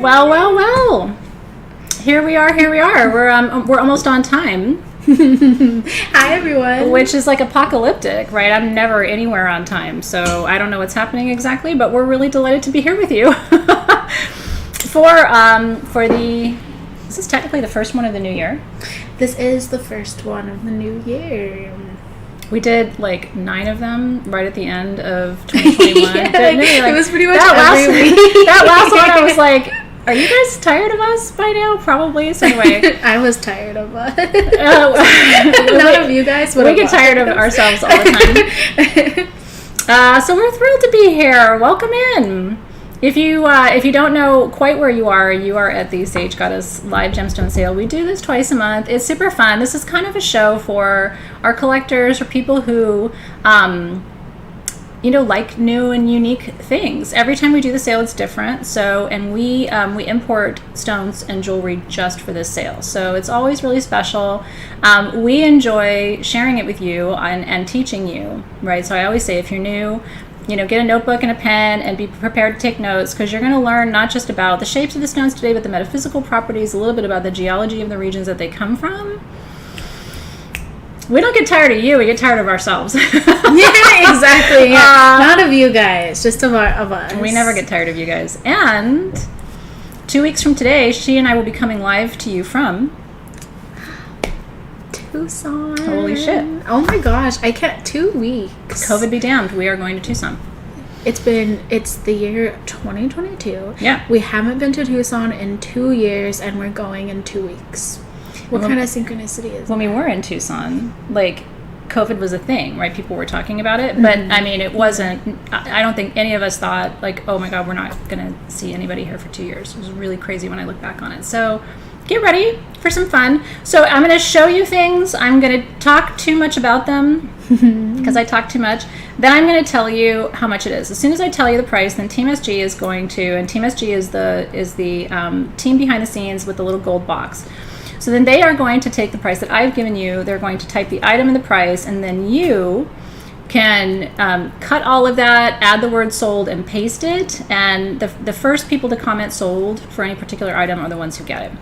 Well. Here we are. We're almost on time. Hi, everyone. Which is like apocalyptic, right? I'm never anywhere on time, so I don't know what's happening exactly, but we're really delighted to be here with you. This is technically the first one of the new year. This is the first one of the new year. We did like 9 of them right at the end of 2021. It was pretty much every week. That last one, I was like, are you guys tired of us by now? Probably. So anyway. I was tired of us. None of you guys. We get tired of ourselves all the time. So we're thrilled to be here. Welcome in. If you don't know quite where you are at the Sage Goddess live gemstone sale. We do this twice a month. It's super fun. This is kind of a show for our collectors or people who like new and unique things. Every time we do the sale, it's different. So, and we import stones and jewelry just for this sale. So it's always really special. We enjoy sharing it with you and teaching you, right? So I always say, if you're new, get a notebook and a pen and be prepared to take notes, because you're going to learn not just about the shapes of the stones today, but the metaphysical properties, a little bit about the geology of the regions that they come from. We don't get tired of you, we get tired of ourselves. Yeah, exactly. Yeah. Not of you guys, just of us. We never get tired of you guys. And 2 weeks from today, she and I will be coming live to you from Tucson. Holy shit. Oh my gosh, I can't. 2 weeks. COVID be damned, we are going to Tucson. It's the year 2022. Yeah. We haven't been to Tucson in 2 years, and we're going in 2 weeks. What kind of synchronicity is when we were in Tucson, like, COVID was a thing, right? People were talking about it, but I mean, it wasn't, I don't think any of us thought, like, oh my God, we're not going to see anybody here for 2 years. It was really crazy when I look back on it. So get ready for some fun. So I'm going to show you things. I'm going to talk too much about them because I talk too much. Then I'm going to tell you how much it is. As soon as I tell you the price, then Team SG is going to, and Team SG is the team behind the scenes with the little gold box. So then they are going to take the price that I've given you. They're going to type the item and the price, and then you can cut all of that, add the word sold, and paste it. And the first people to comment sold for any particular item are the ones who get it.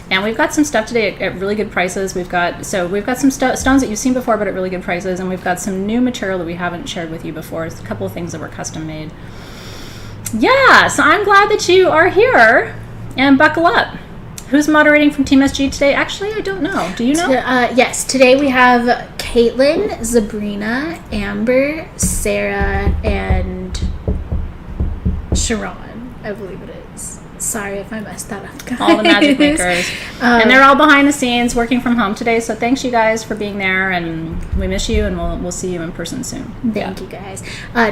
And we've got some stuff today at really good prices. We've got some stones that you've seen before, but at really good prices. And we've got some new material that we haven't shared with you before. It's a couple of things that were custom made. Yeah, so I'm glad that you are here, and buckle up. Who's moderating from Team SG today? Actually, I don't know. Do you know? Yes. Today we have Caitlin, Zabrina, Amber, Sarah, and Sharon, I believe it is. Sorry if I messed that up, guys. All the magic makers. And they're all behind the scenes working from home today. So thanks, you guys, for being there. And we miss you, and we'll see you in person soon. Thank you, guys.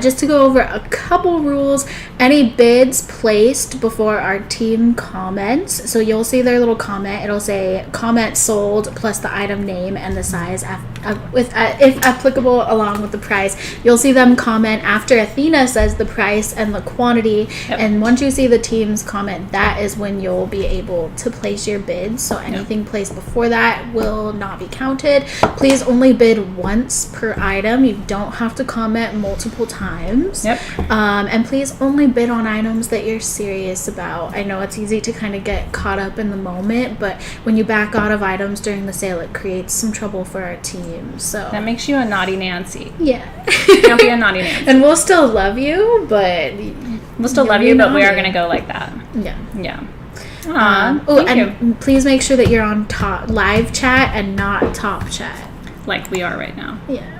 Just to go over a couple rules. Any bids placed before our team comments. So you'll see their little comment. It'll say comment sold plus the item name and the size, if applicable, along with the price. You'll see them comment after Athena says the price and the quantity. Yep. And once you see the team's comment, that is when you'll be able to place your bids. So anything placed before that will not be counted. Please only bid once per item. You don't have to comment multiple times. Yep. And please only bid on items that you're serious about. I know it's easy to kind of get caught up in the moment, but when you back out of items during the sale, it creates some trouble for our team. So that makes you a naughty Nancy. Yeah. Don't be a naughty Nancy. And we'll still love you, but we'll still love you, but we are going to go like that. Yeah. And please make sure that you're on live chat and not top chat, like we are right now. Yeah.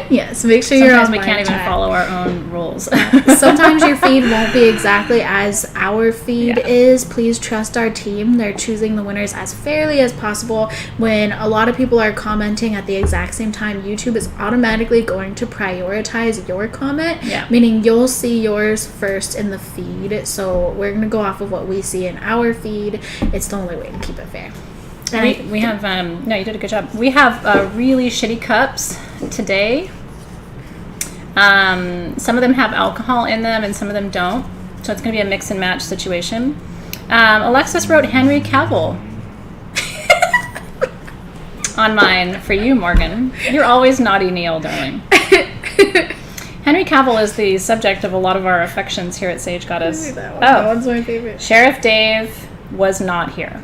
Yes, make sure you're on. Sometimes we can't even follow our own rules. Sometimes your feed won't be exactly as our feed is. Please trust our team. They're choosing the winners as fairly as possible. When a lot of people are commenting at the exact same time, YouTube is automatically going to prioritize your comment, meaning you'll see yours first in the feed. So we're going to go off of what we see in our feed. It's the only way to keep it fair. We have, no, you did a good job. We have really shitty cups today. Some of them have alcohol in them and some of them don't. So it's going to be a mix and match situation. Alexys wrote Henry Cavill on mine for you, Morgan. You're always naughty, Neil, darling. Henry Cavill is the subject of a lot of our affections here at Sage Goddess. That one's my favorite. Sheriff Dave was not here.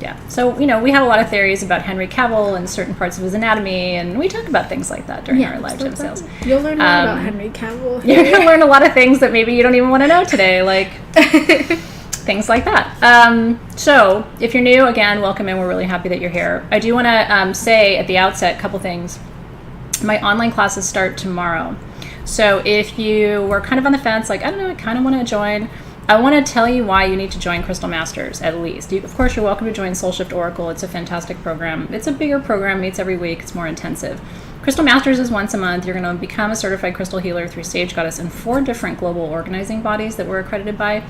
Yeah. So, we have a lot of theories about Henry Cavill and certain parts of his anatomy, and we talk about things like that during our live gem sales. You'll learn a lot about Henry Cavill. You're going to learn a lot of things that maybe you don't even want to know today, like things like that. So, if you're new, again, welcome in. We're really happy that you're here. I do want to say at the outset a couple things. My online classes start tomorrow. So, if you were kind of on the fence, like, I don't know, I kind of want to join, I want to tell you why you need to join Crystal Masters, at least. Of course, you're welcome to join Soul Shift Oracle. It's a fantastic program. It's a bigger program, meets every week. It's more intensive. Crystal Masters is once a month. You're going to become a certified crystal healer through Sage Goddess and 4 different global organizing bodies that we're accredited by.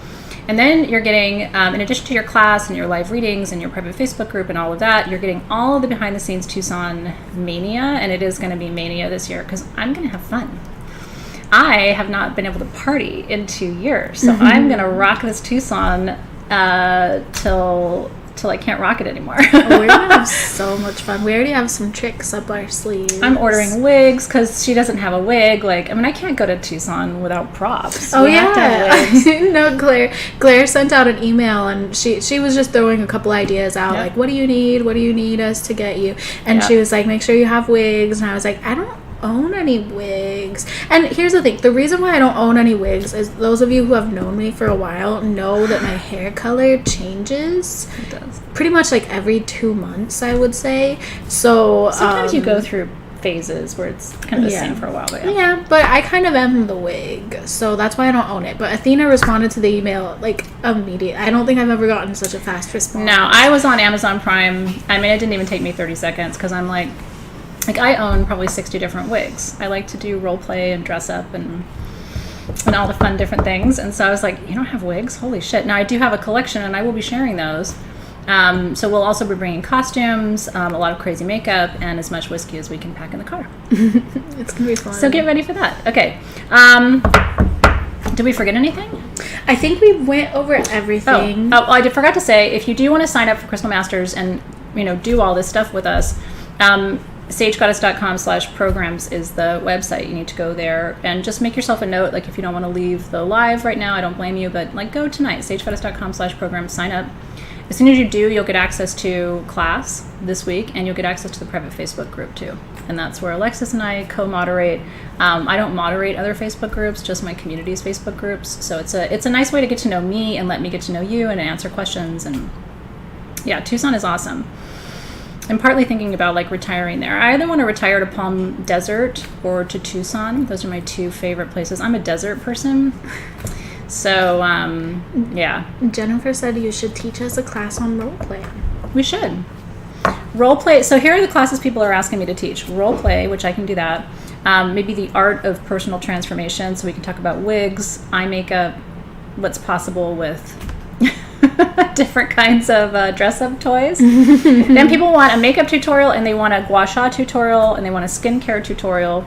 And then you're getting, in addition to your class and your live readings and your private Facebook group and all of that, you're getting all of the behind-the-scenes Tucson mania, and it is going to be mania this year because I'm going to have fun. I have not been able to party in 2 years, so I'm going to rock this Tucson till I can't rock it anymore. We're going to have so much fun. We already have some tricks up our sleeves. I'm ordering wigs because she doesn't have a wig. I can't go to Tucson without props. Oh, no, Claire sent out an email, and she was just throwing a couple ideas out, like, what do you need? What do you need us to get you? And she was like, make sure you have wigs. And I was like, I don't own any wigs. And here's the thing, the reason why I don't own any wigs is those of you who have known me for a while know that my hair color changes. It does. Pretty much like every 2 months, I would say. So sometimes you go through phases where it's kind of the same for a while. But but I kind of am the wig, so that's why I don't own it. But Athena responded to the email like immediately. I don't think I've ever gotten such a fast response. No, I was on Amazon Prime. I mean, it didn't even take me 30 seconds because I'm like I own probably 60 different wigs. I like to do role play and dress up and all the fun different things. And so I was like, you don't have wigs? Holy shit. Now I do have a collection and I will be sharing those. So we'll also be bringing costumes, a lot of crazy makeup, and as much whiskey as we can pack in the car. It's going to be fun. So get ready for that. Okay. Did we forget anything? I think we went over everything. Oh, I forgot to say, if you do want to sign up for Crystal Masters and, do all this stuff with us, sagegoddess.com/programs is the website. You need to go there and just make yourself a note. Like if you don't want to leave the live right now, I don't blame you, but go tonight, sagegoddess.com/programs, sign up. As soon as you do, you'll get access to class this week, and you'll get access to the private Facebook group too. And that's where Alexys and I co-moderate. I don't moderate other Facebook groups, just my community's Facebook groups. So it's a nice way to get to know me and let me get to know you and answer questions. And yeah, Tucson is awesome. I'm partly thinking about retiring there. I either want to retire to Palm Desert or to Tucson. Those are my 2 favorite places. I'm a desert person. So, yeah. Jennifer said you should teach us a class on roleplay. We should. Roleplay. So here are the classes people are asking me to teach. Roleplay, which I can do that. Maybe the art of personal transformation. So we can talk about wigs, eye makeup, what's possible with different kinds of dress-up toys. Then people want a makeup tutorial, and they want a gua sha tutorial, and they want a skincare tutorial.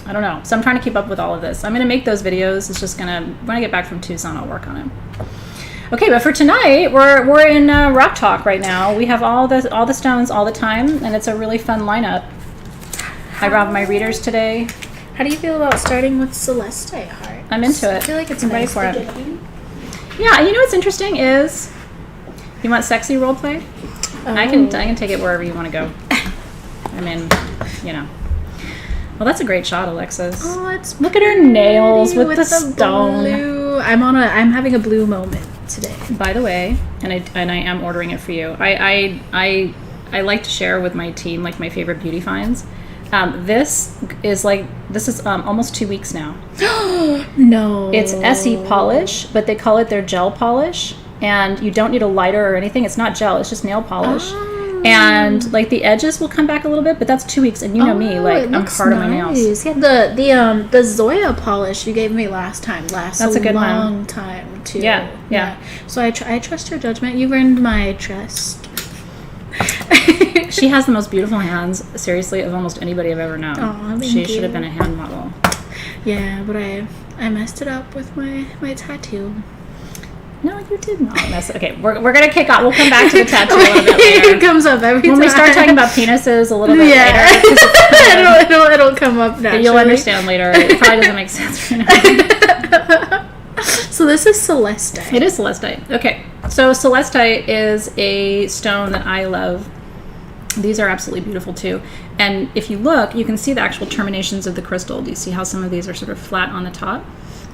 I don't know. So I'm trying to keep up with all of this. I'm going to make those videos. It's just when I get back from Tucson, I'll work on it. Okay, but for tonight, we're in Rock Talk right now. We have all the stones all the time, and it's a really fun lineup. I robbed my readers today. How do you feel about starting with Celestite Heart? I'm into it. I feel like it's ready nice for it. beginning. Yeah, what's interesting is, you want sexy role play? Oh. I can take it wherever you want to go. I mean, Well, that's a great shot, Alexys. Oh, it's look at her nails with the stone. Blue. I'm having a blue moment today. By the way, and I am ordering it for you. I like to share with my team my favorite beauty finds. This is almost 2 weeks now. No. It's SE polish, but they call it their gel polish, and you don't need a lighter or anything. It's not gel, it's just nail polish. Oh. And the edges will come back a little bit, but that's 2 weeks, and you know me, I'm hard on my nails. Yeah, the Zoya polish you gave me last time lasts a good long time too. Yeah. So I trust your judgment. You've earned my trust. She has the most beautiful hands, seriously, of almost anybody I've ever known. Aw, she should have been a hand model. Yeah, but I messed it up with my tattoo. No, you did not mess it. Okay, we're gonna kick off. We'll come back to the tattoo a little bit later. It comes up every time. When we start talking about penises a little bit later. It'll come up naturally. You'll understand later. It probably doesn't make sense right now. So this is Celestite. It is Celestite. Okay, so Celestite is a stone that I love. These are absolutely beautiful too. And if you look, you can see the actual terminations of the crystal. Do you see how some of these are sort of flat on the top?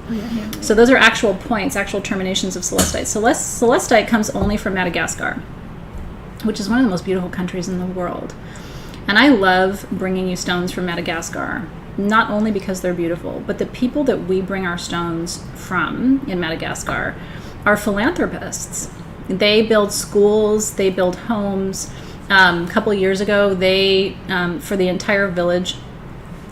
Oh, yeah. So those are actual points, actual terminations of Celestite. Celestite comes only from Madagascar, which is one of the most beautiful countries in the world. And I love bringing you stones from Madagascar, not only because they're beautiful, but the people that we bring our stones from in Madagascar are philanthropists. They build schools, they build homes. A couple of years ago, they, for the entire village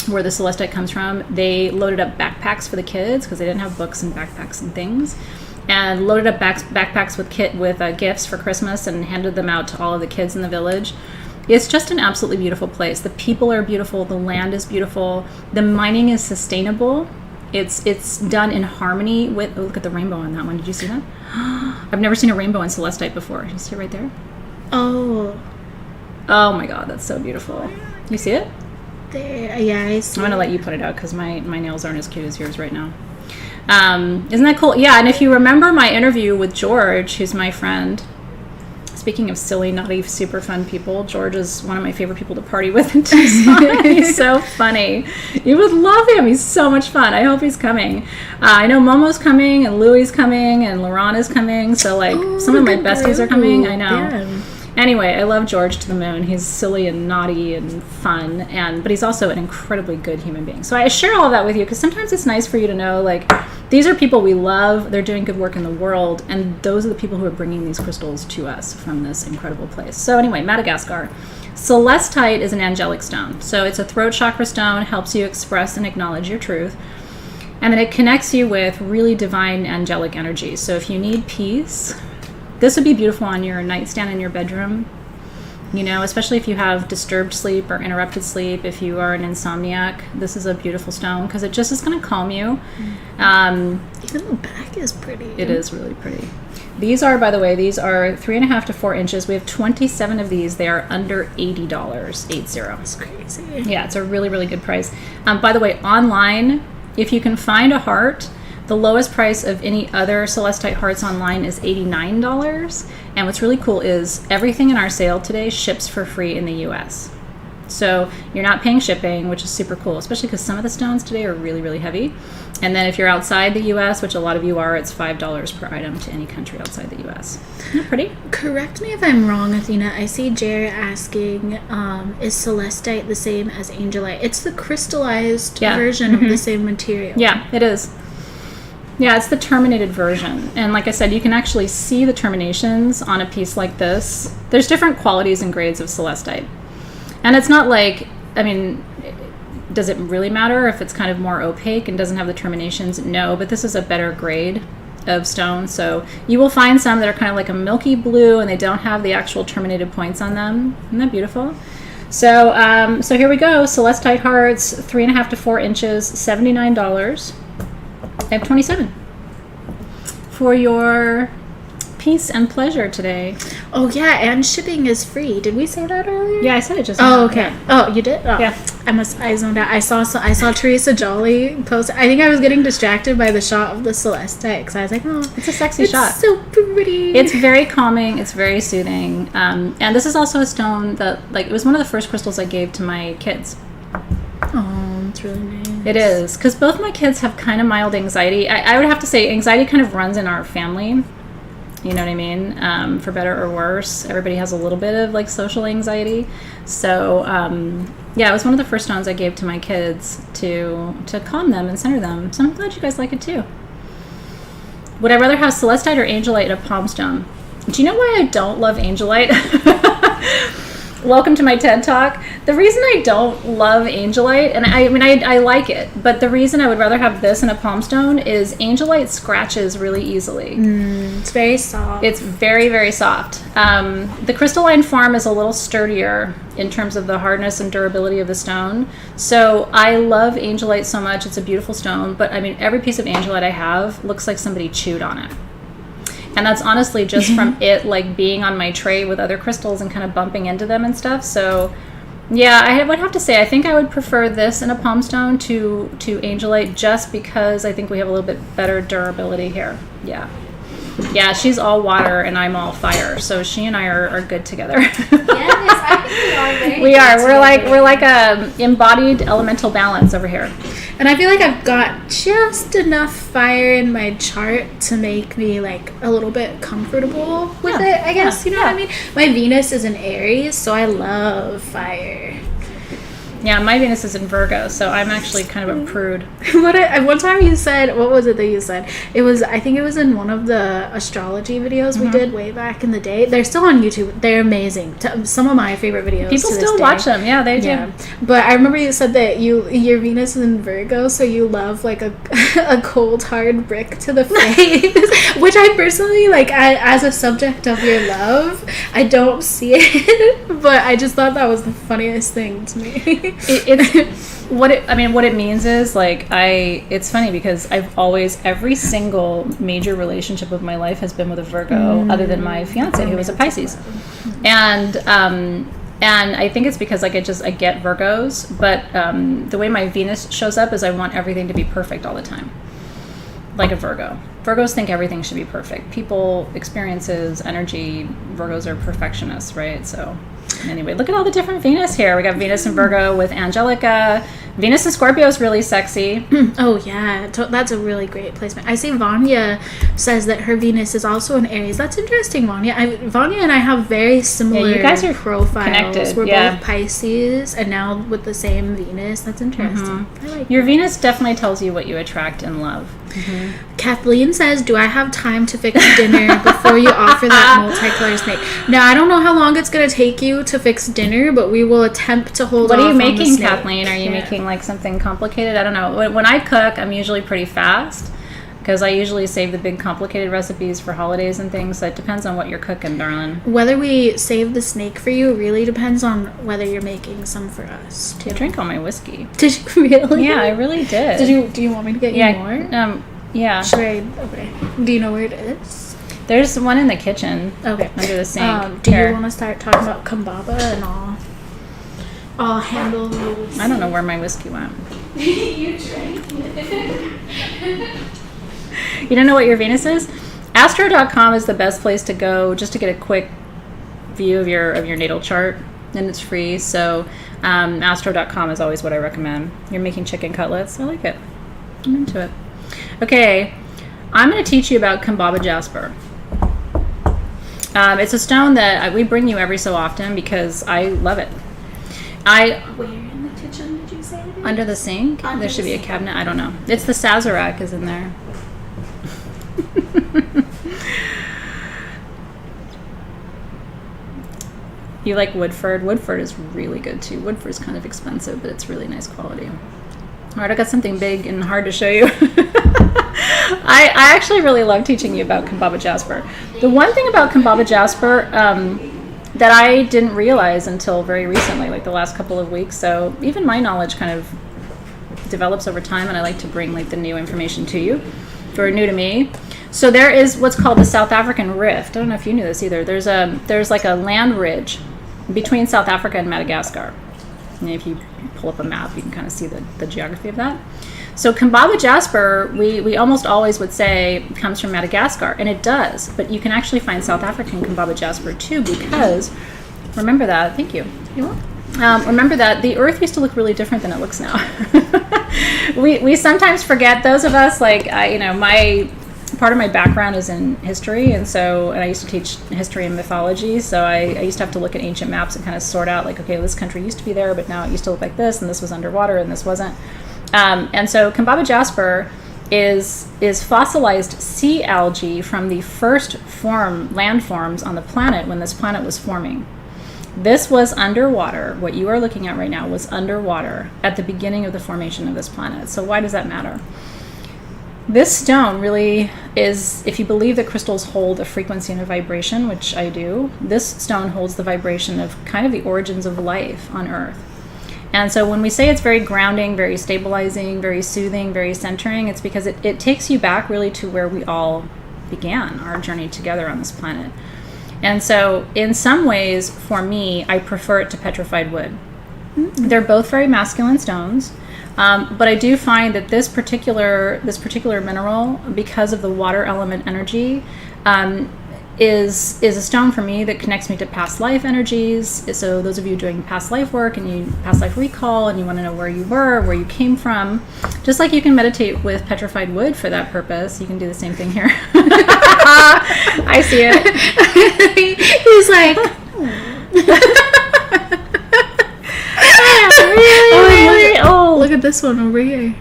where the Celestite comes from, they loaded up backpacks for the kids because they didn't have books and backpacks and things, and loaded up backpacks with gifts for Christmas and handed them out to all of the kids in the village. It's just an absolutely beautiful place. The people are beautiful. The land is beautiful. The mining is sustainable. It's done in harmony with. Oh, look at the rainbow on that one. Did you see that? I've never seen a rainbow in Celestite before. You see it right there? Oh my God, that's so beautiful. You see it? There, yeah, I see. I'm going to let you put it out because my nails aren't as cute as yours right now. Isn't that cool? Yeah, and if you remember my interview with George, who's my friend, speaking of silly, naughty, super fun people, George is one of my favorite people to party with in Tucson. He's so funny. You would love him. He's so much fun. I hope he's coming. I know Momo's coming, and Louie's coming, and Laurent is coming, so some of my besties are coming. I know. Yeah. Anyway, I love George to the moon. He's silly and naughty and fun, but he's also an incredibly good human being. So I share all of that with you because sometimes it's nice for you to know, these are people we love. They're doing good work in the world, and those are the people who are bringing these crystals to us from this incredible place. So anyway, Madagascar. Celestite is an angelic stone. So it's a throat chakra stone, helps you express and acknowledge your truth. And then it connects you with really divine angelic energy. So if you need peace, this would be beautiful on your nightstand in your bedroom, especially if you have disturbed sleep or interrupted sleep. If you are an insomniac, this is a beautiful stone because it just is going to calm you. Even the back is pretty. It is really pretty. These are, by the way, 3.5 to 4 inches. We have 27 of these. They are under $80, 80. That's crazy. Yeah, it's a really, really good price. By the way, online, if you can find a heart, the lowest price of any other Celestite hearts online is $89. And what's really cool is everything in our sale today ships for free in the US. So you're not paying shipping, which is super cool, especially because some of the stones today are really, really heavy. And then if you're outside the US, which a lot of you are, it's $5 per item to any country outside the US. Isn't that pretty? Correct me if I'm wrong, Athena. I see Jerry asking, is Celestite the same as Angelite? It's the crystallized version of the same material. Yeah, it is. Yeah, it's the terminated version. And like I said, you can actually see the terminations on a piece like this. There's different qualities and grades of Celestite. And it's not does it really matter if it's kind of more opaque and doesn't have the terminations? No, but this is a better grade of stone. So you will find some that are kind of like a milky blue and they don't have the actual terminated points on them. Isn't that beautiful? So here we go. Celestite hearts, 3.5 to 4 inches, $79. I have 27 for your peace and pleasure today. Oh yeah, and shipping is free. Did we say that earlier? Yeah, I said it just now. Oh, okay. Yeah. Oh, you did? Oh. Yeah. I zoned out. I saw Teresa Jolly post. I think I was getting distracted by the shot of the Celestite because I was like, oh, it's a sexy shot. It's so pretty. It's very calming. It's very soothing. And this is also a stone that, it was one of the first crystals I gave to my kids. Oh, it's really nice. It is, because both my kids have kind of mild anxiety. I would have to say anxiety kind of runs in our family. You know what I mean? For better or worse. Everybody has a little bit of social anxiety. So, it was one of the first stones I gave to my kids to calm them and center them. So I'm glad you guys like it too. Would I rather have Celestite or Angelite in a palm stone? Do you know why I don't love Angelite? Welcome to my TED Talk. The reason I don't love Angelite, and I like it, but the reason I would rather have this in a palm stone is Angelite scratches really easily. It's very soft. It's very, very soft. The crystalline form is a little sturdier in terms of the hardness and durability of the stone. So I love Angelite so much. It's a beautiful stone, but every piece of Angelite I have looks like somebody chewed on it. And that's honestly just from it like being on my tray with other crystals and kind of bumping into them and stuff. So yeah, I would have to say I think I would prefer this in a palm stone to angelite, just because I think we have a little bit better durability here. Yeah, she's all water and I'm all fire, so she and I are good together. Yes, I think we are very we are. good We're like a embodied elemental balance over here. And I feel like I've got just enough fire in my chart to make me like a little bit comfortable with it, I guess. You know what I mean? My Venus is in Aries, so I love fire. Yeah, my Venus is in Virgo, so I'm actually kind of a prude. One time you said, what was it that you said? I think it was in one of the astrology videos we did way back in the day. They're still on YouTube. They're amazing. Some of my favorite videos. People still watch them. Yeah, they do. Yeah. But I remember you said that your Venus is in Virgo, so you love like a cold hard brick to the face, which I personally like. As a subject of your love, I don't see it, but I just thought that was the funniest thing to me. What it means is like it's funny because I've always, every single major relationship of my life has been with a Virgo, other than my fiance who was a Pisces, and I think it's because like I get Virgos, but the way my Venus shows up is I want everything to be perfect all the time, like a Virgo. Virgos think everything should be perfect. People, experiences, energy. Virgos are perfectionists, right? So anyway, look at all the different Venus here. We got Venus in Virgo with Angelica. Venus in Scorpio is really sexy. Oh, yeah. That's a really great placement. I see Vanya says that her Venus is also in Aries. That's interesting, Vanya. Vanya and I have very similar you guys are profiles. Connected. We're both Pisces, and now with the same Venus. That's interesting. I like Your Venus definitely tells you what you attract in love. Kathleen says, do I have time to fix dinner before you offer that multicolor snake? Now, I don't know how long it's going to take you to fix dinner, but we will attempt to hold What off are you on the making, snake. Kathleen? Are you making like something complicated? I don't know. When I cook, I'm usually pretty fast because I usually save the big complicated recipes for holidays and things. So it depends on what you're cooking, darling. Whether we save the snake for you really depends on whether you're making some for us, too. I drank all my whiskey. Did you really? Yeah, I really did. Do you want me to get you more? Yeah. Okay. Do you know where it is? There's one in the kitchen. Okay. Under the sink. Do you want to start talking about Kambaba and I'll handle those? I don't know where my whiskey went. You drank it. You don't know what your Venus is? Astro.com is the best place to go just to get a quick view of your natal chart, and it's free. So Astro.com is always what I recommend. You're making chicken cutlets. I like it. I'm into it. Okay, I'm going to teach you about Kambaba Jasper. It's a stone that we bring you every so often because I love it. Where in the kitchen did you say it is? Under the sink? There should be a cabinet. I don't know. It's the Sazerac is in there. You like Woodford? Woodford is really good too. Woodford's kind of expensive, but it's really nice quality. All right, I got something big and hard to show you. I actually really love teaching you about Kambaba Jasper. The one thing about Kambaba Jasper that I didn't realize until very recently, like the last couple of weeks, so even my knowledge kind of develops over time, and I like to bring like the new information to you, or new to me. So there is what's called the South African Rift. I don't know if you knew this either. There's like a land ridge between South Africa and Madagascar. And if you pull up a map, you can kind of see the geography of that. So Kambaba Jasper, we almost always would say comes from Madagascar, and it does. But you can actually find South African Kambaba Jasper too, because remember that. Thank you. You're welcome. Remember that the Earth used to look really different than it looks now. we sometimes forget, those of us like my part of my background is in history, and I used to teach history and mythology, so I used to have to look at ancient maps and kind of sort out like, okay, this country used to be there, but now it used to look like this, and this was underwater and this wasn't. And so Kambaba Jasper is fossilized sea algae from the first landforms on the planet when this planet was forming. This was underwater. What you are looking at right now was underwater at the beginning of the formation of this planet. So why does that matter? This stone really is, if you believe that crystals hold a frequency and a vibration, which I do, this stone holds the vibration of kind of the origins of life on Earth. And so when we say it's very grounding, very stabilizing, very soothing, very centering, it's because it takes you back really to where we all began our journey together on this planet. And so in some ways, for me, I prefer it to petrified wood. Mm-hmm. They're both very masculine stones. But I do find that this particular mineral, because of the water element energy, is a stone for me that connects me to past life energies. So those of you doing past life work and you past life recall and you want to know where you were, where you came from, just like you can meditate with petrified wood for that purpose, you can do the same thing here. I see it. He's like, really? Oh, look at this one over here.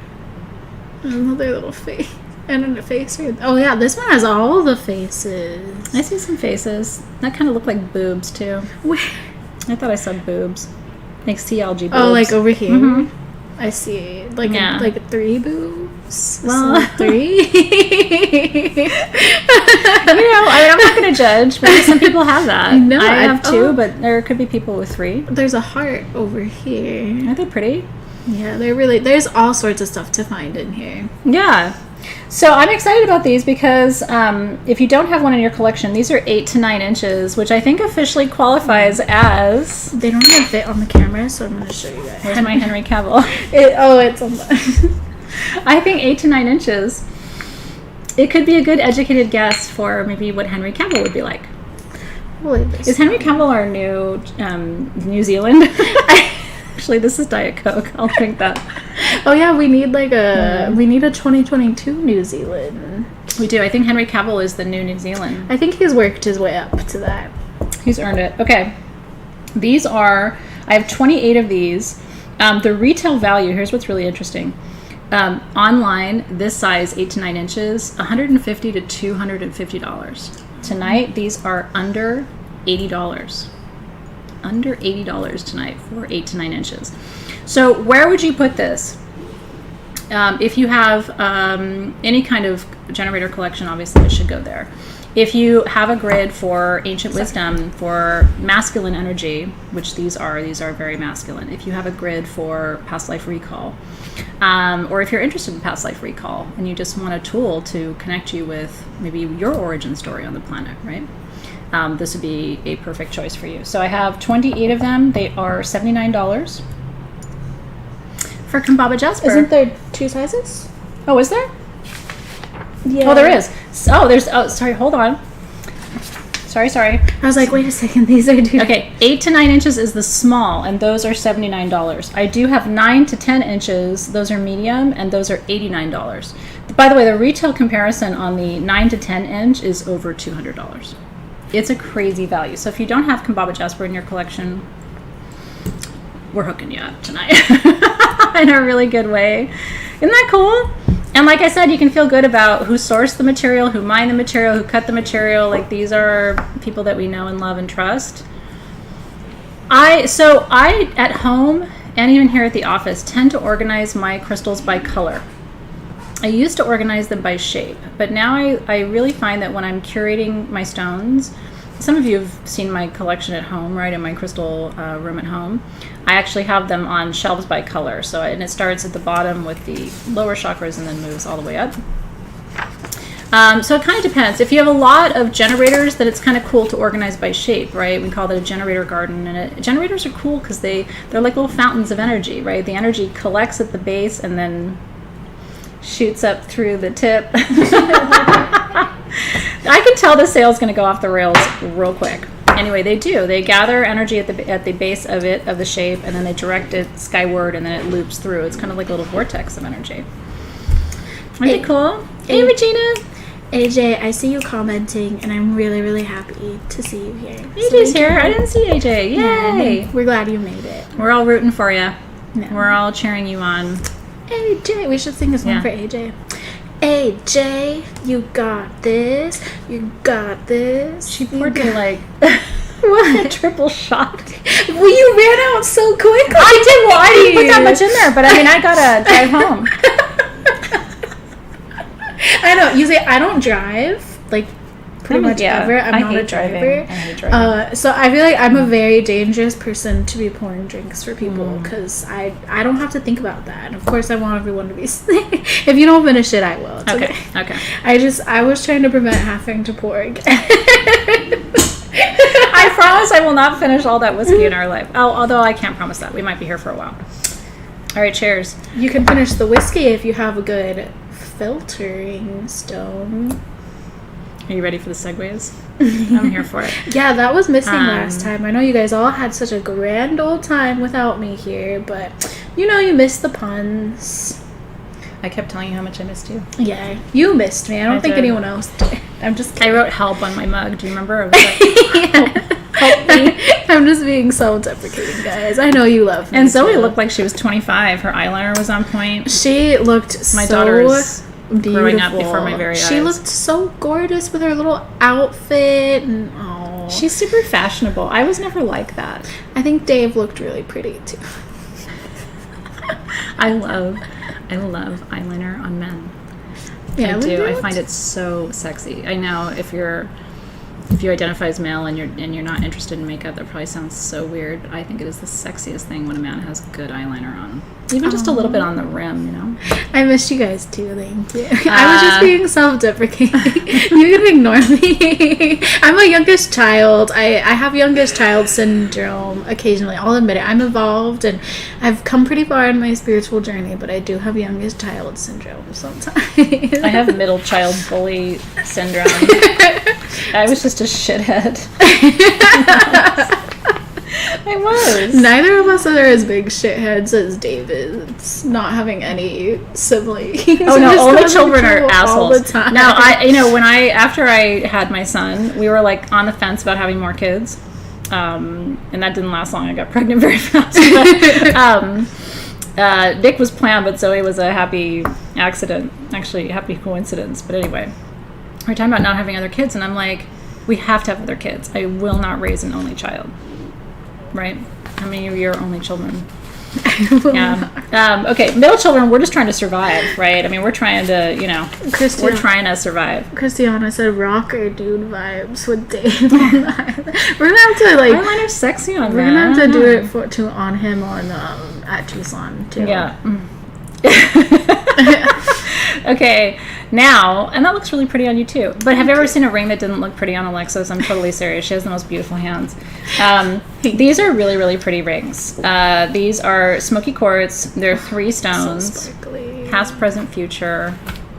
Another little face. And a face here. Oh yeah, this one has all the faces. I see some faces. That kind of look like boobs too. Where? I thought I saw boobs. Like CLG boobs. Oh, like over here. Mm-hmm. I see. Like like 3 boobs. Well, so 3. I'm not going to judge. Maybe some people have that. No, I have 2, but there could be people with 3. There's a heart over here. Aren't they pretty? Yeah, they're really. There's all sorts of stuff to find in here. Yeah. So I'm excited about these because if you don't have one in your collection, these are 8 to 9 inches, which I think officially qualifies as... They don't even fit on the camera, so I'm going to show you guys. Where's my Henry Cavill? It's on the... I think 8 to 9 inches. It could be a good educated guess for maybe what Henry Cavill would be like. Is Henry Cavill our new New Zealand? Actually, this is Diet Coke. I'll drink that. Oh yeah, we need we need a 2022 New Zealand. We do. I think Henry Cavill is the new New Zealand. I think he's worked his way up to that. He's earned it. Okay. These are, I have 28 of these. The retail value, here's what's really interesting. Online, this size, 8 to 9 inches, $150 to $250. Tonight, these are under $80. Under $80 tonight for 8 to 9 inches. So where would you put this? If you have any kind of generator collection, obviously it should go there. If you have a grid for ancient wisdom, for masculine energy, which these are very masculine. If you have a grid for past life recall, or if you're interested in past life recall and you just want a tool to connect you with maybe your origin story on the planet, right? This would be a perfect choice for you. So I have 28 of them. They are $79 for Kambaba Jasper. Isn't there 2 sizes? Oh, is there? Yeah. Oh, there is. Sorry, hold on. Sorry. I was like, wait a second, these are 2. Okay, 8 to 9 inches is the small, and those are $79. I do have 9 to 10 inches. Those are medium, and those are $89. By the way, the retail comparison on the 9 to 10 inch is over $200. It's a crazy value. So if you don't have Kambaba Jasper in your collection, we're hooking you up tonight in a really good way. Isn't that cool? And like I said, you can feel good about who sourced the material, who mined the material, who cut the material. Like, these are people that we know and love and trust. I at home and even here at the office tend to organize my crystals by color. I used to organize them by shape, but now I really find that when I'm curating my stones, some of you have seen my collection at home, right, in my crystal room at home. I actually have them on shelves by color. And it starts at the bottom with the lower chakras and then moves all the way up. So it kind of depends. If you have a lot of generators, then it's kind of cool to organize by shape, right? We call that a generator garden. And generators are cool because they're like little fountains of energy, right? The energy collects at the base and then shoots up through the tip. I can tell the sale's going to go off the rails real quick. Anyway, they do. They gather energy at the base of the shape, and then they direct it skyward, and then it loops through. It's kind of like a little vortex of energy. Isn't it cool? Hey, Regina. AJ, I see you commenting, and I'm really, really happy to see you here. AJ's here. I didn't see AJ. Yay! Yeah, we're glad you made it. We're all rooting for you. No. We're all cheering you on. AJ, we should sing this one for AJ. AJ, you got this. You got this. She poured me like what? A triple shot. Well, you ran out so quickly. I did. Well, I didn't put that much in there, but I mean, I gotta drive home. I know. You say I don't drive, like, pretty much ever. I'm not a driver. I hate driving. So I feel like I'm a very dangerous person to be pouring drinks for people because I don't have to think about that. And of course, I want everyone to be safe. If you don't finish it, I will. It's okay. Okay. I was trying to prevent having to pour again. I promise I will not finish all that whiskey in our life. Oh, although I can't promise that. We might be here for a while. All right, cheers. You can finish the whiskey if you have a good filtering stone. Are you ready for the segues? I'm here for it. Yeah, that was missing last time. I know you guys all had such a grand old time without me here, but you missed the puns. I kept telling you how much I missed you. Yeah, you missed me. I don't think anyone else did. I'm just kidding. I wrote help on my mug. Do you remember? I was like, help me. I'm just being self-deprecating, guys. I know you love me. And Zoe looked like she was 25. Her eyeliner was on point. She looked my so daughter's beautiful. Growing up before my very eyes. She looked so gorgeous with her little outfit. And she's super fashionable. I was never like that. I think Dave looked really pretty too. I love eyeliner on men. Yeah, I do. I find it so sexy. I know if you identify as male and you're not interested in makeup, that probably sounds so weird. I think it is the sexiest thing when a man has good eyeliner on. Even just a little bit on the rim, I missed you guys too, thank you. I was just being self-deprecating. You can ignore me. I'm a youngest child. I have youngest child syndrome occasionally. I'll admit it. I'm evolved and I've come pretty far in my spiritual journey, but I do have youngest child syndrome sometimes. I have middle child bully syndrome. I was just a shithead. I was. Neither of us are as big shitheads as David's, not having any siblings. Oh no, all the children are assholes. All the time. Now, after I had my son, we were like on the fence about having more kids. And that didn't last long. I got pregnant very fast. But, Nick was planned, but Zoe was a happy accident. Actually, happy coincidence. But anyway, we're talking about not having other kids, and I'm like, we have to have other kids. I will not raise an only child. Right? How many of your only children? Yeah. Okay, middle children, we're just trying to survive, right? I mean, we're trying to, we're trying to survive. Christiana said rocker dude vibes with Dave on that. We're going to have to, like... Eyeliner's sexy on We're going to have to do it on him at Tucson, too. Yeah. Okay, now, and that looks really pretty on you too. But have you ever seen a ring that didn't look pretty on Alexys? I'm totally serious. She has the most beautiful hands. These are really, really pretty rings. These are Smoky Quartz. They're 3 stones. So sparkly. Past, present, future.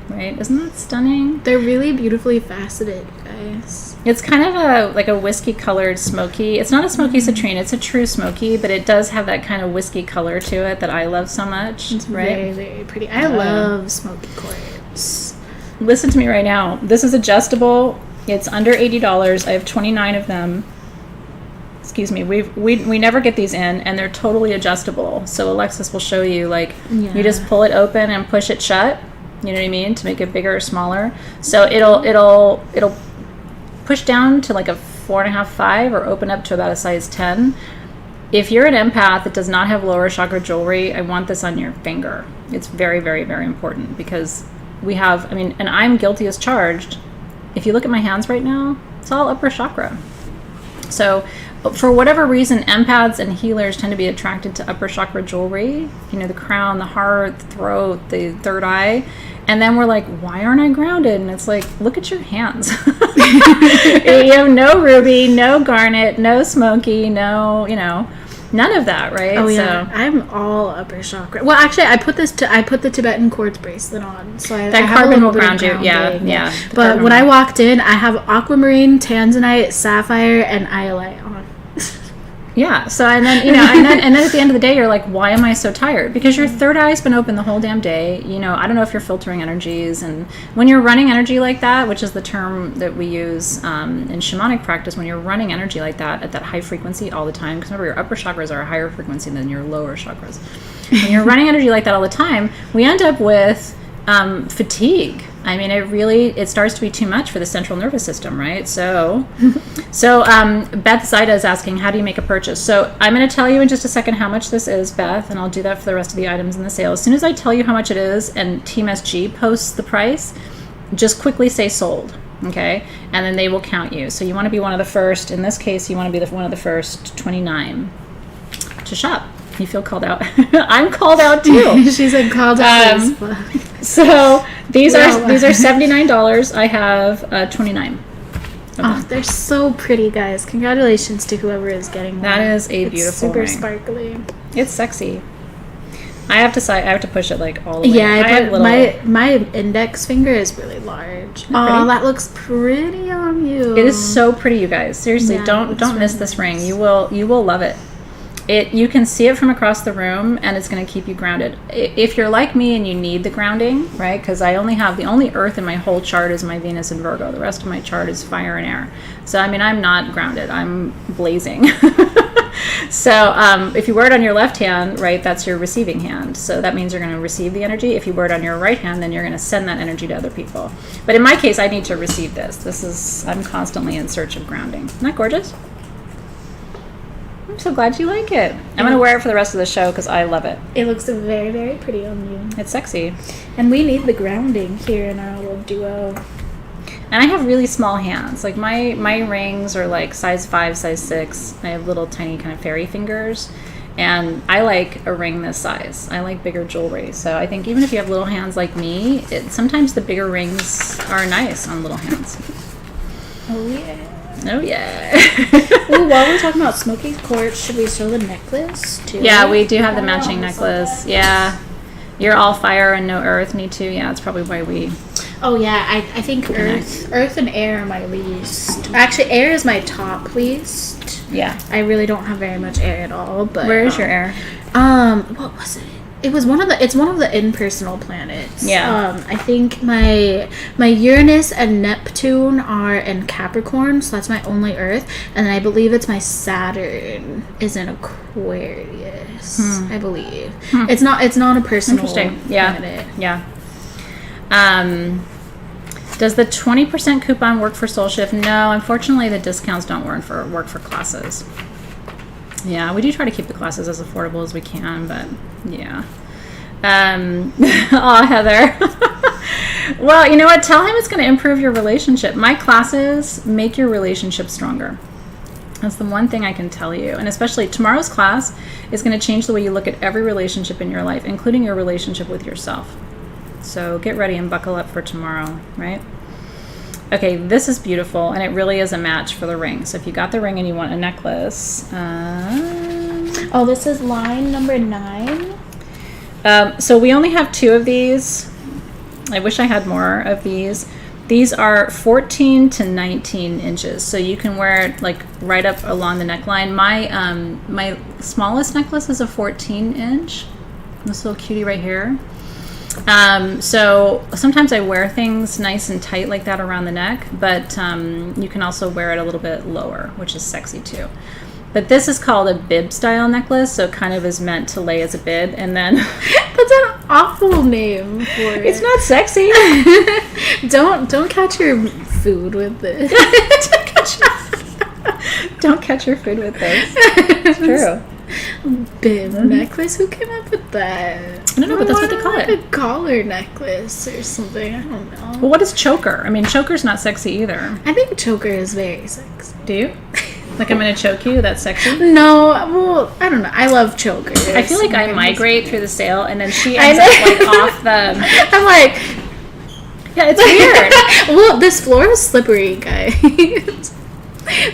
Right? Isn't that stunning? They're really beautifully faceted, guys. It's kind of a whiskey colored smoky. It's not a smoky citrine. It's a true smoky, but it does have that kind of whiskey color to it that I love so much. It's right? very, very pretty. I love Smoky Quartz. Listen to me right now. This is adjustable. It's under $80. I have 29 of them. Excuse me. We never get these in, and they're totally adjustable. So Alexys will show you, you just pull it open and push it shut. You know what I mean? To make it bigger or smaller. So it'll push down to like a 4.5, 5, or open up to about a size 10. If you're an empath that does not have lower chakra jewelry, I want this on your finger. It's very, very, very important because we have, and I'm guilty as charged. If you look at my hands right now, it's all upper chakra. So for whatever reason, empaths and healers tend to be attracted to upper chakra jewelry. The crown, the heart, the throat, the third eye. And then we're like, why aren't I grounded? And it's like, look at your hands. You have no ruby, no garnet, no smoky, no, none of that, right? Oh yeah, so, I'm all upper chakra. Well, actually, I put the Tibetan quartz bracelet on, so I carbon will ground you. Yeah. But when I walked in, I have aquamarine, tanzanite, sapphire, and iolite on. Yeah. So and then and then at the end of the day, you're like, why am I so tired? Because your third eye's been open the whole damn day. I don't know if you're filtering energies, and when you're running energy like that, which is the term that we use in shamanic practice, when you're running energy like that at that high frequency all the time, because remember your upper chakras are a higher frequency than your lower chakras. When you're running energy like that all the time, we end up with fatigue. It starts to be too much for the central nervous system, right? So Beth Zaida is asking, how do you make a purchase? So I'm going to tell you in just a second how much this is, Beth, and I'll do that for the rest of the items in the sale. As soon as I tell you how much it is and Team SG posts the price, just quickly say sold, okay? And then they will count you. So you want to be one of the first. In this case, you want to be one of the first 29 to shop. You feel called out. I'm called out too. She's like called out as fuck. So these are $79. I have 29. Oh, they're so pretty, guys. Congratulations to whoever is getting that. One. Is a it's beautiful super ring. Sparkly. It's sexy. I have to push it like all the way. Yeah, my index finger is really large. Oh, that looks pretty on you. It is so pretty, you guys. Seriously, Yeah, don't miss really this nice. ring. You will love it. You can see it from across the room, and it's going to keep you grounded. If you're like me and you need the grounding, right? Because I only have the only earth in my whole chart is my Venus in Virgo. The rest of my chart is fire and air. So I mean, I'm not grounded. I'm blazing. So if you wear it on your left hand, right, that's your receiving hand. So that means you're going to receive the energy. If you wear it on your right hand, then you're going to send that energy to other people. But in my case, I need to receive this. I'm constantly in search of grounding. Isn't that gorgeous? I'm so glad you like it. I'm going to wear it for the rest of the show because I love it. It looks very, very pretty on you. It's sexy. And we need the grounding here in our little duo. And I have really small hands. Like my rings are like size 5, size 6. I have little tiny kind of fairy fingers. And I like a ring this size. I like bigger jewelry. So I think even if you have little hands like me, sometimes the bigger rings are nice on little hands. Oh, yeah. Oh, yeah. Ooh, while we're talking about Smoky Quartz, should we show the necklace, too? Yeah, we do have the matching necklace. Yeah. You're all fire and no earth. Me too. Yeah, that's probably why we... Oh, yeah. I think earth and air are my least. Actually, air is my top least. Yeah. I really don't have very much air at all. But where is your air? What was it? It was it's one of the impersonal planets. Yeah. I think my Uranus and Neptune are in Capricorn, so that's my only Earth, and then I believe it's my Saturn is in Aquarius. I believe it's not a personal planet. Yeah. Does the 20% coupon work for Soul Shift? No, unfortunately, the discounts don't work for classes. Yeah, we do try to keep the classes as affordable as we can, but yeah. Aw, Heather. Well, you know what? Tell him it's going to improve your relationship. My classes make your relationship stronger. That's the one thing I can tell you. And especially tomorrow's class is going to change the way you look at every relationship in your life, including your relationship with yourself. So get ready and buckle up for tomorrow, right? Okay, this is beautiful, and it really is a match for the ring. So if you got the ring and you want a necklace... Oh, this is line number 9. So we only have 2 of these. I wish I had more of these. These are 14 to 19 inches, so you can wear it like right up along the neckline. My smallest necklace is a 14-inch. This little cutie right here. So sometimes I wear things nice and tight like that around the neck, but you can also wear it a little bit lower, which is sexy too. But this is called a Bib Style Necklace, so it kind of is meant to lay as a bib, and then... That's an awful name for it. It's not sexy. Don't catch your food with this. Don't catch your food with this. It's true. Bib necklace? Who came up with that? I don't know, but that's what they call like it. A collar necklace or something. I don't know. Well, what is choker? I mean, choker's not sexy either. I think choker is very sexy. Do you? Like I'm going to choke you? That's sexy? No, well, I don't know. I love chokers. I feel like I migrate through the sale, and then she ends up like off the... I'm like... Yeah, it's weird. Well, this floor is slippery, guys.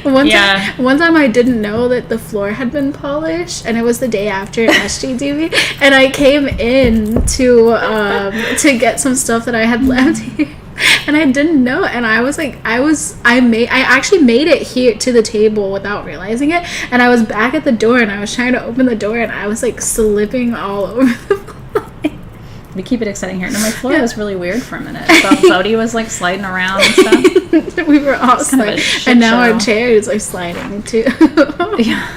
One time I didn't know that the floor had been polished, and it was the day after SGTV, and I came in to get some stuff that I had left here, and I didn't know, and I was like, I actually made it here to the table without realizing it, and I was back at the door, and I was trying to open the door, and I was like slipping all over the floor. We keep it exciting here. No, my floor was really weird for a minute. Bodhi was like sliding around and stuff. We were all sliding. And now show. Our chairs are sliding too. Yeah.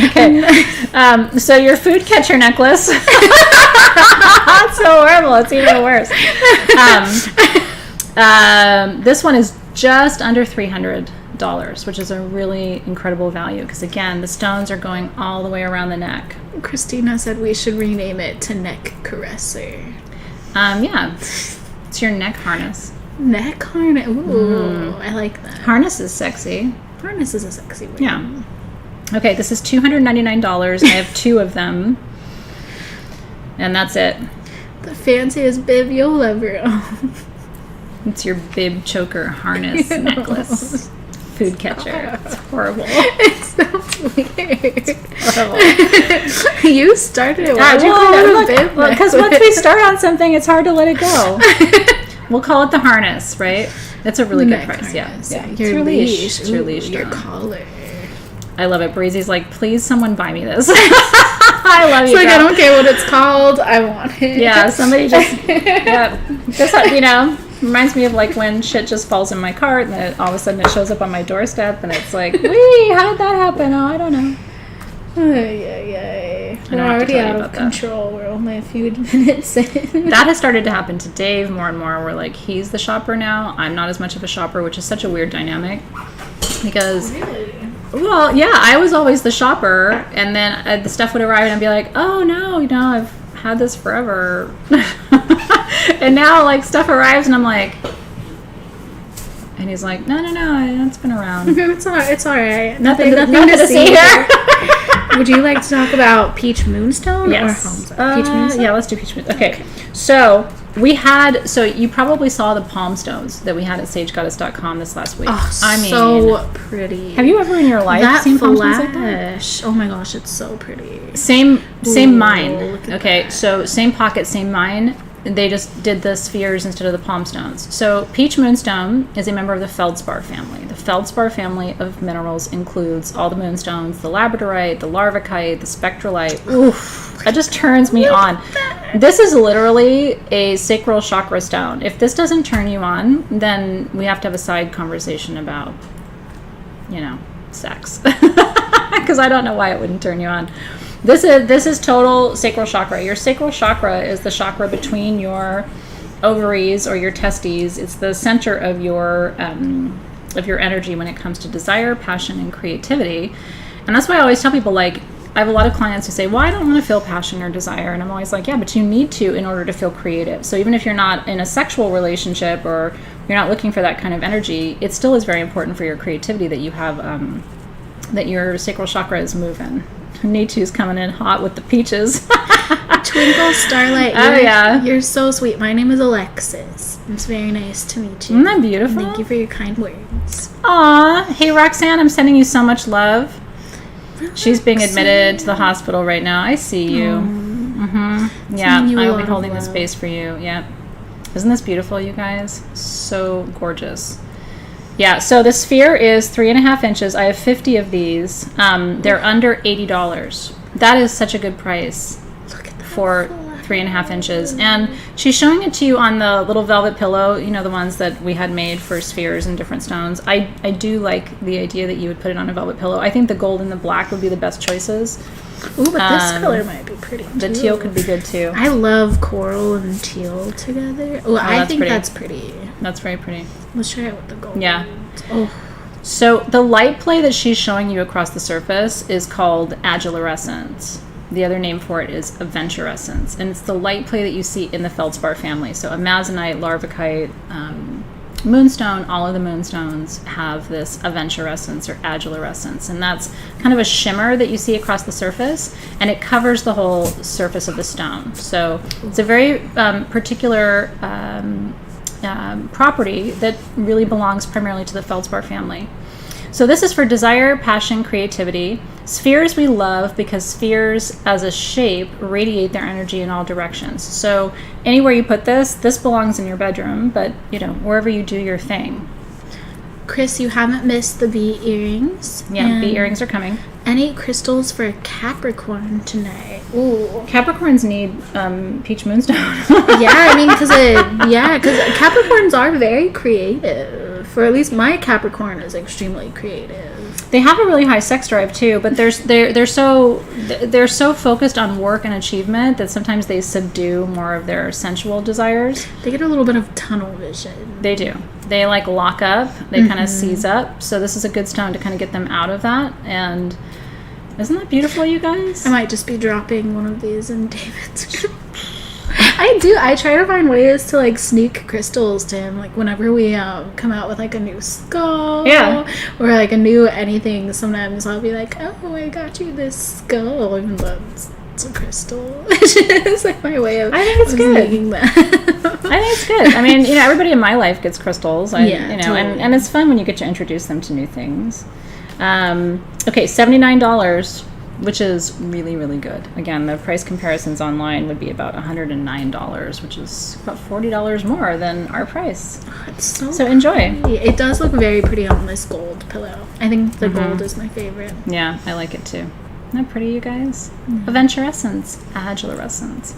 Okay. So your food catcher necklace. That's so horrible. It's even worse. This one is just under $300, which is a really incredible value because, again, the stones are going all the way around the neck. Christina said we should rename it to Neck Caresser. Yeah. It's your neck harness. Neck harness. Ooh, I like that. Harness is sexy. Harness is a sexy word. Yeah. Okay, this is $299. I have 2 of them. And that's it. The fanciest bib you'll ever own. It's your bib choker harness necklace. Food catcher. It's horrible. It sounds weird. It's horrible. You started it. Why'd you call it a bib? Because once we start on something, it's hard to let it go. We'll call it the harness, right? It's a really good price. Harness. Yeah. Your It's your leash. leash. It's your leash. Your collar. I love it. Breezy's like, please someone buy me this. I love It's you. like, girl. I don't care what it's called. I want it. Yeah, somebody just, yeah. This, reminds me of like when shit just falls in my cart and then all of a sudden it shows up on my doorstep and it's like, wee, how did that happen? Oh, I don't know. We're have to already tell you out about of that. control. We're only a few minutes in. That has started to happen to Dave more and more. We're like, he's the shopper now. I'm not as much of a shopper, which is such a weird dynamic because, well, yeah, I was always the shopper and then the stuff would arrive and I'd be like, oh no, I've had this forever. And now like stuff arrives and I'm like, and he's like, no, it's been around. It's all right. Nothing to see here. Would you like to talk about Peach Moonstone Yes. or Peach Moonstone? Yeah, let's do Peach Moonstone. Okay. So you probably saw the palm stones that we had at sagegoddess.com this last week. Oh, I mean, so pretty. have you ever in your life that seen palm stones like that? flash? Oh my gosh, it's so pretty. Same Ooh, mine. look at Okay, that. so same pocket, same mine. They just did the spheres instead of the palm stones. So Peach Moonstone is a member of the feldspar family. The feldspar family of minerals includes all the moonstones, the labradorite, the larvicite, the spectralite. Oof, that just turns me on. This is literally a sacral chakra stone. If this doesn't turn you on, then we have to have a side conversation about, sex. Because I don't know why it wouldn't turn you on. This is total sacral chakra. Your sacral chakra is the chakra between your ovaries or your testes. It's the center of your energy when it comes to desire, passion, and creativity. And that's why I always tell people, like, I have a lot of clients who say, well, I don't want to feel passion or desire. And I'm always like, yeah, but you need to in order to feel creative. So even if you're not in a sexual relationship or you're not looking for that kind of energy, it still is very important for your creativity that you have, that your sacral chakra is moving. Neetu's coming in hot with the peaches. Twinkle Starlight. You're so sweet. My name is Alexys. It's very nice to meet you. Isn't that beautiful? Thank you for your kind words. Aw. Hey, Roxanne, I'm sending you so much love. She's being admitted to the hospital right now. I see you. Yeah, Sending you a I will lot be of holding the love. space for you. Yeah. Isn't this beautiful, you guys? So gorgeous. Yeah, so the sphere is 3.5 inches. I have 50 of these. They're under $80. That is such a good price Look at that. for 3.5 inches. And she's showing it to you on the little velvet pillow, the ones that we had made for spheres and different stones. I do like the idea that you would put it on a velvet pillow. I think the gold and the black would be the best choices. Ooh, but this color might be pretty The too. teal could be good too. I love coral and teal together. Oh, I that's think pretty. that's pretty. That's very pretty. Let's try it with the gold. Yeah. Oh, So the light play that she's showing you across the surface is called Agilorescence. The other name for it is Aventurescence. And it's the light play that you see in the feldspar family. So amazonite, larvicite, moonstone, all of the moonstones have this aventurescence or agilorescence. And that's kind of a shimmer that you see across the surface. And it covers the whole surface of the stone. So it's a very particular property that really belongs primarily to the feldspar family. So this is for desire, passion, creativity. Spheres we love because spheres as a shape radiate their energy in all directions. So anywhere you put this belongs in your bedroom, but wherever you do your thing. Chris, you haven't missed the bee earrings. Yeah, And bee earrings are coming. Any crystals for Capricorn tonight? Ooh. Capricorns need peach moonstone. Yeah, I mean, because Capricorns are very creative. Or at least my Capricorn is extremely creative. They have a really high sex drive too, but they're so focused on work and achievement that sometimes they subdue more of their sensual desires. They get a little bit of tunnel vision. They do. They lock up. They kind of seize up. So this is a good stone to kind of get them out of that. And isn't that beautiful, you guys? I might just be dropping one of these in David's group. I do. I try to find ways to like sneak crystals to him. Like whenever we come out with like a new skull, or like a new anything. Sometimes I'll be like, "Oh, I got you this skull," even though it's a crystal. It's like my way of. I think it's good. Making that. I think it's good. I mean, you know, everybody in my life gets crystals. You know, totally. and it's fun when you get to introduce them to new things. Okay, $79. Which is really, really good. Again, the price comparisons online would be about $109, which is about $40 more than our price. Oh, it's so enjoy. Pretty. It does look very pretty on this gold pillow. I think the gold is my favorite. Yeah, I like it too. Isn't that pretty, you guys? Aventurescence, Agilorescence.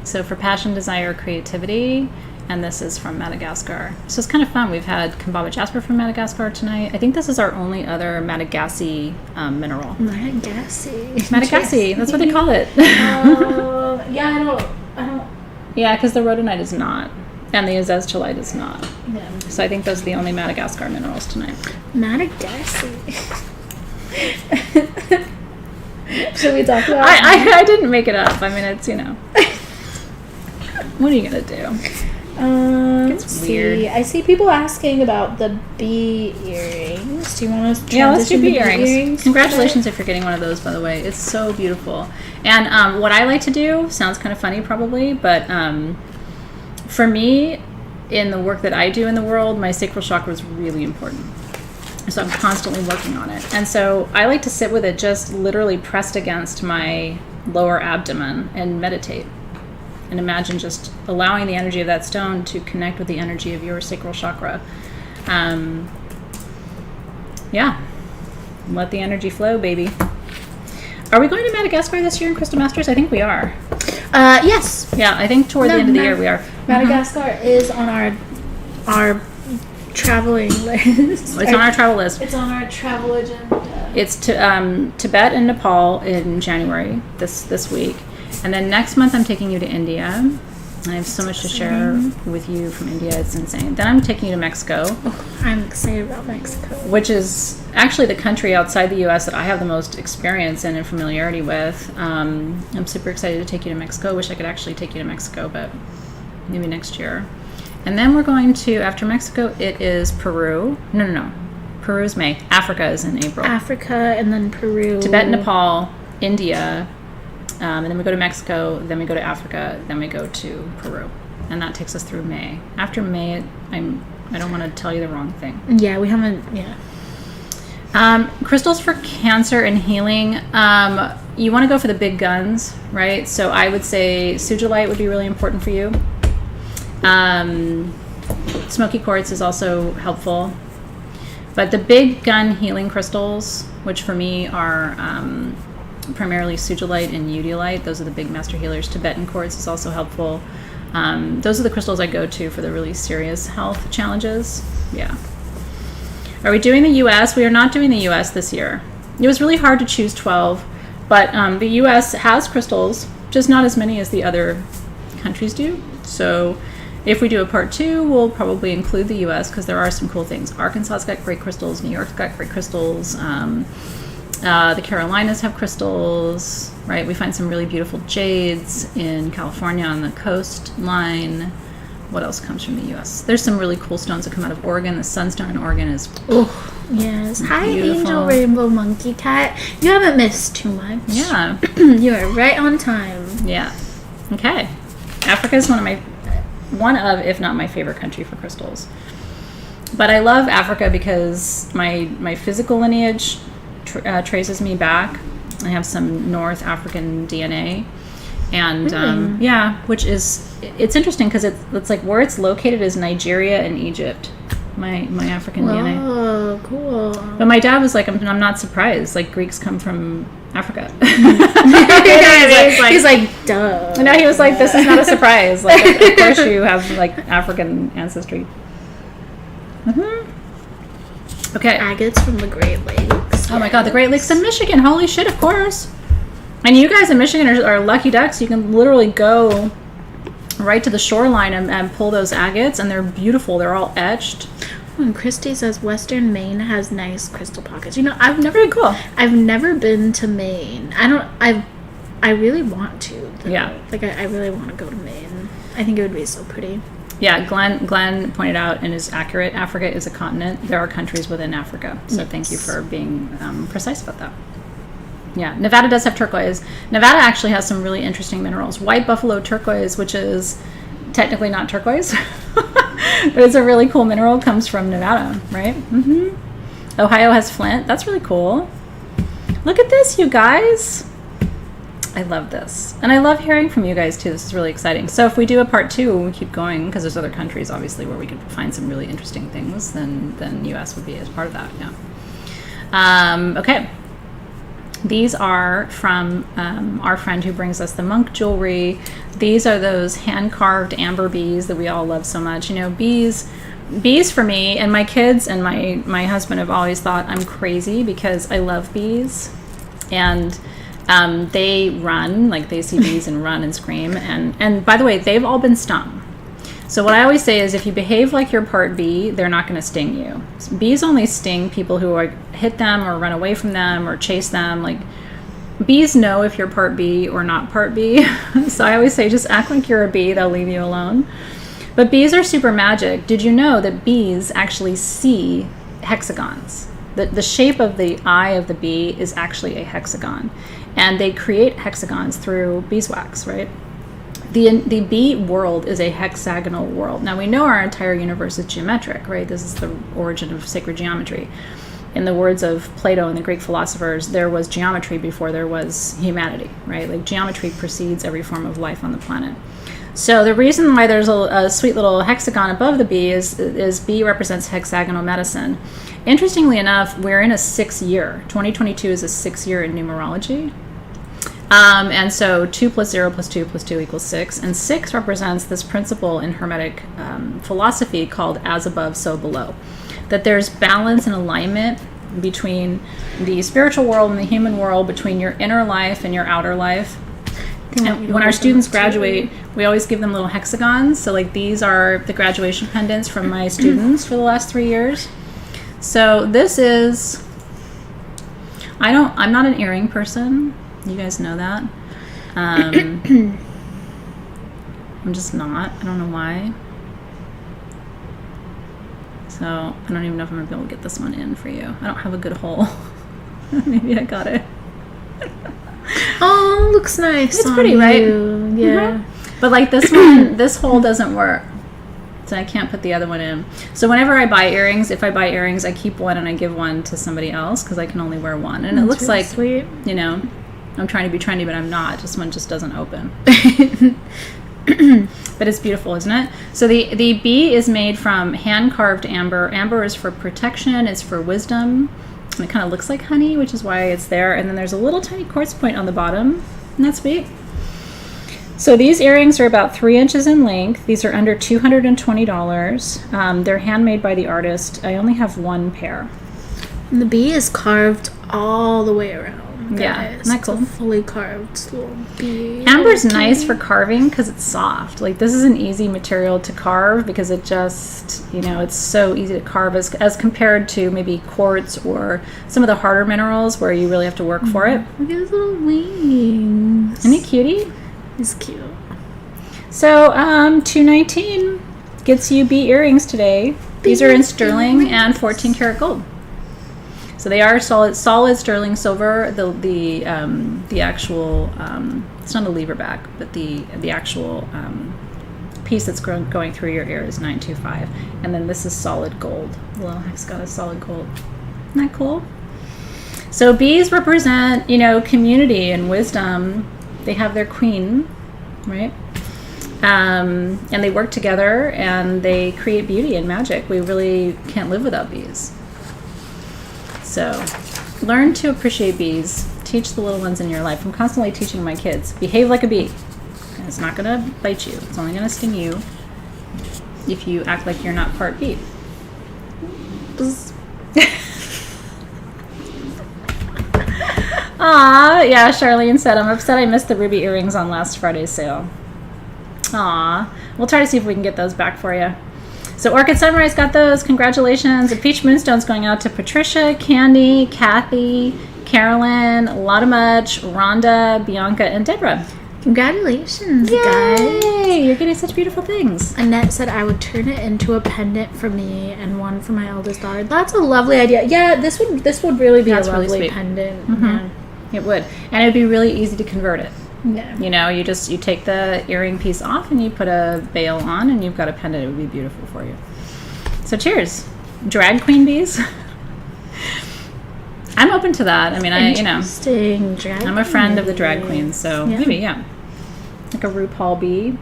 So for passion, desire, creativity, and this is from Madagascar. So it's kind of fun. We've had Kambaba Jasper from Madagascar tonight. I think this is our only other Madagasy mineral. Madagasy. That's what they call it. Yeah, I don't. Yeah, because the rhodonite is not, and the azeztulite is not. Yeah. So I think those are the only Madagascar minerals tonight. Madagasy. Should we talk about? I didn't make it up. I mean, it's, you know. What are you gonna do? It's weird. I see people asking about the bee earrings. Do you want to transition let's do bee earrings. Congratulations today? if you're getting one of those, by the way. It's so beautiful. And what I like to do, sounds kind of funny probably, but for me, in the work that I do in the world, my sacral chakra is really important. So I'm constantly working on it. And so I like to sit with it just literally pressed against my lower abdomen and meditate. And imagine just allowing the energy of that stone to connect with the energy of your sacral chakra. Let the energy flow, baby. Are we going to Madagascar this year in Crystal Masters? I think we are. Yes. Yeah, I think toward the end of the year we are. Madagascar is on our traveling list. It's on our travel list. It's on our travel agenda. It's to Tibet and Nepal in January this week. And then next month I'm taking you to India. I have so much to share with you from India. It's insane. Then I'm taking you to Mexico. Oh, I'm excited about Mexico. Which is actually the country outside the U.S. that I have the most experience in and familiarity with. I'm super excited to take you to Mexico. Wish I could actually take you to Mexico, but maybe next year. And then we're going to, after Mexico, it is Peru. No. Peru's May. Africa is in April. Africa and then Peru. Tibet, Nepal, India. And then we go to Mexico, then we go to Africa, then we go to Peru. And that takes us through May. After May, I don't want to tell you the wrong thing. Yeah, we haven't, crystals for cancer and healing. You want to go for the big guns, right? So I would say sugilite would be really important for you. Smoky Quartz is also helpful. But the big gun healing crystals, which for me are primarily sugilite and udilite, those are the big master healers. Tibetan quartz is also helpful. Those are the crystals I go to for the really serious health challenges. Yeah. Are we doing the U.S.? We are not doing the U.S. this year. It was really hard to choose 12, but the U.S. has crystals, just not as many as the other countries do. So if we do a part 2, we'll probably include the U.S. because there are some cool things. Arkansas's got great crystals. New York's got great crystals. The Carolinas have crystals, right? We find some really beautiful jades in California on the coastline. What else comes from the U.S.? There's some really cool stones that come out of Oregon. The sunstone in Oregon is yes. Hi, beautiful. Angel Rainbow Monkey Cat. You haven't missed too much. Yeah. You are right on time. Yeah. Okay. Africa is one of, if not my favorite country for crystals. But I love Africa because my physical lineage traces me back. I have some North African DNA, and which is, it's interesting because it's like where it's located is Nigeria and Egypt. My African DNA. Oh, cool. But my dad was like, I'm not surprised. Like Greeks come from Africa. He's like, duh. No, he was like, this is not a surprise. Like, of course you have like African ancestry. Okay. Agates from the Great Lakes. Oh my God, the Great Lakes in Michigan. Holy shit, of course. And you guys in Michigan are lucky ducks. You can literally go right to the shoreline and pull those agates, and they're beautiful. They're all etched. And Christy says Western Maine has nice crystal pockets. I've never been to Maine. I really want to, though. Yeah. Like I really want to go to Maine. I think it would be so pretty. Yeah, Glenn pointed out and is accurate. Africa is a continent. There are countries within Africa. So thank you for being precise about that. Yeah, Nevada does have turquoise. Nevada actually has some really interesting minerals. White buffalo turquoise, which is technically not turquoise, but it's a really cool mineral, comes from Nevada, right? Ohio has flint. That's really cool. Look at this, you guys. I love this. And I love hearing from you guys too. This is really exciting. So if we do a part 2, we keep going, because there's other countries obviously where we could find some really interesting things, then US would be as part of that. Yeah. Okay. These are from our friend who brings us the monk jewelry. These are those hand-carved amber bees that we all love so much. You know, bees for me, and my kids and my husband have always thought I'm crazy because I love bees. And they run, like they see bees and run and scream. And by the way, they've all been stung. So what I always say is if you behave like you're part bee, they're not going to sting you. Bees only sting people who hit them or run away from them or chase them. Like, bees know if you're part bee or not part bee. So I always say just act like you're a bee, they'll leave you alone. But bees are super magic. Did you know that bees actually see hexagons? The shape of the eye of the bee is actually a hexagon. And they create hexagons through beeswax, right? The bee world is a hexagonal world. Now, we know our entire universe is geometric, right? This is the origin of sacred geometry. In the words of Plato and the Greek philosophers, there was geometry before there was humanity, right? Like, geometry precedes every form of life on the planet. So the reason why there's a sweet little hexagon above the bee is bee represents hexagonal medicine. Interestingly enough, we're in a 6th year. 2022 is a 6th year in numerology. And so 2 + 0 + 2 + 2 = 6. And 6 represents this principle in Hermetic philosophy called as above, so below. That there's balance and alignment between the spiritual world and the human world, between your inner life and your outer life. And when our students graduate, we always give them little hexagons. So like these are the graduation pendants from my students for the last 3 years. So this is, I'm not an earring person. You guys know that. I'm just not. I don't know why. So I don't even know if I'm going to be able to get this one in for you. I don't have a good hole. Maybe I got it. Oh, looks nice. It's pretty, right? Yeah. But like this one, this hole doesn't work. So I can't put the other one in. So whenever I buy earrings, if I buy earrings, I keep one and I give one to somebody else because I can only wear one. And it looks really like, sweet. You know, I'm trying to be trendy, but I'm not. This one just doesn't open. But it's beautiful, isn't it? So the bee is made from hand-carved amber. Amber is for protection. It's for wisdom. And it kind of looks like honey, which is why it's there. And then there's a little tiny quartz point on the bottom. Isn't that sweet? So these earrings are about 3 inches in length. These are under $220. They're handmade by the artist. I only have one pair. And the bee is carved all the way around. Guys. Yeah, isn't that cool? It's a fully carved little bee. Amber's nice for carving because it's soft. Like, this is an easy material to carve because it just, you know, it's so easy to carve as compared to maybe quartz or some of the harder minerals where you really have to work for it. Look at his little wings. Isn't he cutie? He's cute. So, $219 gets you bee earrings today. These are in sterling and 14 karat gold. So they are solid sterling silver. The actual it's not a lever back, but the actual piece that's going through your ear is 925, and then this is solid gold. The little hexagon is solid gold. Isn't that cool? So bees represent, you know, community and wisdom. They have their queen, right? And they work together and they create beauty and magic. We really can't live without bees. So learn to appreciate bees. Teach the little ones in your life. I'm constantly teaching my kids, behave like a bee. And it's not going to bite you. It's only going to sting you if you act like you're not part bee. Aw, yeah, Charlene said, I'm upset I missed the ruby earrings on last Friday's sale. Aw, we'll try to see if we can get those back for you. So Orchid Sunrise got those. Congratulations. And Peach Moonstone's going out to Patricia, Candy, Kathy, Carolyn, Lotta Much, Rhonda, Bianca, and Deborah. Congratulations, guys. Yay! You're getting such beautiful things. Annette said I would turn it into a pendant for me and one for my eldest daughter. That's a lovely idea. Yeah, this would really be That's a really lovely sweet. pendant. Mm-hmm. Yeah. It would. And it would be really easy to convert it. Yeah. You know, you take the earring piece off and you put a veil on and you've got a pendant. It would be beautiful for you. So cheers. Drag queen bees. I'm open to that. I mean, Interesting. Drag I'm a friend of the drag queen. queens, so Yeah. maybe, yeah. Like a RuPaul bee.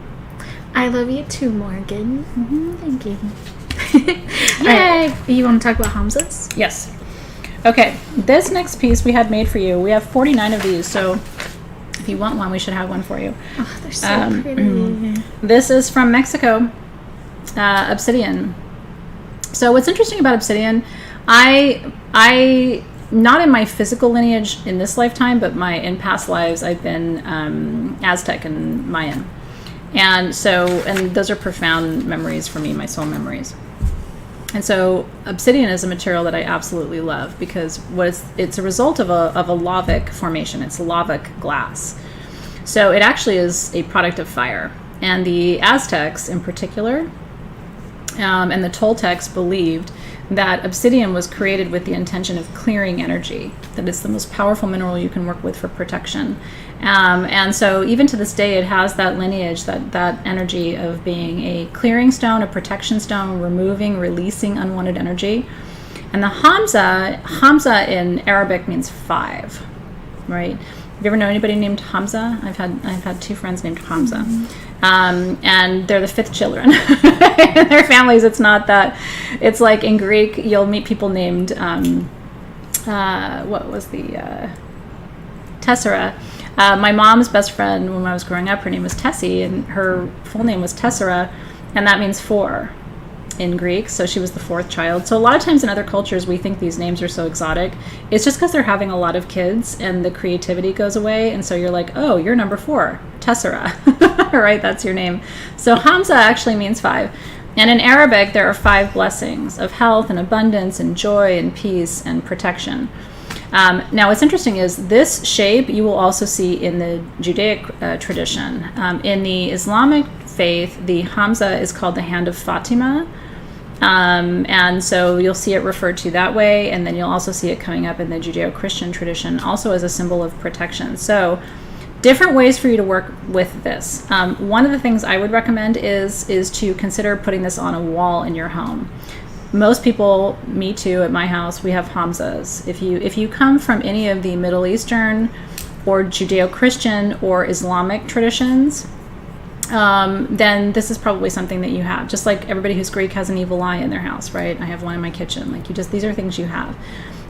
I love you too, Morgan. Mm-hmm. Thank you. Yay! Alright, you want to talk about Hamzas? Yes. Okay, this next piece we had made for you. We have 49 of these, so if you want one, we should have one for you. Oh, they're so pretty. This is from Mexico, Obsidian. So what's interesting about Obsidian, I not in my physical lineage in this lifetime, but in past lives, I've been Aztec and Mayan. And those are profound memories for me, my soul memories. And so obsidian is a material that I absolutely love because it's a result of a lavic formation. It's lavic glass. So it actually is a product of fire. And the Aztecs in particular, and the Toltecs believed that obsidian was created with the intention of clearing energy, that it's the most powerful mineral you can work with for protection. And so even to this day, it has that lineage, that energy of being a clearing stone, a protection stone, removing, releasing unwanted energy. And the Hamza in Arabic means 5, right? Have you ever known anybody named Hamza? I've had 2 friends named Hamza. And they're the 5th children. In their families, it's not that. It's like in Greek, you'll meet people named, what was the, Tessera. My mom's best friend when I was growing up, her name was Tessie, and her full name was Tessera, and that means 4 in Greek, so she was the 4th child. So a lot of times in other cultures, we think these names are so exotic. It's just because they're having a lot of kids and the creativity goes away, and so you're like, oh, you're number 4, Tessera, right? That's your name. So Hamza actually means 5. And in Arabic, there are 5 blessings of health and abundance and joy and peace and protection. Now, what's interesting is this shape you will also see in the Judaic tradition. In the Islamic faith, the Hamza is called the hand of Fatima. And so you'll see it referred to that way, and then you'll also see it coming up in the Judeo-Christian tradition, also as a symbol of protection. So different ways for you to work with this. One of the things I would recommend is to consider putting this on a wall in your home. Most people, me too, at my house, we have Hamzas. If you come from any of the Middle Eastern or Judeo-Christian or Islamic traditions, then this is probably something that you have. Just like everybody who's Greek has an evil eye in their house, right? I have one in my kitchen. These are things you have.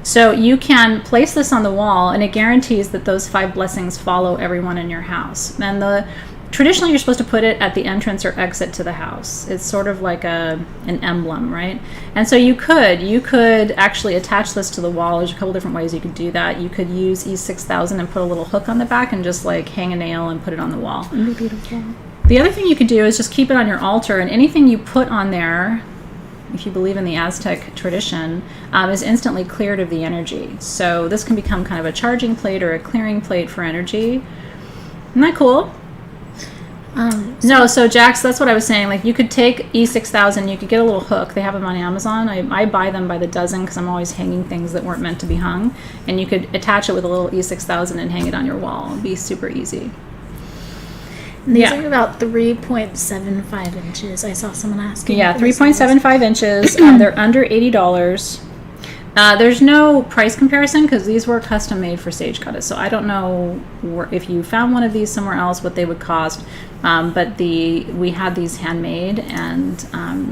So you can place this on the wall, and it guarantees that those 5 blessings follow everyone in your house. And traditionally, you're supposed to put it at the entrance or exit to the house. It's sort of like an emblem, right? And so you could actually attach this to the wall. There's a couple different ways you could do that. You could use E6000 and put a little hook on the back and just like hang a nail and put it on the wall. It'd be beautiful. The other thing you could do is just keep it on your altar, and anything you put on there, if you believe in the Aztec tradition, is instantly cleared of the energy. So this can become kind of a charging plate or a clearing plate for energy. Isn't that cool? So Jax, that's what I was saying. Like, you could take E6000, you could get a little hook. They have them on Amazon. I buy them by the dozen because I'm always hanging things that weren't meant to be hung. And you could attach it with a little E6000 and hang it on your wall. It'd be super easy. These are about 3.75 inches. I saw someone asking. Yeah, 3.75 inches. They're under $80. There's no price comparison because these were custom made for Sage Goddess. So I don't know if you found one of these somewhere else, what they would cost. But we had these handmade, and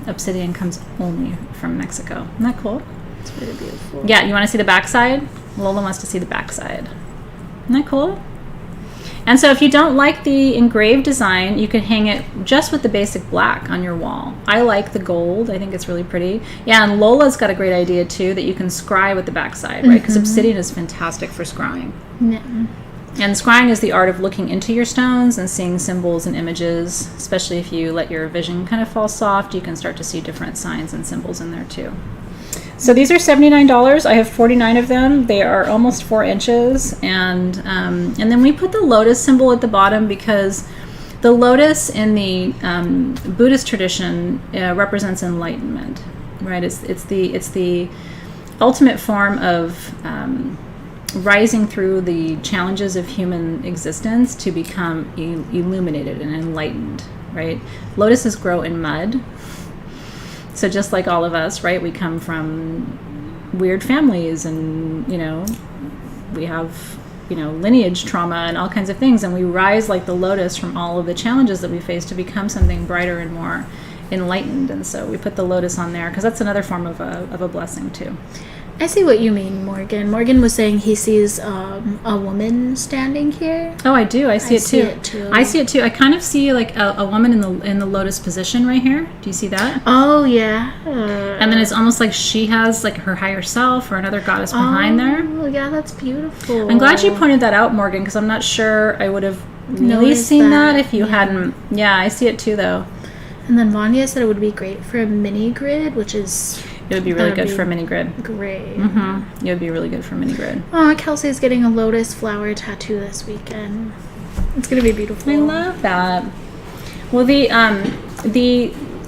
Obsidian comes only from Mexico. Isn't that cool? It's really beautiful. Yeah, you want to see the backside? Lola wants to see the backside. Isn't that cool? And so if you don't like the engraved design, you can hang it just with the basic black on your wall. I like the gold. I think it's really pretty. Yeah, and Lola's got a great idea too, that you can scry with the backside, right? Because obsidian is fantastic for scrying. Yeah. And scrying is the art of looking into your stones and seeing symbols and images, especially if you let your vision kind of fall soft, you can start to see different signs and symbols in there too. So these are $79. I have 49 of them. They are almost 4 inches. And then we put the lotus symbol at the bottom because the lotus in the Buddhist tradition represents enlightenment, right? It's the ultimate form of rising through the challenges of human existence to become illuminated and enlightened, right? Lotuses grow in mud. So just like all of us, right, we come from weird families and, we have, lineage trauma and all kinds of things. And we rise like the lotus from all of the challenges that we face to become something brighter and more enlightened. And so we put the lotus on there because that's another form of a blessing too. I see what you mean, Morgan. Morgan was saying he sees a woman standing here. Oh, I do. I see it too. I see it too. I kind of see like a woman in the lotus position right here. Do you see that? Oh, yeah. And then it's almost like she has like her higher self or another goddess behind there. Oh, yeah, that's beautiful. I'm glad you pointed that out, Morgan, because I'm not sure I would have really seen that if you hadn't. Yeah, I see it too, though. And then Vanya said it would be great for a mini grid, which is... It would be really good for a mini grid. Great. Mm-hmm. It would be really good for a mini grid. Oh, Kelsey's getting a lotus flower tattoo this weekend. It's going to be beautiful. I love that. Well, the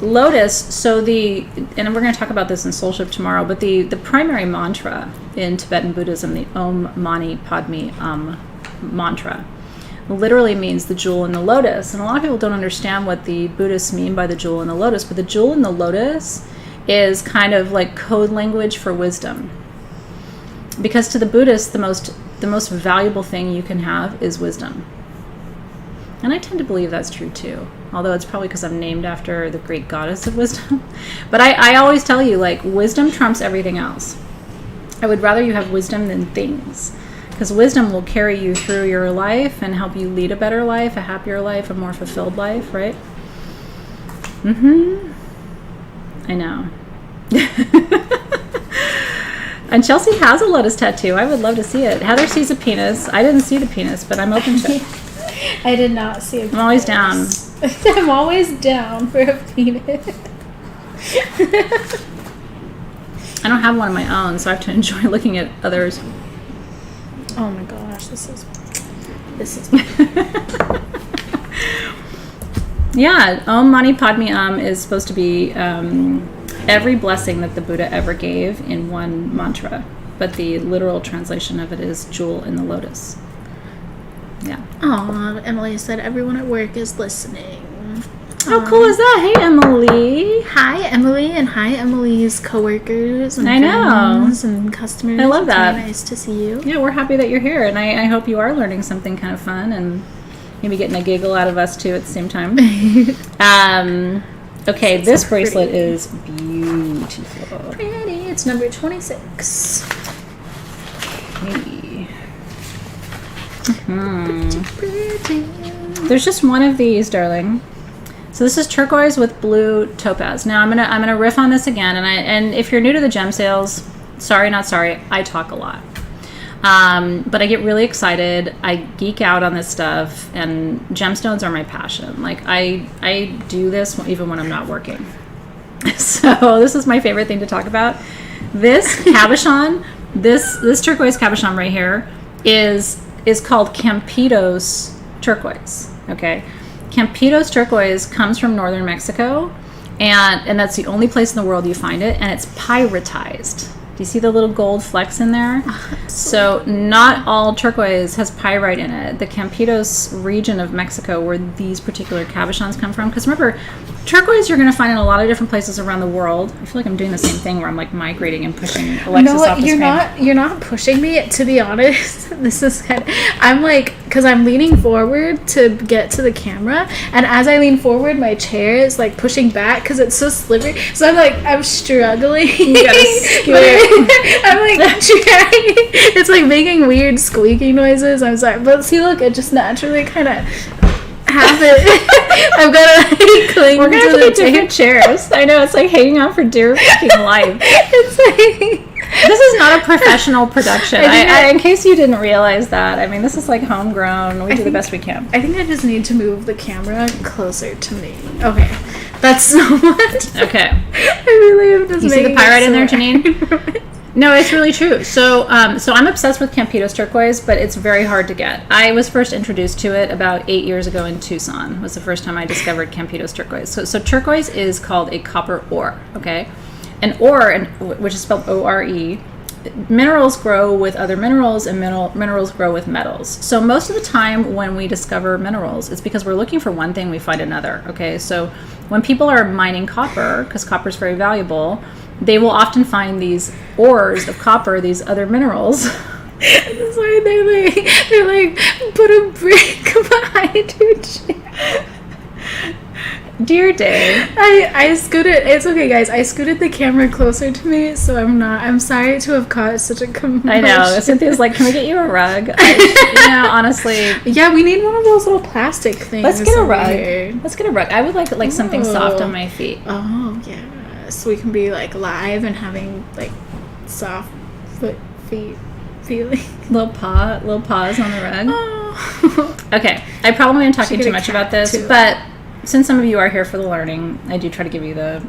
lotus, and we're going to talk about this in Soulship tomorrow, but the primary mantra in Tibetan Buddhism, the Om Mani Padme mantra, literally means the jewel in the lotus. And a lot of people don't understand what the Buddhists mean by the jewel in the lotus, but the jewel in the lotus is kind of like code language for wisdom. Because to the Buddhists, the most valuable thing you can have is wisdom. And I tend to believe that's true too. Although it's probably because I'm named after the great goddess of wisdom. But I always tell you, like, wisdom trumps everything else. I would rather you have wisdom than things. Because wisdom will carry you through your life and help you lead a better life, a happier life, a more fulfilled life, right? I know. And Chelsea has a lotus tattoo. I would love to see it. Heather sees a penis. I didn't see the penis, but I'm open to it. I did not see a penis. I'm always down. I'm always down for a penis. I don't have one of my own, so I have to enjoy looking at others. Oh my gosh, this is Yeah, Om Mani Padme is supposed to be every blessing that the Buddha ever gave in one mantra, but the literal translation of it is jewel in the lotus. Yeah. Oh, Emily said everyone at work is listening. How cool is that? Hey, Emily. Hi, Emily, and hi, Emily's coworkers and friends and customers. I love that. It's really nice to see you. Yeah, we're happy that you're here, and I hope you are learning something kind of fun and maybe getting a giggle out of us too at the same time. Okay, this bracelet is beautiful. Pretty. It's number 26. Hey. Pretty. There's just one of these, darling. So this is turquoise with blue topaz. Now I'm gonna riff on this again, and if you're new to the gem sales, sorry not sorry, I talk a lot. But I get really excited. I geek out on this stuff, and gemstones are my passion. Like I do this even when I'm not working. So this is my favorite thing to talk about. This cabochon, this turquoise cabochon right here is called Campitos turquoise. Okay, Campitos turquoise comes from northern Mexico, and that's the only place in the world you find it, and it's pyritized. Do you see the little gold flecks in there? So not all turquoise has pyrite in it. The Campitos region of Mexico, where these particular cabochons come from. Because remember, turquoise you're going to find in a lot of different places around the world. I feel like I'm doing the same thing where I'm like migrating and pushing Alexis off the screen. You're not pushing me, to be honest. This is kind of, I'm like, because I'm leaning forward to get to the camera, and as I lean forward, my chair is like pushing back because it's so slippery. So I'm struggling. You gotta I'm like trying. It's like making weird squeaky noises. I'm sorry, but see, look, it just naturally kind of have it. I've got to cling. We're gonna have to get different chairs. I know, it's like hanging on for dear fucking life. It's like, this is not a professional production. In case you didn't realize that, I mean, this is like homegrown. We do the best we can. I think I just need to move the camera closer to me. Okay, that's so much. Okay. I really have You see the pyrite in there, Janine? No, it's really true. So I'm obsessed with Campitos turquoise, but it's very hard to get. I was first introduced to it about 8 years ago in Tucson. Was the first time I discovered Campitos turquoise. So turquoise is called a copper ore, okay? An ore, which is spelled O-R-E, minerals grow with other minerals, and minerals grow with metals. So most of the time when we discover minerals, it's because we're looking for one thing, we find another, okay? So when people are mining copper, because copper is very valuable, they will often find these ores of copper, these other minerals. That's why they're like put a brick behind your chair. Dear Day, I scooted. It's okay, guys. I scooted the camera closer to me, so I'm sorry to have caused such a commotion. I know. Cynthia's like, can we get you a rug? Honestly. Yeah, we need one of those little plastic things. Let's get a rug. Let's get a rug. I would like something soft on my feet. Oh yeah. So we can be like live and having like soft feet feeling. Little paws on the rug. Oh. Okay, I probably am talking too much about this, but since some of you are here for the learning, I do try to give you the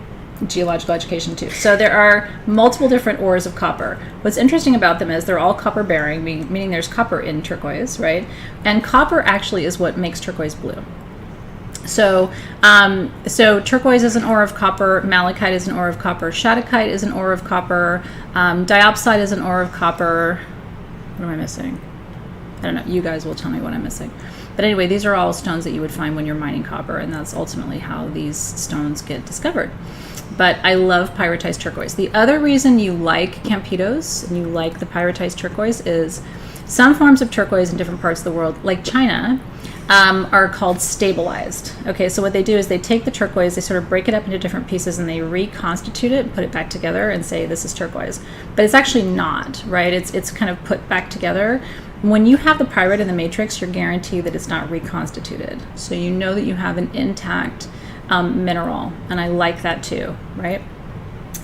geological education too. So there are multiple different ores of copper. What's interesting about them is they're all copper bearing, meaning there's copper in turquoise, right? And copper actually is what makes turquoise blue. So turquoise is an ore of copper, malachite is an ore of copper, shattuckite is an ore of copper, diopside is an ore of copper. What am I missing? I don't know. You guys will tell me what I'm missing. But anyway, these are all stones that you would find when you're mining copper, and that's ultimately how these stones get discovered. But I love pyritized turquoise. The other reason you like Campitos and you like the pyritized turquoise is some forms of turquoise in different parts of the world, like China, are called stabilized. Okay, so what they do is they take the turquoise, they sort of break it up into different pieces, and they reconstitute it and put it back together and say this is turquoise. But it's actually not, right? It's kind of put back together. When you have the pyrite in the matrix, you're guaranteed that it's not reconstituted. So you know that you have an intact mineral, and I like that too, right?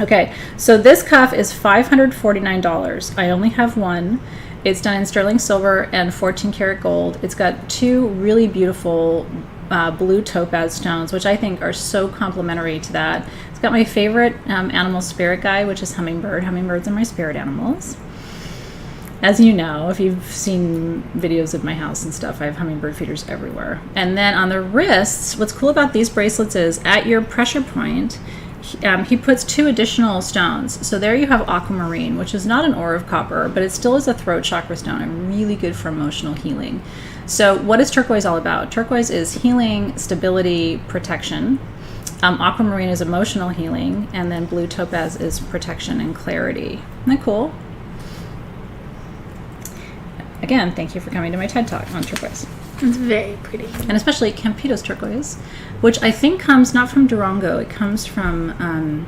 Okay, so this cuff is $549. I only have one. It's done in sterling silver and 14 karat gold. It's got two really beautiful blue topaz stones, which I think are so complementary to that. It's got my favorite animal spirit guide, which is hummingbird. Hummingbirds are my spirit animals. As you know, if you've seen videos of my house and stuff, I have hummingbird feeders everywhere. And then on the wrists, what's cool about these bracelets is at your pressure point, he puts two additional stones. So there you have aquamarine, which is not an ore of copper, but it still is a throat chakra stone and really good for emotional healing. So what is turquoise all about? Turquoise is healing, stability, protection. Aquamarine is emotional healing, and then blue topaz is protection and clarity. Isn't that cool? Again, thank you for coming to my TED Talk on turquoise. It's very pretty. And especially Campitos turquoise, which I think comes not from Durango. It comes from,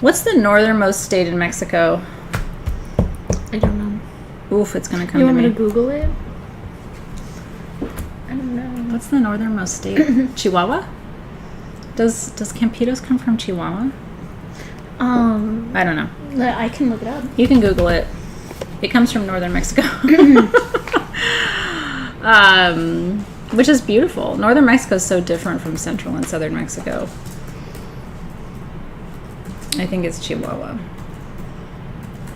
what's the northernmost state in Mexico? I don't know. Oof, it's going to come to me. You want me to Google it? I don't know. What's the northernmost state? Chihuahua? Does Campitos come from Chihuahua? I don't know. I can look it up. You can Google it. It comes from northern Mexico. Which is beautiful. Northern Mexico is so different from central and southern Mexico. I think it's Chihuahua.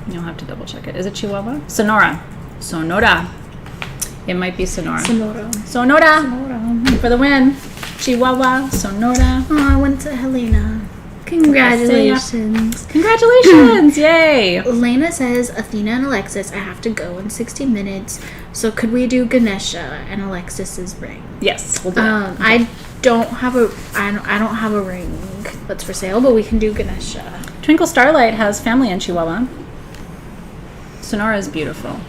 You'll have to double check it. Is it Chihuahua? Sonora. It might be Sonora. Sonora. For the win. Chihuahua, Sonora. Oh, I went to Helena. Congratulations. Congratulations. Yay. Elena says, Athena and Alexys, I have to go in 60 minutes. So could we do Ganesha and Alexis's ring? Yes, we'll do that. I don't have a ring that's for sale, but we can do Ganesha. Twinkle Starlight has family in Chihuahua. Sonora is beautiful.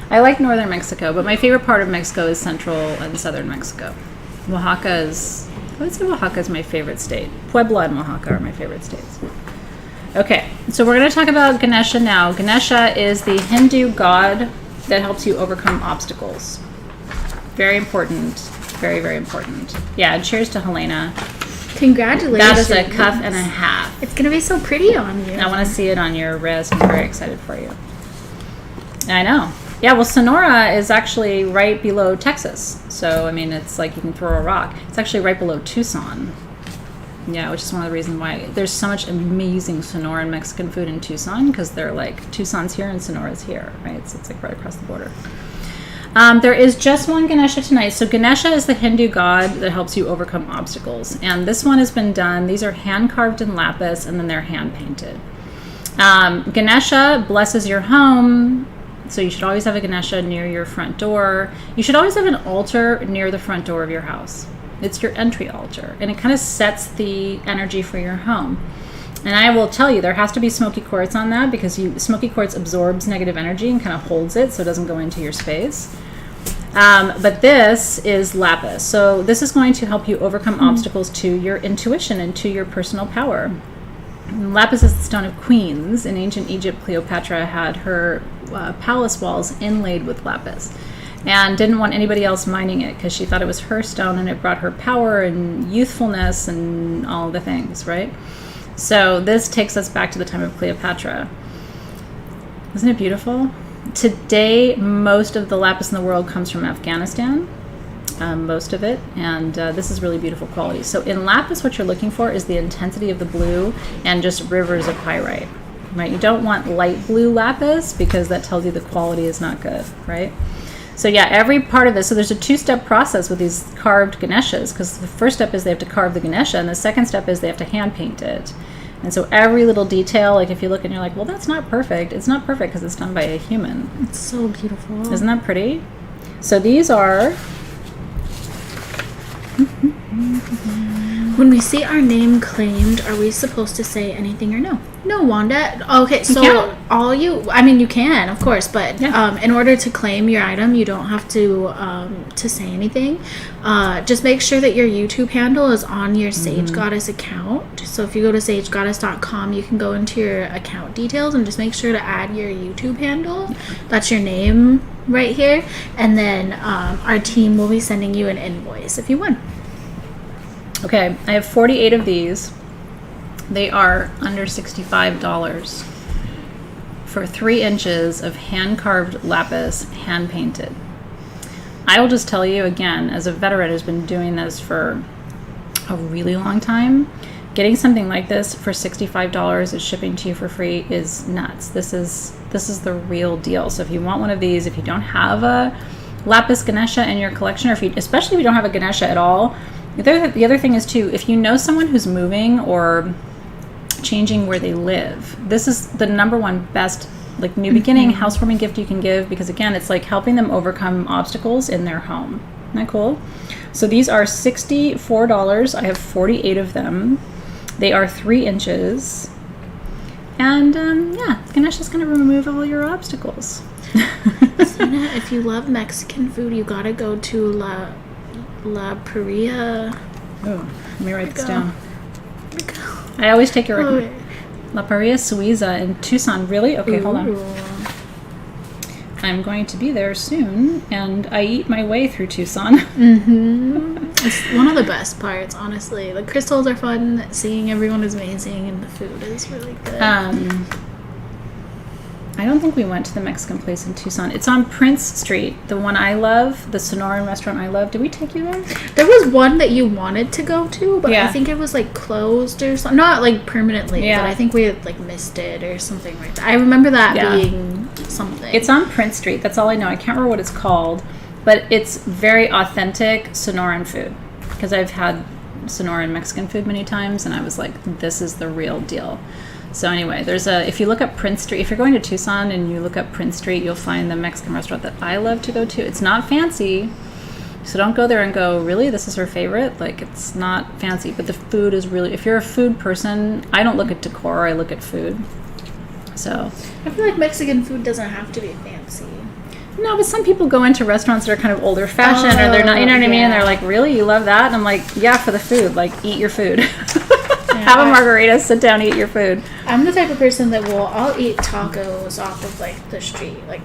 I like northern Mexico, but my favorite part of Mexico is central and southern Mexico. I would say Oaxaca is my favorite state. Puebla and Oaxaca are my favorite states. Okay, so we're going to talk about Ganesha now. Ganesha is the Hindu god that helps you overcome obstacles. Very important. Very, very important. Yeah, and cheers to Helena. Congratulations. That is a cuff and a half. It's going to be so pretty on you. I want to see it on your wrist. I'm very excited for you. I know. Yeah, well, Sonora is actually right below Texas. So, I mean, it's like you can throw a rock. It's actually right below Tucson. Yeah, which is one of the reasons why there's so much amazing Sonoran Mexican food in Tucson, because they're like Tucson's here and Sonora's here, right? So it's like right across the border. There is just one Ganesha tonight. So Ganesha is the Hindu god that helps you overcome obstacles. And this one has been done. These are hand carved in lapis, and then they're hand painted. Ganesha blesses your home. So you should always have a Ganesha near your front door. You should always have an altar near the front door of your house. It's your entry altar, and it kind of sets the energy for your home. And I will tell you, there has to be Smoky Quartz on that, because Smoky Quartz absorbs negative energy and kind of holds it so it doesn't go into your space. But this is Lapis. So this is going to help you overcome obstacles to your intuition and to your personal power. And Lapis is the stone of queens. In ancient Egypt, Cleopatra had her palace walls inlaid with lapis, and didn't want anybody else mining it because she thought it was her stone and it brought her power and youthfulness and all the things, right? So this takes us back to the time of Cleopatra. Isn't it beautiful? Today, most of the lapis in the world comes from Afghanistan, most of it, and this is really beautiful quality. So in lapis, what you're looking for is the intensity of the blue and just rivers of pyrite, right? You don't want light blue lapis, because that tells you the quality is not good, right? So yeah, every part of this, so there's a two-step process with these carved Ganeshas, because the first step is they have to carve the Ganesha, and the second step is they have to hand paint it. And so every little detail, like if you look and you're like, well, that's not perfect. It's not perfect because it's done by a human. It's so beautiful. Isn't that pretty? So these are... When we see our name claimed, are we supposed to say anything or no? No, Wanda. Okay, so you can, of course, but in order to claim your item, you don't have to say anything. Just make sure that your YouTube handle is on your Sage Goddess account. So if you go to sagegoddess.com, you can go into your account details and just make sure to add your YouTube handle. That's your name right here. And then our team will be sending you an invoice if you win. Okay, I have 48 of these. They are under $65 for 3 inches of hand-carved lapis, hand-painted. I will just tell you again, as a veteran who's been doing this for a really long time, getting something like this for $65 and shipping to you for free is nuts. This is the real deal. So if you want one of these, if you don't have a lapis Ganesha in your collection, or especially if you don't have a Ganesha at all, the other thing is too, if you know someone who's moving or changing where they live, this is the number one best like new beginning housewarming gift you can give, because again, it's like helping them overcome obstacles in their home. Isn't that cool? So these are $64. I have 48 of them. They are 3 inches. And Ganesha's going to remove all your obstacles. Athena, if you love Mexican food, you gotta go to La Paria. Oh, let me write this down. I always take your recommendation. La Paria Suiza in Tucson. Really? Okay, hold on. I'm going to be there soon, and I eat my way through Tucson. It's one of the best parts, honestly. The crystals are fun, seeing everyone is amazing, and the food is really good. I don't think we went to the Mexican place in Tucson. It's on Prince Street, the one I love, the Sonoran restaurant I love. Did we take you there? There was one that you wanted to go to, but I think it was like closed or something. Not like permanently, but I think we had like missed it or something like that. I remember that being something. It's on Prince Street. That's all I know. I can't remember what it's called, but it's very authentic Sonoran food, because I've had Sonoran Mexican food many times, and I was like, this is the real deal. So anyway, if you look up Prince Street, if you're going to Tucson and you look up Prince Street, you'll find the Mexican restaurant that I love to go to. It's not fancy, so don't go there and go, really, this is her favorite? Like, it's not fancy, but the food is really, if you're a food person, I don't look at decor, I look at food. So I feel like Mexican food doesn't have to be fancy. No, but some people go into restaurants that are kind of older fashioned, or they're not, you know what I mean? And they're like, really, you love that? And I'm like, yeah, for the food, like, eat your food. Have a margarita, sit down, eat your food. I'm the type of person that I'll eat tacos off of like the street, like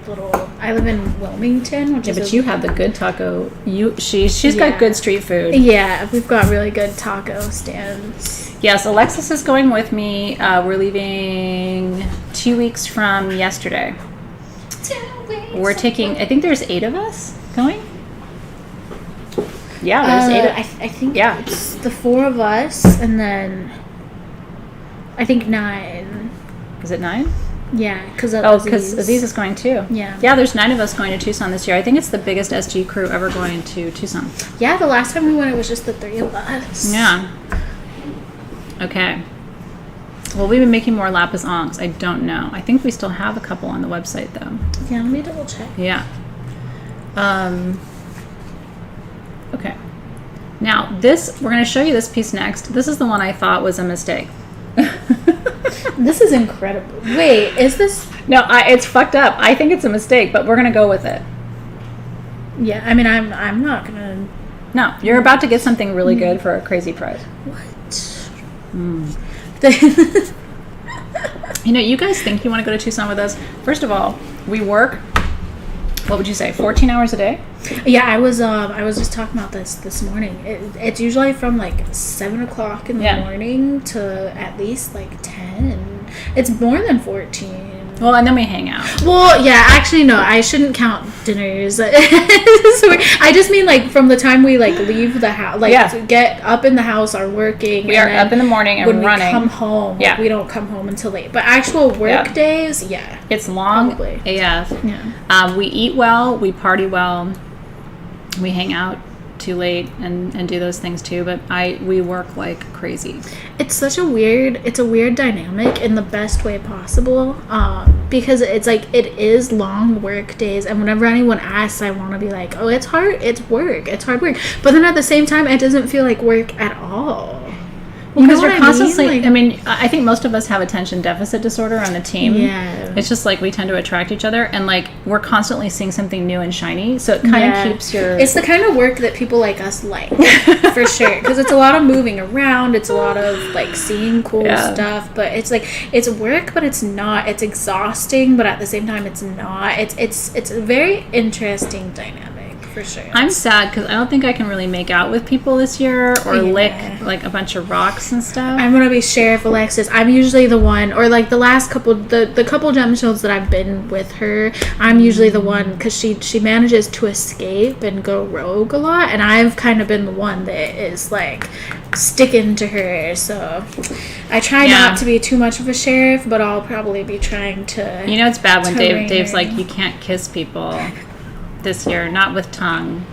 I live in Wilmington, but you have the good taco. She's got good street food. Yeah, we've got really good taco stands. Yes, Alexys is going with me. We're leaving 2 weeks from yesterday. 2 weeks. We're taking, I think there's 8 of us going. Yeah, there's 8 I think it's the 4 of us, and then I think 9. Is it 9? Yeah, because Aziz is going too. Yeah. Yeah, there's 9 of us going to Tucson this year. I think it's the biggest SG crew ever going to Tucson. Yeah, the last time we went, it was just the 3 of us. Yeah. Okay. Well, we've been making more lapis onks. I don't know. I think we still have a couple on the website, though. Yeah, let me double check. Yeah. Okay. Now, we're going to show you this piece next. This is the one I thought was a mistake. This is incredible. Wait, is this? No, it's fucked up. I think it's a mistake, but we're going to go with it. Yeah, I mean, I'm not going to... No, you're about to get something really good for a crazy price. What? You guys think you want to go to Tucson with us? First of all, we work, what would you say, 14 hours a day? Yeah, I was just talking about this morning. It's usually from like 7 o'clock in the morning to at least like 10, and it's more than 14. Well, and then we hang out. Well, yeah, actually, no, I shouldn't count dinners. I just mean, like, from the time we, like, leave the house, like, to get up in the house, are working. We are up in the morning and when running. When we come home, like, we don't come home until late. But actual work days, It's long probably. AF. Yeah. We eat well, we party well, we hang out too late and do those things too, but we work like crazy. It's a weird dynamic in the best way possible, because it's like it is long work days, and whenever anyone asks, I want to be like, oh, it's hard work, but then at the same time it doesn't feel like work at all. Because you're constantly, I think most of us have attention deficit disorder on the team. Yeah. It's just like we tend to attract each other, and like we're constantly seeing something new and shiny. So it kind of keeps your... It's the kind of work that people like us like, for sure. Because it's a lot of moving around. It's a lot of like seeing cool stuff. But it's like, it's work, but it's not. It's exhausting, but at the same time, it's not. It's a very interesting dynamic. For sure. I'm sad because I don't think I can really make out with people this year or lick like a bunch of rocks and stuff. I'm gonna be Sheriff Alexys. I'm usually the one, or like the last couple, the couple gemstones that I've been with her, I'm usually the one, because she manages to escape and go rogue a lot, and I've kind of been the one that is like sticking to her. So I try not to be too much of a sheriff, but I'll probably be trying to. It's bad when Dave's like, you can't kiss people this year, not with tongue.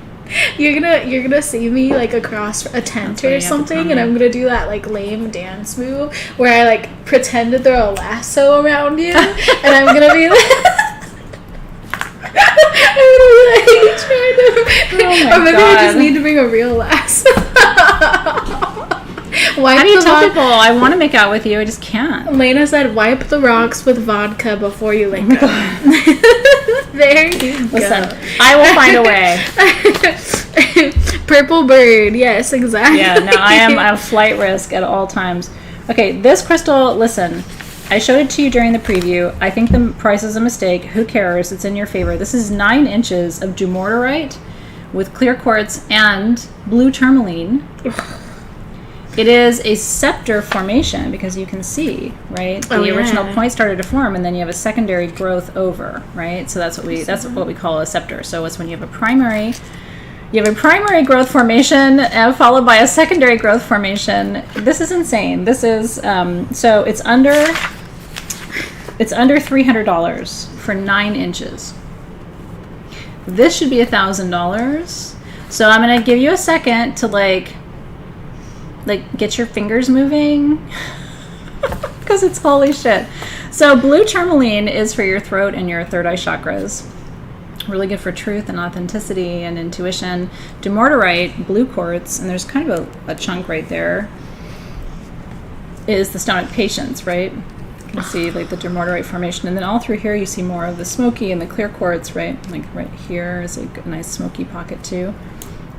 You're gonna see me like across a tent or something, and I'm gonna do that like lame dance move where I like pretend to throw a lasso around you, and I'm gonna be like trying to, or maybe I just need to bring a real lasso. How do you tell people I want to make out with you? I just can't. Lena said, wipe the rocks with vodka before you lick them. There you go. Listen, I will find a way. Purple bird. Yes, exactly. Yeah, no, I am a flight risk at all times. Okay, this crystal, listen, I showed it to you during the preview. I think the price is a mistake. Who cares? It's in your favor. This is 9 inches of dumortierite with clear quartz and blue tourmaline. It is a scepter formation, because you can see, right? The original point started to form, and then you have a secondary growth over, right? So that's what we call a scepter. So it's when you have a primary growth formation followed by a secondary growth formation. This is insane. This is so it's under $300 for 9 inches. This should be $1,000. So I'm gonna give you a second to like get your fingers moving, because it's holy shit. So blue tourmaline is for your throat and your third eye chakras. Really good for truth and authenticity and intuition. Dumortierite, blue quartz, and there's kind of a chunk right there, is the stone of patience, right? You can see like the dumortierite formation, and then all through here you see more of the smoky and the clear quartz, right? Like right here is a nice smoky pocket too.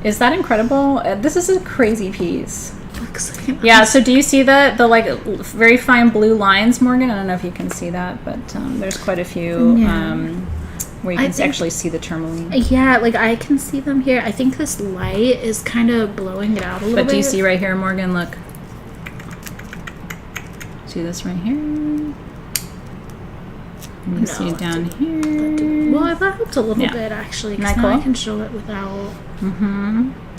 Is that incredible? This is a crazy piece. Looks like yeah, so do you see the like very fine blue lines, Morgan? I don't know if you can see that, but there's quite a few where you can actually see the tourmaline. Yeah, like I can see them here. I think this light is kind of blowing it out a little bit. But do you see right here, Morgan? Look. See this right here? And you see it down here. Well, that helped a little bit, actually, because now I can show it without...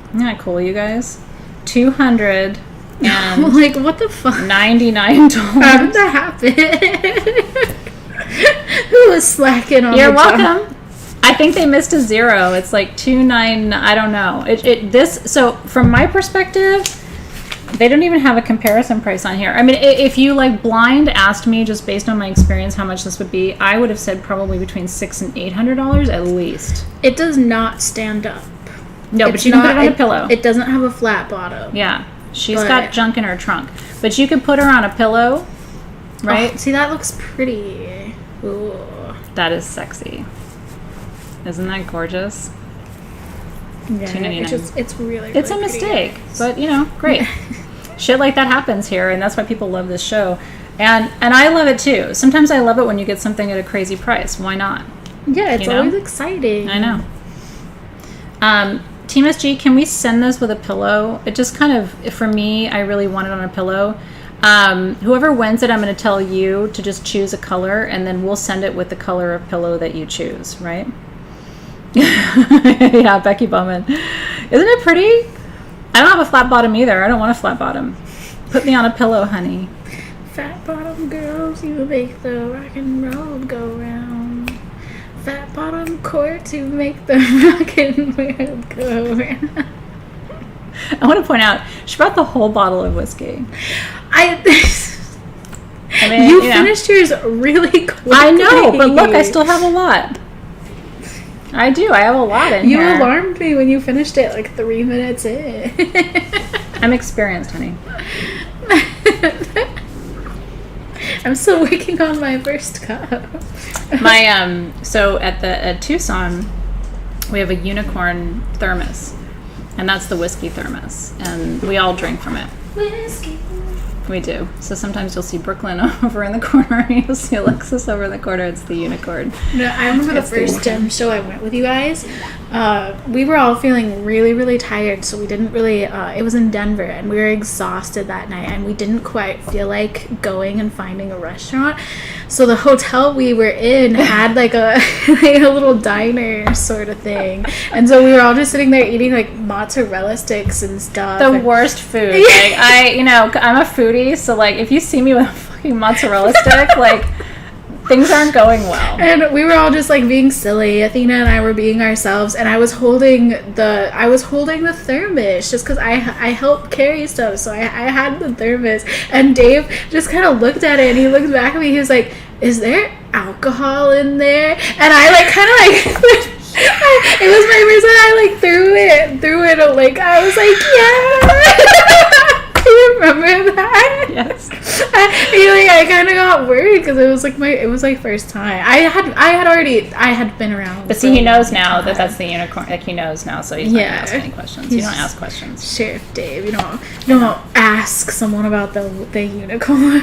Isn't that cool, you guys? $200 and like, what the fuck? $99. How did that happen? Who was slacking on You're the job? welcome. I think they missed a zero. It's like 29. I don't know. So from my perspective, they don't even have a comparison price on here. I mean, if you like blind asked me just based on my experience how much this would be, I would have said probably between $600 and $800 at least. It does not stand up. No, but you can put it on a pillow. It doesn't have a flat bottom. Yeah, she's got junk in her trunk, but you could put her on a pillow, right? Oh, see, that looks pretty. Ooh. That is sexy. Isn't that gorgeous? Yeah, $2.99. it's really, It's a mistake, but great. Shit like that happens here, and that's why people love this show. And I love it too. Sometimes I love it when you get something at a crazy price. Why not? Yeah, it's always exciting. I know. Team SG, can we send this with a pillow? It just kind of, for me, I really want it on a pillow. Whoever wins it, I'm going to tell you to just choose a color, and then we'll send it with the color of pillow that you choose, right? Yeah, Becky Bowman. Isn't it pretty? I don't have a flat bottom either. I don't want a flat bottom. Put me on a pillow, honey. Fat bottom girls, you make the rock and roll go round. Fat bottom court, you make the rock and roll go round. I want to point out, she brought the whole bottle of whiskey. I mean, you finished yours really quickly. I know, but look, I still have a lot. I do. I have a lot in here. You alarmed me when you finished it like 3 minutes in. I'm experienced, honey. I'm still working on my first cup. So at Tucson, we have a unicorn thermos, and that's the whiskey thermos, and we all drink from it. Whiskey. We do. So sometimes you'll see Brooklyn over in the corner, and you'll see Alexis over in the corner. It's the unicorn. No, I remember the first gem show I went with you guys. We were all feeling really, really tired, so we didn't really. It was in Denver, and we were exhausted that night, and we didn't quite feel like going and finding a restaurant. So the hotel we were in had like a little diner sort of thing, and so we were all just sitting there eating like mozzarella sticks and stuff. The worst food. Like I'm a foodie, so like if you see me with a fucking mozzarella stick, like things aren't going well. And we were all just like being silly. Athena and I were being ourselves, and I was holding the thermos just because I help carry stuff, so I had the thermos. And Dave just kind of looked at it, and he looked back at me. He was like, "Is there alcohol in there?" And I like kind of like. It was my first time. I like threw it. Like I was like, yeah. Do you remember that? Yes. I kind of got worried because it was like first time. I had been around. But see, he knows now that that's the unicorn. Like he knows now, so he's not gonna ask any questions. You don't ask questions. Sheriff Dave, you don't ask someone about the unicorn.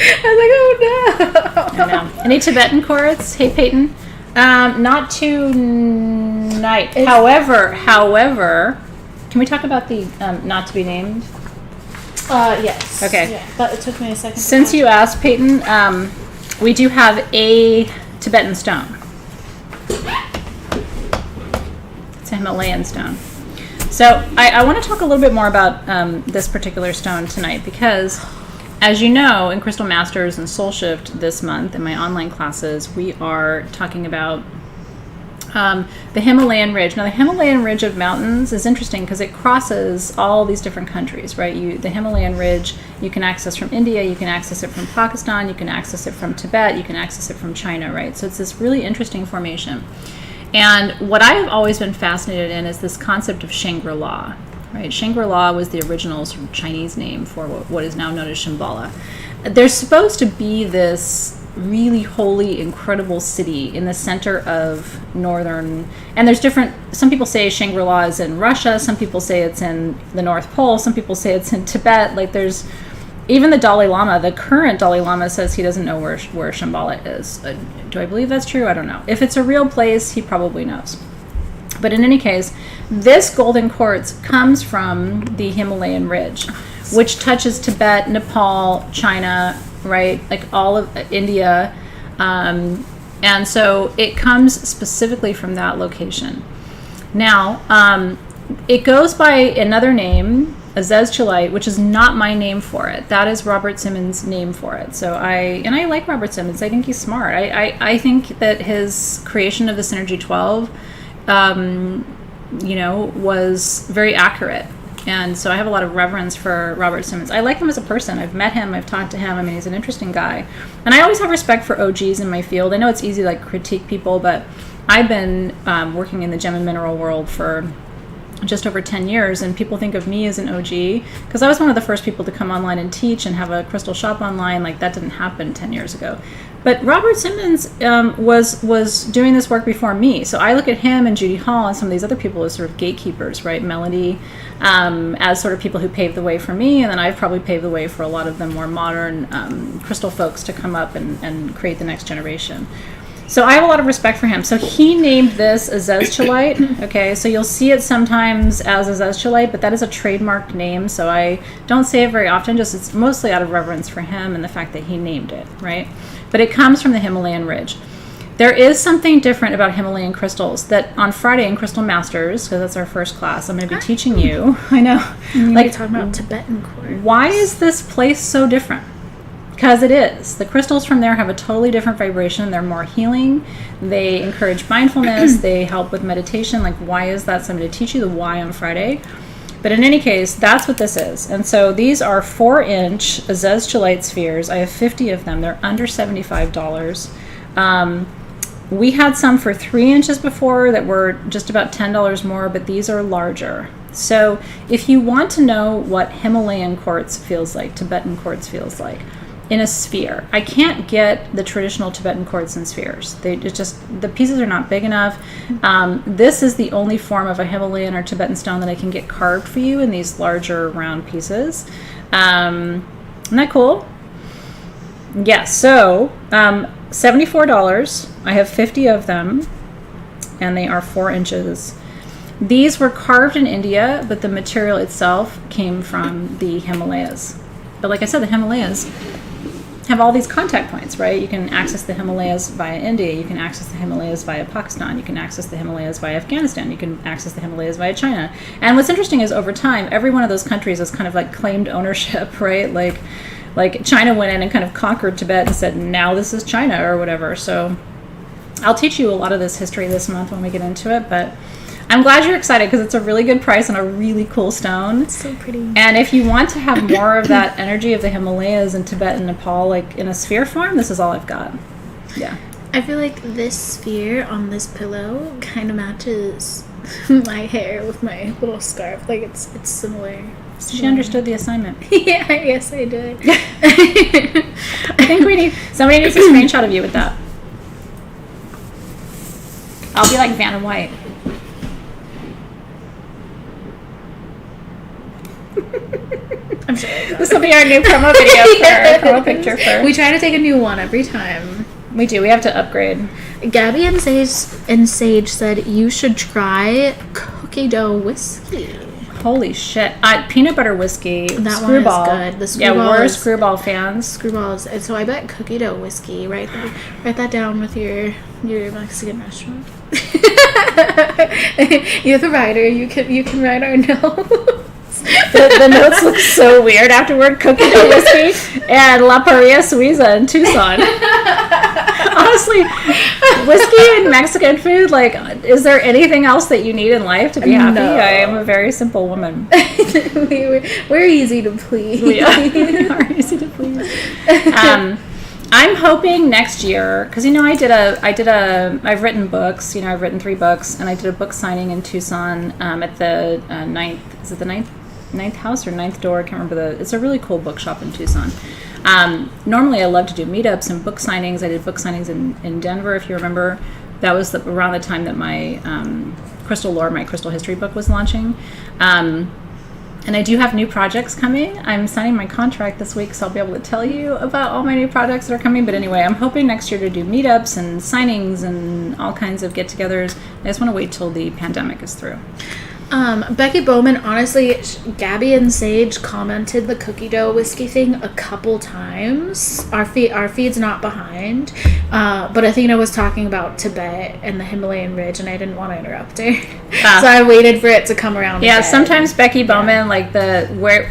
I was like, oh no. I know. Any Tibetan quartz? Hey, Peyton. Not tonight. However, can we talk about the not to be named? Yes. Okay. Yeah, but it took me a second. Since you asked, Peyton, we do have a Tibetan stone. It's a Himalayan stone. So I want to talk a little bit more about this particular stone tonight because, as you know, in Crystal Masters and Soul Shift this month in my online classes, we are talking about the Himalayan Ridge. Now, the Himalayan Ridge of mountains is interesting because it crosses all these different countries, right? The Himalayan Ridge, you can access from India, you can access it from Pakistan, you can access it from Tibet, you can access it from China, right? So it's this really interesting formation. And what I have always been fascinated in is this concept of Shangri-La, right? Shangri-La was the original sort of Chinese name for what is now known as Shambhala. There's supposed to be this really holy, incredible city in the center of northern, and there's different, some people say Shangri-La is in Russia, some people say it's in the North Pole, some people say it's in Tibet. Like there's, even the Dalai Lama, the current Dalai Lama says he doesn't know where Shambhala is. Do I believe that's true? I don't know. If it's a real place, he probably knows. But in any case, this golden quartz comes from the Himalayan Ridge, which touches Tibet, Nepal, China, right? Like all of India. And so it comes specifically from that location. Now, it goes by another name, Azeztulite, which is not my name for it. That is Robert Simmons' name for it. So I like Robert Simmons. I think he's smart. I think that his creation of the Synergy 12, was very accurate. And so I have a lot of reverence for Robert Simmons. I like him as a person. I've met him. I've talked to him. I mean, he's an interesting guy. And I always have respect for OGs in my field. I know it's easy to critique people, but I've been working in the gem and mineral world for just over 10 years, and people think of me as an OG because I was one of the first people to come online and teach and have a crystal shop online. That didn't happen 10 years ago. But Robert Simmons was doing this work before me. So I look at him and Judy Hall and some of these other people as sort of gatekeepers, right? Melody, as sort of people who paved the way for me, and then I've probably paved the way for a lot of the more modern crystal folks to come up and create the next generation. So I have a lot of respect for him. So he named this Azeztulite. Okay, so you'll see it sometimes as Azeztulite, but that is a trademarked name. So I don't say it very often. Just it's mostly out of reverence for him and the fact that he named it, right? But it comes from the Himalayan ridge. There is something different about Himalayan crystals that on Friday in Crystal Masters, because that's our first class, I'm going to be teaching you. I know. You're talking about Tibetan quartz. Why is this place so different? Because it is. The crystals from there have a totally different vibration. They're more healing. They encourage mindfulness. They help with meditation. Why is that? So I'm going to teach you the why on Friday. But in any case, that's what this is. And so these are 4-inch Azeztulite spheres. I have 50 of them. They're under $75. We had some for 3 inches before that were just about $10 more, but these are larger. So if you want to know what Himalayan quartz feels like, Tibetan quartz feels like, in a sphere. I can't get the traditional Tibetan quartz in spheres. The pieces are not big enough. This is the only form of a Himalayan or Tibetan stone that I can get carved for you in these larger round pieces. Isn't that cool? Yeah, so $74. I have 50 of them, and they are 4 inches. These were carved in India, but the material itself came from the Himalayas. But like I said, the Himalayas have all these contact points, right? You can access the Himalayas via India. You can access the Himalayas via Pakistan. You can access the Himalayas via Afghanistan. You can access the Himalayas via China. And what's interesting is over time, every one of those countries has kind of claimed ownership, right? Like China went in and kind of conquered Tibet and said, now this is China or whatever. So I'll teach you a lot of this history this month when we get into it, but I'm glad you're excited because it's a really good price on a really cool stone. It's so pretty. And if you want to have more of that energy of the Himalayas and Tibet and Nepal, in a sphere form, this is all I've got. Yeah. I feel like this sphere on this pillow kind of matches my hair with my little scarf. It's similar. She understood the assignment. Yeah, I guess I did. I think somebody needs a screenshot of you with that. I'll be like Vanna White. I'm sorry. This will be our new promo video promo picture for. We try to take a new one every time. We do. We have to upgrade. Gabby and Sage said you should try cookie dough whiskey. Holy shit. Peanut butter whiskey. That Screwball. one is good. The Screwball. Yeah, we're Screwball fans. Screwballs. And so I bet cookie dough whiskey. Write that down with your Mexican restaurant. You're the writer. You can write our notes. The notes look so weird afterward. Cookie dough whiskey and La Paria Suiza in Tucson. Honestly, whiskey and Mexican food, is there anything else that you need in life to be happy? No. I am a very simple woman. We're easy to please. We are easy to please. I'm hoping next year, because I've written books. I've written 3 books, and I did a book signing in Tucson at the 9th. Is it the 9th house or 9th door? I can't remember it's a really cool bookshop in Tucson. Normally I love to do meetups and book signings. I did book signings in Denver, if you remember. That was around the time that my Crystal Lore, my Crystal History book was launching. And I do have new projects coming. I'm signing my contract this week, so I'll be able to tell you about all my new projects that are coming. But anyway, I'm hoping next year to do meetups and signings and all kinds of get-togethers. I just want to wait till the pandemic is through. Becky Bowman, honestly, Gabby and Sage commented the cookie dough whiskey thing a couple times. Our feed's not behind, but Athena was talking about Tibet and the Himalayan ridge, and I didn't want to interrupt her, so I waited for it to come around. Yeah, again. Sometimes Becky Bowman, like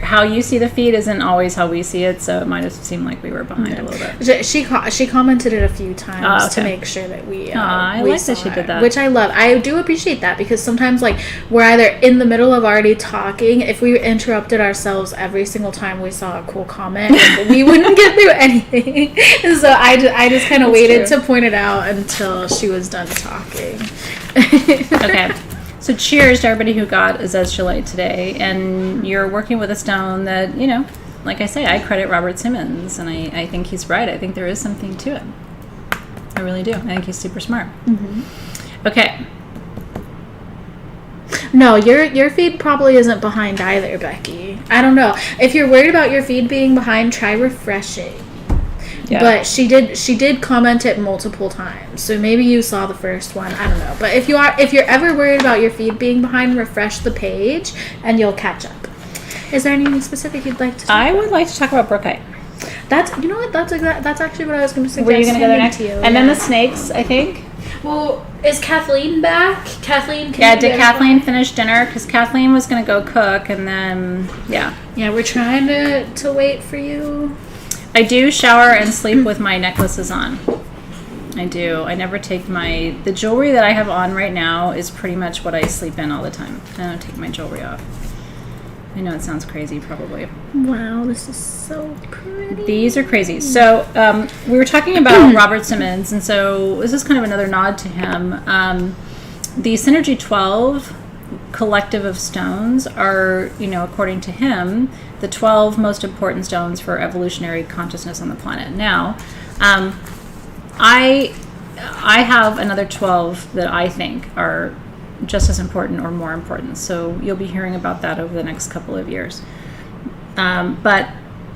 how you see the feed isn't always how we see it, so it might have seemed like we were behind a little bit. She commented it a few times to make sure that we. I like that she did that, which I love. I do appreciate that, because sometimes like we're either in the middle of already talking. If we interrupted ourselves every single time we saw a cool comment, we wouldn't get through anything. And so I just kind of waited to point it out until she was done talking. Okay. So cheers to everybody who got a Zezchilite today. And you're working with a stone that, like I say, I credit Robert Simmons, and I think he's right. I think there is something to it. I really do. I think he's super smart. Mm-hmm. Okay. No, your feed probably isn't behind either, Becky. I don't know. If you're worried about your feed being behind, try refreshing. Yeah. But she did comment it multiple times, so maybe you saw the first one. I don't know. But if you're ever worried about your feed being behind, refresh the page and you'll catch up. Is there anything specific you'd like to talk about? Would like to talk about brookite. That's actually what I was going to suggest. Were you going to go there next? And then the snakes, I think. Well, is Kathleen back? Kathleen? Did Kathleen finish dinner? Because Kathleen was going to go cook, and then, yeah. Yeah, we're trying to wait for you. I do shower and sleep with my necklaces on. I do. I never take the jewelry that I have on right now is pretty much what I sleep in all the time. I don't take my jewelry off. I know it sounds crazy, probably. Wow, this is so pretty. These are crazy. So we were talking about Robert Simmons, and so this is kind of another nod to him. The Synergy 12 collective of stones are, according to him, the 12 most important stones for evolutionary consciousness on the planet. Now, I have another 12 that I think are just as important or more important. So you'll be hearing about that over the next couple of years. But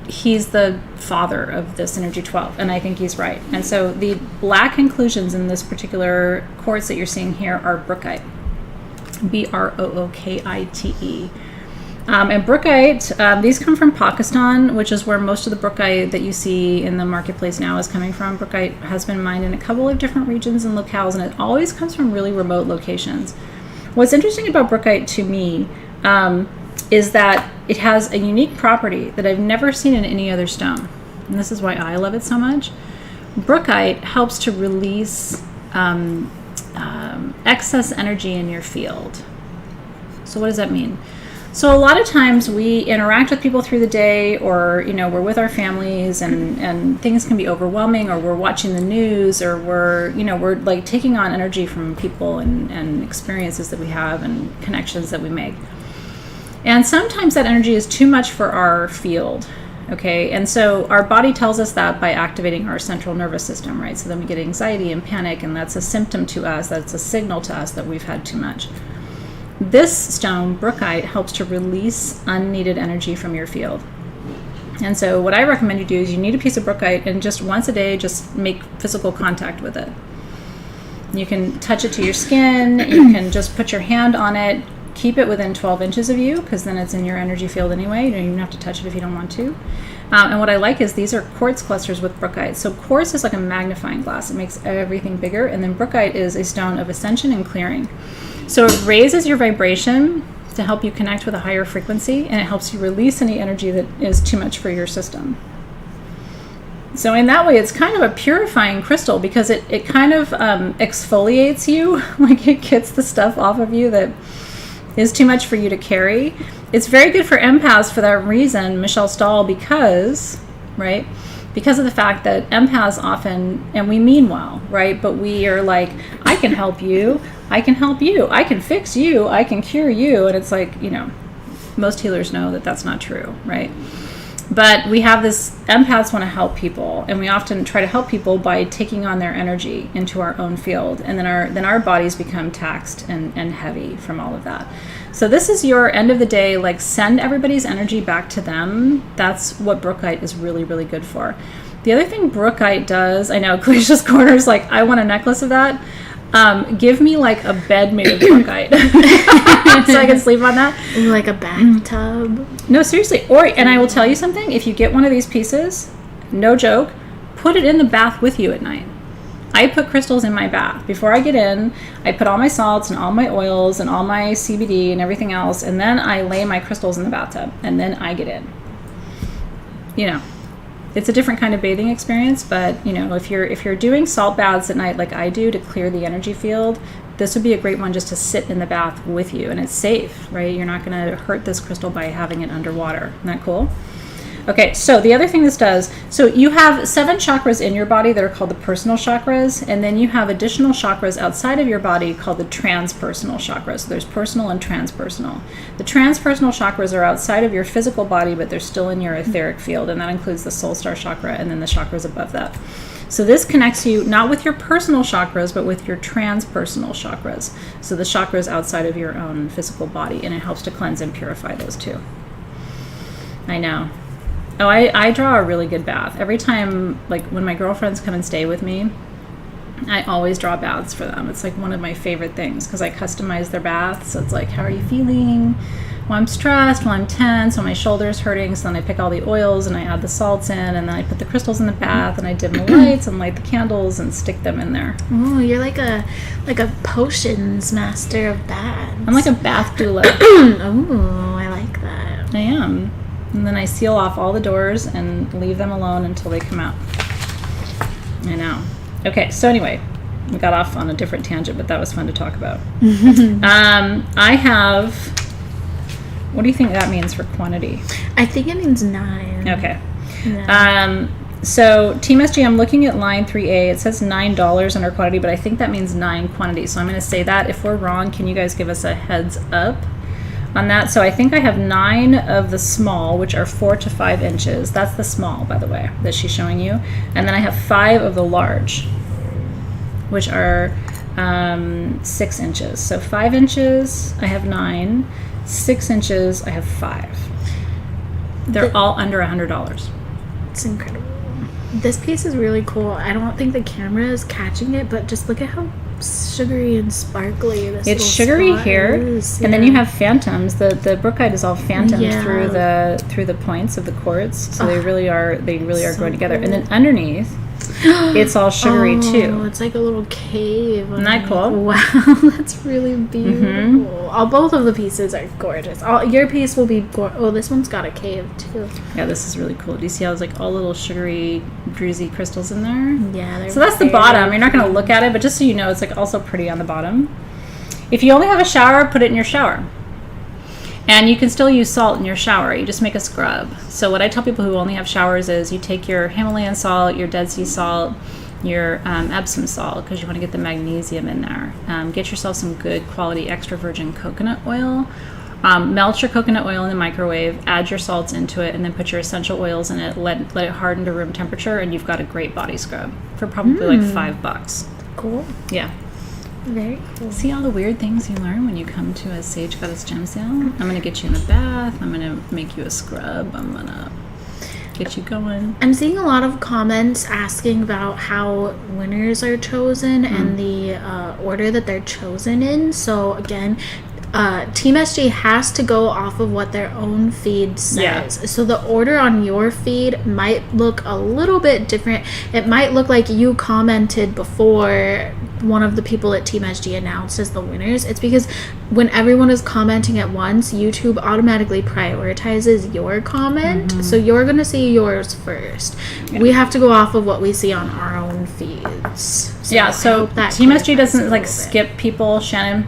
he's the father of this Synergy 12, and I think he's right. And so the black inclusions in this particular quartz that you're seeing here are brookite. Brookite. And brookite, these come from Pakistan, which is where most of the brookite that you see in the marketplace now is coming from. Brookite has been mined in a couple of different regions and locales, and it always comes from really remote locations. What's interesting about brookite to me is that it has a unique property that I've never seen in any other stone. And this is why I love it so much. Brookite helps to release excess energy in your field. So what does that mean? So a lot of times we interact with people through the day, or we're with our families, and things can be overwhelming, or we're watching the news, or we're like taking on energy from people and experiences that we have and connections that we make. And sometimes that energy is too much for our field. Okay, and so our body tells us that by activating our central nervous system, right? So then we get anxiety and panic, and that's a symptom to us, that's a signal to us that we've had too much. This stone, brookite, helps to release unneeded energy from your field. And so what I recommend you do is you need a piece of brookite, and just once a day, just make physical contact with it. You can touch it to your skin, you can just put your hand on it, keep it within 12 inches of you, because then it's in your energy field anyway. You don't even have to touch it if you don't want to. And what I like is these are quartz clusters with brookite. So quartz is like a magnifying glass. It makes everything bigger. And then brookite is a stone of ascension and clearing. So it raises your vibration to help you connect with a higher frequency, and it helps you release any energy that is too much for your system. So in that way, it's kind of a purifying crystal, because it kind of exfoliates you, like it gets the stuff off of you that is too much for you to carry. It's very good for empaths for that reason, Michelle Stahl, because of the fact that empaths often, and we mean well, right? But we are like, I can help you, I can help you, I can fix you, I can cure you. And it's like, most healers know that that's not true, right? But we have this, empaths want to help people, and we often try to help people by taking on their energy into our own field, and then our bodies become taxed and heavy from all of that. So this is your end of the day, like send everybody's energy back to them. That's what brookite is really, really good for. The other thing brookite does, I know Kalicia's Corner is like, I want a necklace of that. Give me like a bed made of brookite so I can sleep on that. Like a bathtub. No, seriously. And I will tell you something. If you get one of these pieces, no joke, put it in the bath with you at night. I put crystals in my bath. Before I get in, I put all my salts and all my oils and all my CBD and everything else, and then I lay my crystals in the bathtub, and then I get in. You know, it's a different kind of bathing experience, but you know, if you're doing salt baths at night like I do to clear the energy field, this would be a great one just to sit in the bath with you, and it's safe, right? You're not going to hurt this crystal by having it underwater. Isn't that cool? Okay, so the other thing this does, so you have 7 chakras in your body that are called the personal chakras, and then you have additional chakras outside of your body called the transpersonal chakras. So there's personal and transpersonal. The transpersonal chakras are outside of your physical body, but they're still in your etheric field, and that includes the soul star chakra and then the chakras above that. So this connects you not with your personal chakras, but with your transpersonal chakras. So the chakras outside of your own physical body, and it helps to cleanse and purify those too. I know. Oh, I draw a really good bath. Every time, like when my girlfriends come and stay with me, I always draw baths for them. It's like one of my favorite things because I customize their baths. So it's like, how are you feeling? Well, I'm stressed, well, I'm tense, well, my shoulder's hurting. So then I pick all the oils and I add the salts in, and then I put the crystals in the bath, and I dim the lights and light the candles and stick them in there. Oh, you're like a potions master of baths. I'm like a bath doula. Oh, I like that. I am. And then I seal off all the doors and leave them alone until they come out. I know. Okay, so anyway, we got off on a different tangent, but that was fun to talk about. I have... What do you think that means for quantity? I think it means 9. Okay. Yeah. So Team SG, I'm looking at line 3A. It says $9 under quantity, but I think that means 9 quantity. So I'm going to say that. If we're wrong, can you guys give us a heads up on that? So I think I have 9 of the small, which are 4 to 5 inches. That's the small, by the way, that she's showing you. And then I have 5 of the large, which are 6 inches. So 5 inches, I have 9. 6 inches, I have 5. They're all under $100. It's incredible. This piece is really cool. I don't think the camera is catching it, but just look at how sugary and sparkly this it's little sugary spot here is. and then you have phantoms. The brookite is all phantomed Yeah. through the points of the quartz, so they really are so going together. cool. And then underneath it's all sugary too. It's like a little cave. Isn't that cool? Wow, that's really beautiful. Both of the pieces are gorgeous. Your piece will be oh, this one's got a cave too. Yeah, this is really cool. Do you see how there's like all little sugary druzy crystals in there? Yeah. So that's the bottom. You're not going to look at it, but just so you know, it's like also pretty on the bottom. If you only have a shower, put it in your shower. And you can still use salt in your shower. You just make a scrub. So what I tell people who only have showers is you take your Himalayan salt, your Dead Sea salt, your Epsom salt, because you want to get the magnesium in there. Get yourself some good quality extra virgin coconut oil. Melt your coconut oil in the microwave, add your salts into it, and then put your essential oils in it. Let it harden to room temperature, and you've got a great body scrub for probably like $5. Cool. Yeah. Very cool. See all the weird things you learn when you come to a Sage Goddess gem sale? I'm going to get you in a bath. I'm going to make you a scrub. I'm going to get you going. I'm seeing a lot of comments asking about how winners are chosen and the order that they're chosen in. So again, Team SG has to go off of what their own feed says. Yeah. So the order on your feed might look a little bit different. It might look like you commented before one of the people at Team SG announced as the winners. It's because when everyone is commenting at once, YouTube automatically prioritizes your comment. So you're going to see yours first. Yeah. We have to go off of what we see on our own feeds. So Team SG doesn't like skip people, Shannon.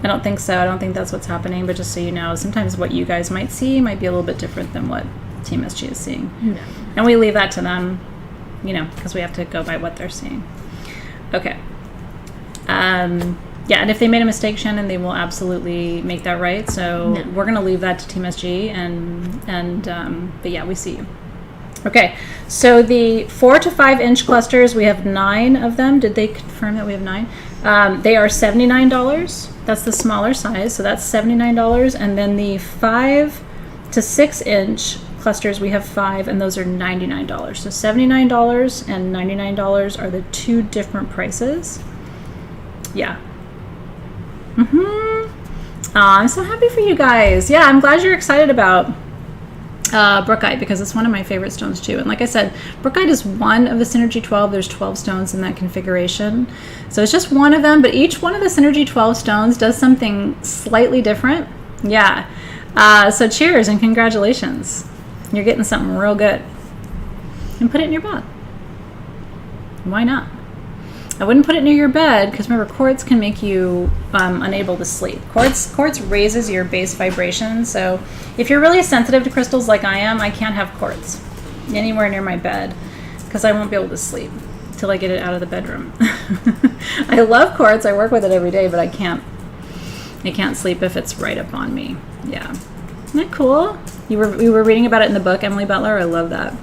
I don't think so. I don't think that's what's happening. But just so you know, sometimes what you guys might see might be a little bit different than what Team SG is seeing. No. And we leave that to them, you know, because we have to go by what they're seeing. Okay. Yeah, and if they made a mistake, Shannon, they will absolutely make that right. So we're going to leave that to Team SG. But yeah, we see you. Okay, so the 4 to 5 inch clusters, we have 9 of them. Did they confirm that we have 9? They are $79. That's the smaller size, so that's $79. And then the 5 to 6 inch clusters, we have 5, and those are $99. So $79 and $99 are the two different prices. Yeah. I'm so happy for you guys. Yeah, I'm glad you're excited about Brookite, because it's one of my favorite stones too. And like I said, Brookite is one of the Synergy 12. There's 12 stones in that configuration. So it's just one of them, but each one of the Synergy 12 stones does something slightly different. Yeah. So cheers and congratulations. You're getting something real good. And put it in your bag. Why not? I wouldn't put it near your bed, because remember, quartz can make you unable to sleep. Quartz raises your base vibration, so if you're really sensitive to crystals like I am, I can't have quartz anywhere near my bed, because I won't be able to sleep till I get it out of the bedroom. I love quartz. I work with it every day, but I can't sleep if it's right up on me. Yeah. Isn't that cool? We were reading about it in the book, Emily Butler. I love that.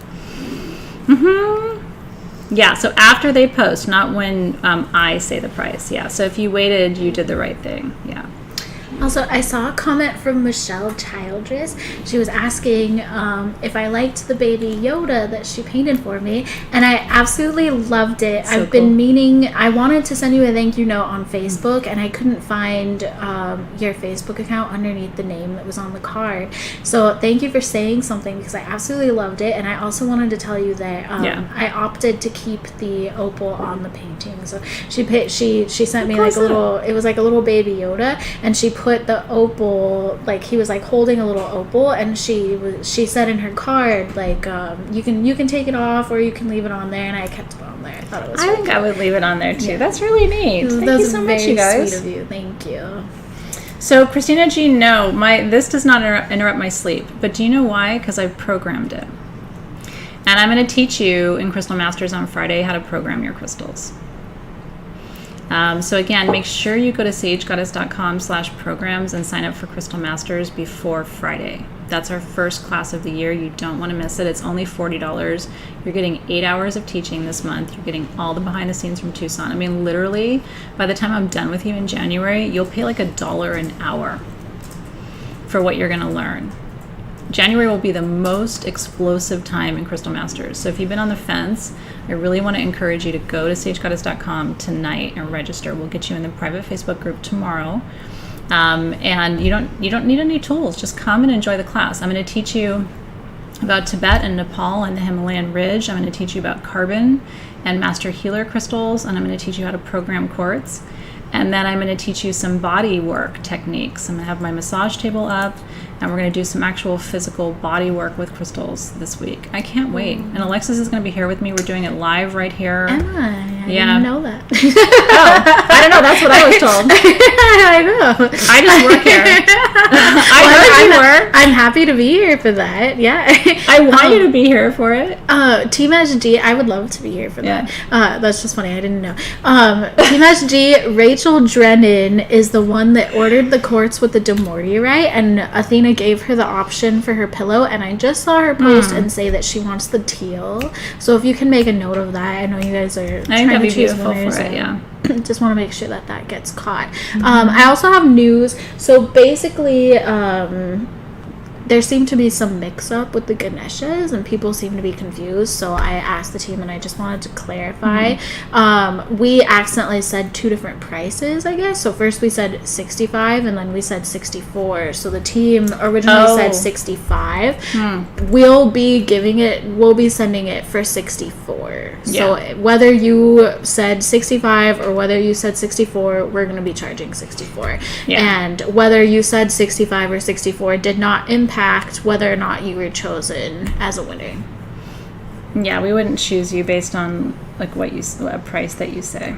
Yeah, so after they post, not when I say the price. Yeah, so if you waited, you did the right thing. Yeah. Also, I saw a comment from Michelle Childress. She was asking if I liked the baby Yoda that she painted for me, and I absolutely loved it. So I've been meaning, I wanted to send you a thank you note on Facebook, and I couldn't find your Facebook account underneath the name that was on the card. So thank you for saying something, because I absolutely loved it. And I also wanted to tell you that I opted to keep the opal on the painting. So she sent me like a little, it was like a little baby Yoda, and she put the opal, like he was like holding a little opal, and she said in her card, like you can take it off or you can leave it on there, and I kept it on there. I thought it was think I would leave it on there too. Yeah. That's really neat. Thank you so much, you guys. Sweet of you. Thank you. So Christina G, no, this does not interrupt my sleep, but do you know why? Because I've programmed it, and I'm going to teach you in Crystal Masters on Friday how to program your crystals. So again, make sure you go to sagegoddess.com/programs and sign up for Crystal Masters before Friday. That's our first class of the year. You don't want to miss it. It's only $40. You're getting 8 hours of teaching this month. You're getting all the behind the scenes from Tucson. I mean, literally, by the time I'm done with you in January, you'll pay like $1 an hour for what you're going to learn. January will be the most explosive time in Crystal Masters. So if you've been on the fence, I really want to encourage you to go to sagegoddess.com tonight and register. We'll get you in the private Facebook group tomorrow. And you don't need any tools. Just come and enjoy the class. I'm going to teach you about Tibet and Nepal and the Himalayan Ridge. I'm going to teach you about carbon and master healer crystals, and I'm going to teach you how to program quartz. And then I'm going to teach you some body work techniques. I'm going to have my massage table up, and we're going to do some actual physical body work with crystals this week. I can't wait. And Alexys is going to be here with me. We're doing it live right here. Am I? I didn't know that. Oh, I don't know. That's what I was told. I know. I just work here. I'm happy to be here for that. Yeah. I want you to be here for it. Team SG, I would love to be here for that. That's just funny. I didn't know. Team SG, Rachel Drennan is the one that ordered the quartz with the demortierite, and Athena gave her the option for her pillow, and I just saw her post and say that she wants the teal. So if you can make a note of that, I know you guys are trying to choose winners. For it, yeah. Just want to make sure that gets caught. I also have news. So basically, there seemed to be some mix-up with the Ganeshas, and people seem to be confused. So I asked the team, and I just wanted to clarify. We accidentally said two different prices, I guess. So first we said 65, and then we said 64. So the team originally said 65. We'll be sending it for 64. So whether you said 65 or whether you said 64, we're going to be charging 64. And whether you said 65 or 64 did not impact whether or not you were chosen as a winner. Yeah, we wouldn't choose you based on like a price that you say.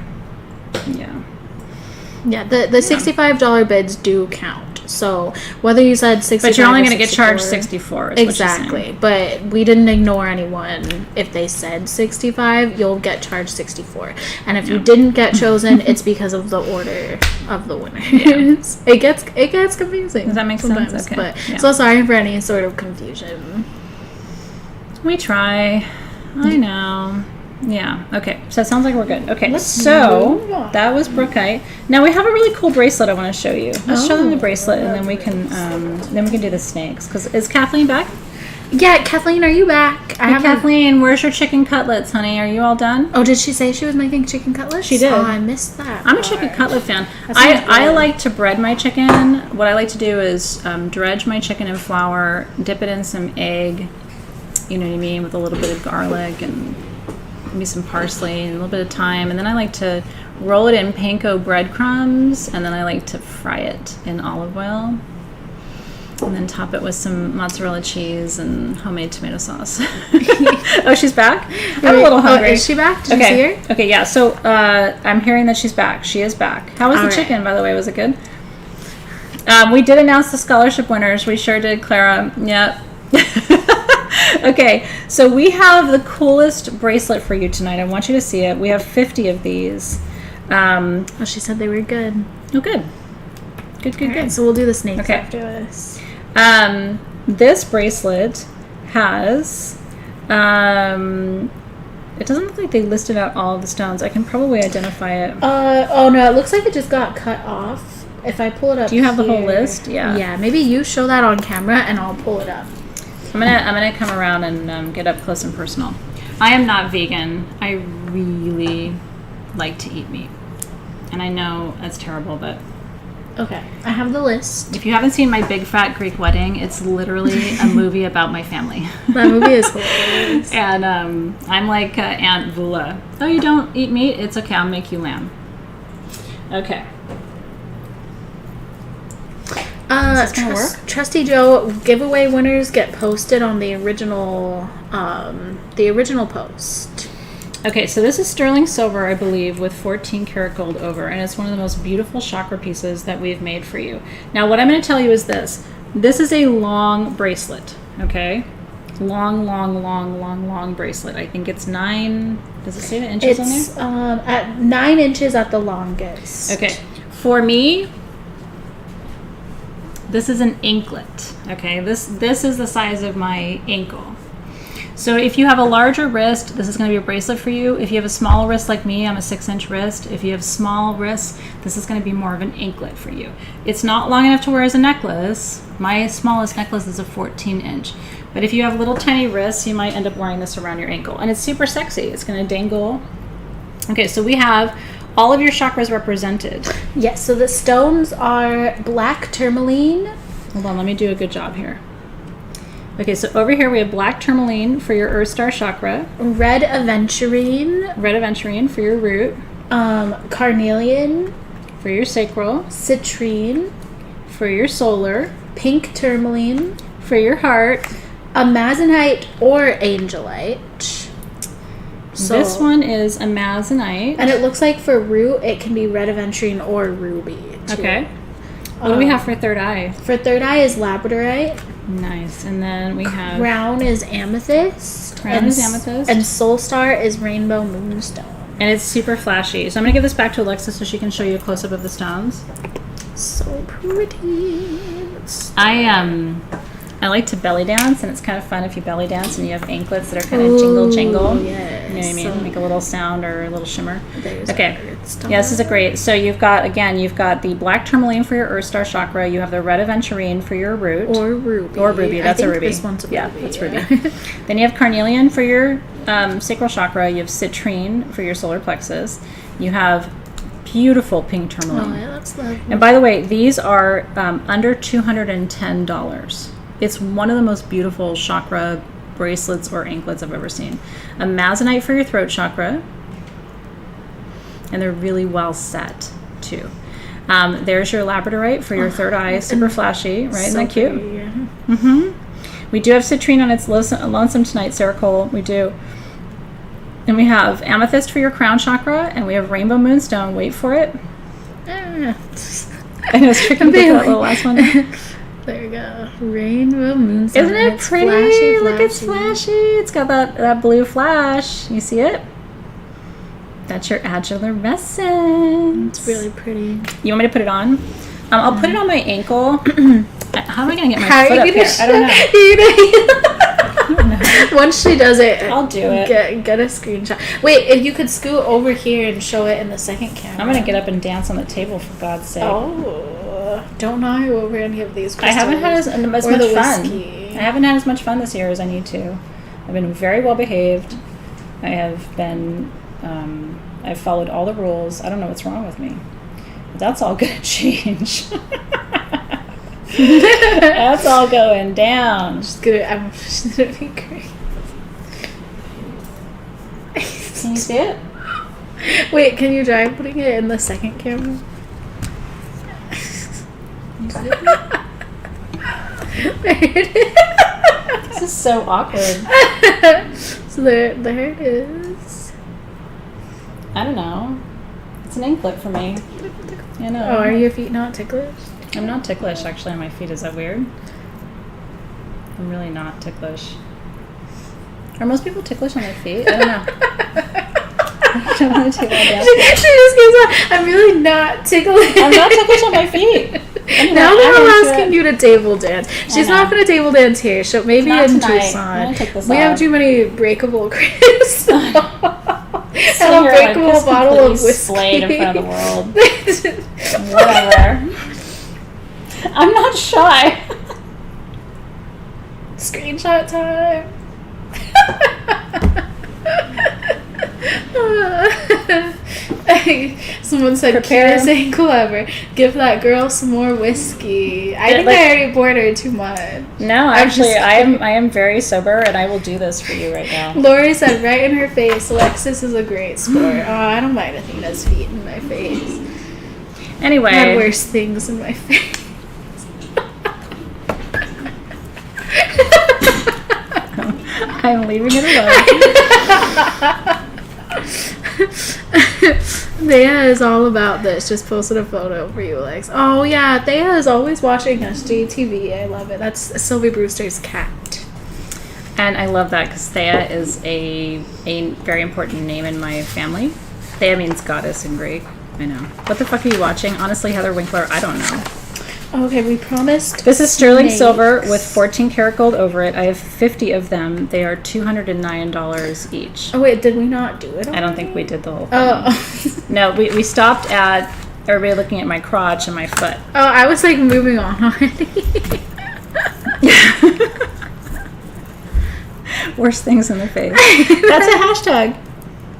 Yeah, the $65 bids do count. So whether you said 65, but you're only going to get charged 64. Exactly, but we didn't ignore anyone. If they said 65, you'll get charged 64. And if you didn't get chosen, it's because of the order of the winners. It gets confusing. Does that make sense? Okay. But so sorry for any sort of confusion. We try. I know. Yeah. Okay. So it sounds like we're good. Okay. So that was Brookite. Now we have a really cool bracelet I want to show you. Let's show them the bracelet, and then we can do the snakes. Is Kathleen back? Yeah, Kathleen, are you back? Hey, Kathleen, where's your chicken cutlets, honey? Are you all done? Oh, did she say she was making chicken cutlets? She did. Oh, I missed that. I'm a chicken cutlet fan. I like to bread my chicken. What I like to do is dredge my chicken in flour, dip it in some egg, you know what I mean, with a little bit of garlic and maybe some parsley and a little bit of thyme. And then I like to roll it in panko breadcrumbs, and then I like to fry it in olive oil. And then top it with some mozzarella cheese and homemade tomato sauce. Oh, she's back? I'm a little hungry. Oh, is she back? Did you see her? Okay, yeah. So I'm hearing that she's back. She is back. How was the chicken, by the way? Was it good? We did announce the scholarship winners. We sure did, Clara. Yep. Okay, so we have the coolest bracelet for you tonight. I want you to see it. We have 50 of these. Oh, she said they were good. Oh, good. Good. So we'll do the snakes after this. This bracelet has, it doesn't look like they listed out all of the stones. I can probably identify it. Oh no, it looks like it just got cut off. If I pull it up, do you have the whole list? Yeah. Yeah, maybe you show that on camera and I'll pull it up. I'm gonna come around and get up close and personal. I am not vegan. I really like to eat meat, and I know that's terrible, but. Okay, I have the list. If you haven't seen My Big Fat Greek Wedding, it's literally a movie about my family. That movie is hilarious. And I'm like Aunt Vula. Oh, you don't eat meat? It's okay, I'll make you lamb. Okay. Is this gonna work? Trusty Joe, giveaway winners get posted on the original post. Okay, so this is sterling silver, I believe, with 14 karat gold over, and it's one of the most beautiful chakra pieces that we've made for you. Now, what I'm going to tell you is this. This is a long bracelet, okay? Long bracelet. I think it's 9, does it say the inches on there? It's at 9 inches at the longest. Okay, for me, this is an anklet, okay? This is the size of my ankle. So if you have a larger wrist, this is going to be a bracelet for you. If you have a small wrist like me, I'm a 6-inch wrist. If you have small wrists, this is going to be more of an anklet for you. It's not long enough to wear as a necklace. My smallest necklace is a 14-inch. But if you have little tiny wrists, you might end up wearing this around your ankle. And it's super sexy. It's going to dangle. Okay, so we have all of your chakras represented. Yes, so the stones are black tourmaline. Hold on, let me do a good job here. Okay, so over here we have black tourmaline for your Earth Star chakra. Red aventurine for your root. Carnelian for your sacral. Citrine for your solar. Pink tourmaline for your heart. Amazonite or angelite. So, this one is amazonite. And it looks like for root, it can be red aventurine or ruby, too. Okay. What do we have for third eye? For third eye is labradorite. Nice. And then we have... Crown is amethyst. And soul star is rainbow moonstone. And it's super flashy. So I'm going to give this back to Alexis so she can show you a close-up of the stones. So pretty. I like to belly dance, and it's kind of fun if you belly dance and you have anklets that are kind of jingle. Yes. You know what I mean? So make a little sound or a little shimmer. Okay. Yeah, this is a great. So you've got the black tourmaline for your Earth Star chakra. You have the red aventurine for your root. Or ruby. That's a ruby. This one's a ruby. Yeah, that's ruby. Then you have carnelian for your sacral chakra. You have citrine for your solar plexus. You have beautiful pink tourmaline. Oh, yeah, that's lovely. And by the way, these are under $210. It's one of the most beautiful chakra bracelets or anklets I've ever seen. Amazonite for your throat chakra. And they're really well set, too. There's your labradorite for your third eye. Super flashy, right? Isn't that cute? Pretty, yeah. Mm-hmm. We do have citrine on its lonesome tonight, Sarah Cole. We do. And we have amethyst for your crown chakra. And we have rainbow moonstone. Wait for it. I know, it's tricky to get that little last one. There you go. Rainbow moonstone. Isn't it pretty? Flashy. Look, it's flashy. It's got that blue flash. You see it? That's your agilorescence. It's really pretty. You want me to put it on? I'll put it on my ankle. How am I going to get my foot up here? I don't know. Once she does it, I'll do it. Get a screenshot. Wait, if you could scoot over here and show it in the second camera. I'm going to get up and dance on the table, for God's sake. Oh. Don't know over any of these crystals. I haven't had as much fun. I I haven't had as much fun this year as I need to. I've been very well behaved. I have been, I've followed all the rules. I don't know what's wrong with me. But that's all going to change. That's all going down. I'm just gonna be great. Can you see it? Wait, can you try putting it in the second camera? You see it? There it is. This is so awkward. So there it is. I don't know. It's an inklet for me. You know. Oh, are your feet not ticklish? I'm not ticklish actually on my feet. Is that weird? I'm really not ticklish. Are most people ticklish on their feet? I don't know. I don't want to take my dance. She just goes on, I'm really not ticklish. I'm not ticklish on my feet. Anyway, Now that I'm asking you to table dance. She's not going to table dance here. So maybe Not in tonight. Tucson. I'm gonna take this We off. have too many breakable crystals. And a Here, breakable just bottle of completely whiskey. slayed in front of the world. Whatever. I'm not shy. Screenshot time. Someone said, Prepare. "Curious and clever. Give that girl some more whiskey." I think I already poured her too much. No, I'm actually, just I am very sober, and I will do this for you right now. Lori said right in her face, Alexis is a great sport. Oh, I don't mind Athena's feet in my face. Anyway, I had worse things in my face. I'm leaving it alone. Thea is all about this. Just posted a photo for you, Lex. Oh yeah, Thea is always watching SGTV. I love it. That's Sylvie Brewster's cat. And I love that because Thea is a very important name in my family. Thea means goddess in Greek. I know. What the fuck are you watching? Honestly, Heather Winkler, I don't know. Okay, we promised. This is sterling snakes. silver with 14 karat gold over it. I have 50 of them. They are $209 each. Oh wait, did we not do it? I don't think we did the whole thing. Oh. No, we stopped at everybody looking at my crotch and my foot. Oh, I was like moving on already. Worst things in the face. That's a hashtag.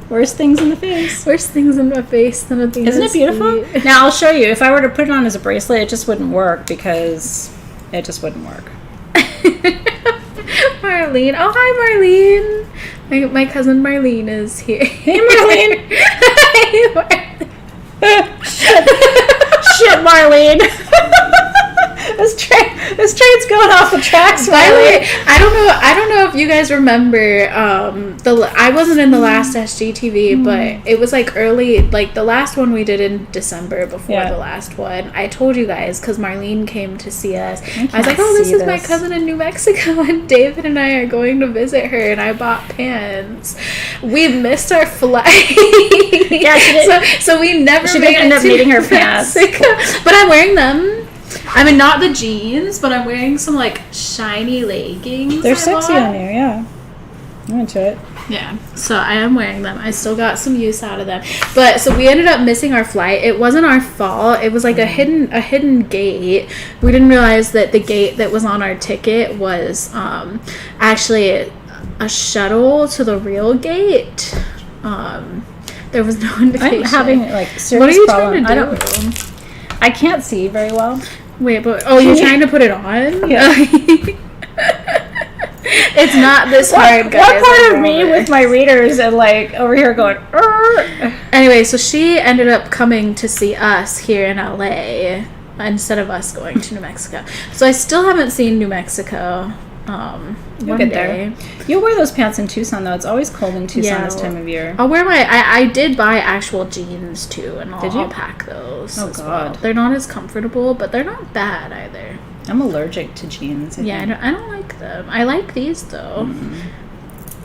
Worst things in the face. Worst things in my face than Athena's Isn't it beautiful? feet. Now I'll show you. If I were to put it on as a bracelet, it just wouldn't work because it just wouldn't work. Marlene. Oh, hi, Marlene. My cousin Marlene is here. Hey, Marlene. Hey, Marlene. Shit, Marlene. This train's going off the tracks, By the way, Marlene. I don't know if you guys remember. I wasn't in the last SGTV, but it was like early, like the last one we did in December before the last one. I told you guys because Marlene came to see us. I was like, "Oh, this is my cousin in New Mexico, and David and I are going to visit her." And I bought pants. We missed our flight. Yeah, she did. So we never. She made didn't end it up to needing her Mexico. But I'm wearing them. I mean, not the jeans, but I'm wearing some like shiny leggings. They're I sexy bought. on you, yeah. I'm into it. Yeah, so I am wearing them. I still got some use out of them. But so we ended up missing our flight. It wasn't our fault. It was like a hidden gate. We didn't realize that the gate that was on our ticket was actually a shuttle to the real gate. There was no indication. I'm having like serious What are you problem. trying to do? I can't see very well. Wait, but you're trying to put it on? Yeah. It's not this hard, guys. What part I of me promise. with my readers and like over here going, "Arr." Anyway, so she ended up coming to see us here in LA instead of us going to New Mexico. So I still haven't seen New Mexico. You'll get there. You'll wear those pants in Tucson though. It's always cold in Tucson this time of year. I'll wear I did buy actual jeans too, and Did you? I'll pack those. Oh, as God. well. They're not as comfortable, but they're not bad either. I'm allergic to jeans. I think. I don't like them. I like these though.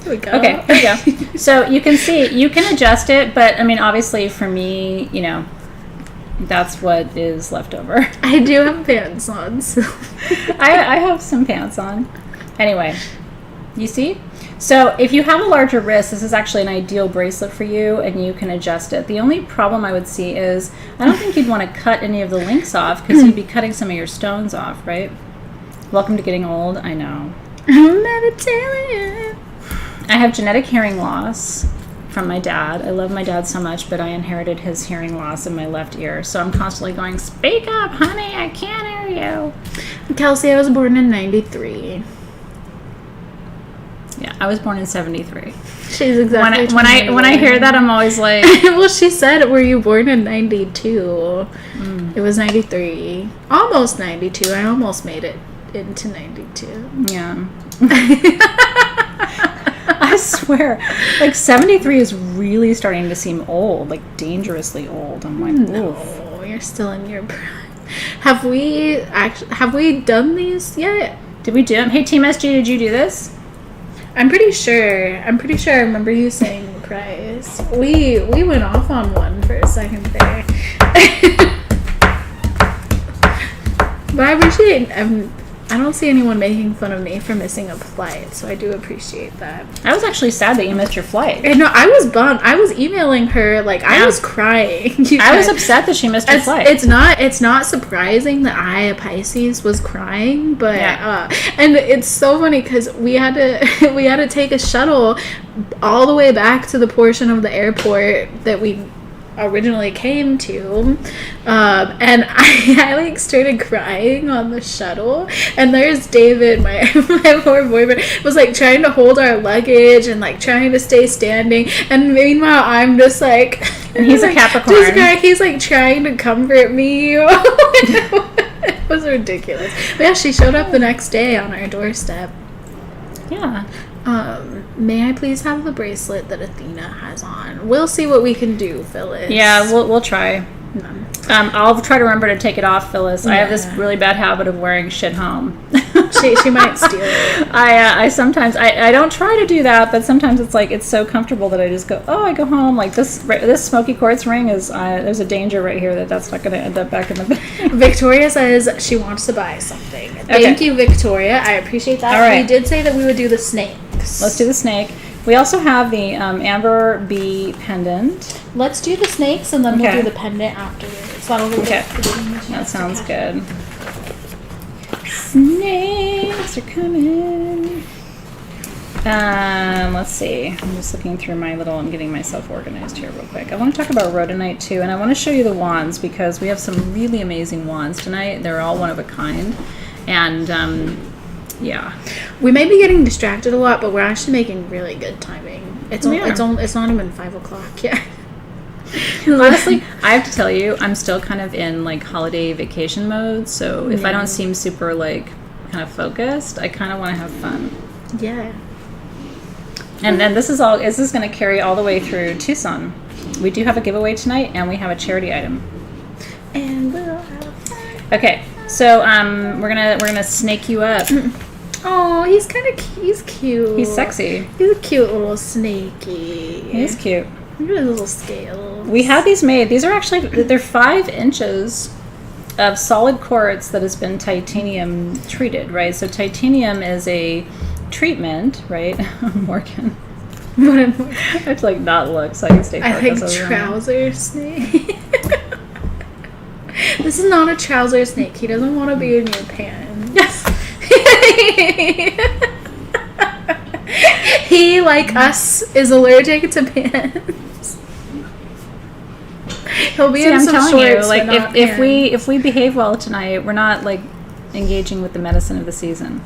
Here we go. Okay, here we go. So you can see, you can adjust it, but I mean, obviously for me, you know, that's what is left over. I do have pants on, so. I have some pants on. Anyway, you see? So if you have a larger wrist, this is actually an ideal bracelet for you, and you can adjust it. The only problem I would see is I don't think you'd want to cut any of the links off because you'd be cutting some of your stones off, right? Welcome to getting old. I know. Mediterranean. I have genetic hearing loss from my dad. I love my dad so much, but I inherited his hearing loss in my left ear. So I'm constantly going, speak up, honey, I can't hear you. Kelsey, I was born in 93. Yeah, I was born in 73. She's exactly when I hear that, I'm always like... Well, she said, were you born in 92? It was 93. Almost 92. I almost made it into 92. Yeah. I swear. Like, 73 is really starting to seem old. Like, dangerously old. I'm like, no, oof. You're still in your prime. Have we done these yet? Did we do them? Hey, Team SG, did you do this? I'm pretty sure I remember you saying the prize. We went off on one for a second there. But I appreciate, I don't see anyone making fun of me for missing a flight, so I do appreciate that. I was actually sad that you missed your flight. No, I was bummed. I was emailing her, like, I was crying. I was upset that she missed her flight. It's not surprising that I, a Pisces, was crying, but and it's so funny because we had to take a shuttle all the way back to the portion of the airport that we originally came to, and I like started crying on the shuttle, and there's David, my poor boyfriend, was like trying to hold our luggage and like trying to stay standing, and meanwhile I'm just like, and he's a Capricorn, he's like trying to comfort me. It was ridiculous. But yeah, she showed up the next day on our doorstep. Yeah. May I please have the bracelet that Athena has on? We'll see what we can do, Phyllis. Yeah, we'll try. I'll try to remember to take it off, Phyllis. Yeah. I have this really bad habit of wearing shit home. She might steal it. I sometimes I don't try to do that, but sometimes it's like it's so comfortable that I just go, I go home. Like this Smoky Quartz ring is there's a danger right here that's not going to end up back in the bag. Victoria says she wants to buy something. Thank you, Victoria. I appreciate that. All right. We did say that we would do the snakes. Let's do the snake. We also have the Amber Bee pendant. Let's do the snakes and then we'll do the pendant afterwards. That'll be okay. That sounds good. Snakes are coming. Let's see. I'm just looking through I'm getting myself organized here real quick. I want to talk about rhodonite too, and I want to show you the wands because we have some really amazing wands tonight. They're all one of a kind. And yeah. We may be getting distracted a lot, but we're actually making really good timing. It's not even 5 o'clock yet. Honestly, I have to tell you, I'm still kind of in like holiday vacation mode. So if I don't seem super like kind of focused, I kind of want to have fun. Yeah. And then this is going to carry all the way through Tucson. We do have a giveaway tonight, and we have a charity item. And we'll have fun. Okay, so we're gonna snake you up. Oh, he's cute. He's sexy. He's a cute little snakey. He's cute. Look at his little scales. We have these made. These are actually, they're 5 inches of solid quartz that has been titanium treated, right? So titanium is a treatment, right? Morgan. I have to like not look so I can stay focused. I think trouser snake. This is not a trouser snake. He doesn't want to be in your pants. Yes. He, like us, is allergic to pants. He'll be in some shorts. Like if we behave well tonight, we're not like engaging with the medicine of the season.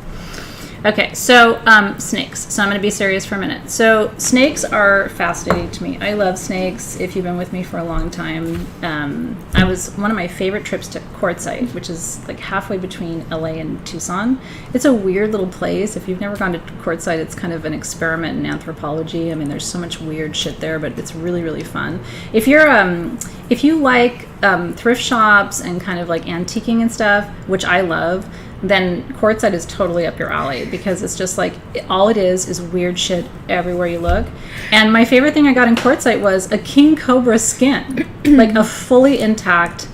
Okay, so snakes. So I'm going to be serious for a minute. So snakes are fascinating to me. I love snakes. If you've been with me for a long time, I was one of my favorite trips to Quartzsite, which is like halfway between LA and Tucson. It's a weird little place. If you've never gone to Quartzsite, it's kind of an experiment in anthropology. I mean, there's so much weird shit there, but it's really, really fun. If you like thrift shops and kind of like antiquing and stuff, which I love, then Quartzsite is totally up your alley because it's just like all it is weird shit everywhere you look. And my favorite thing I got in Quartzsite was a king cobra skin, like a fully intact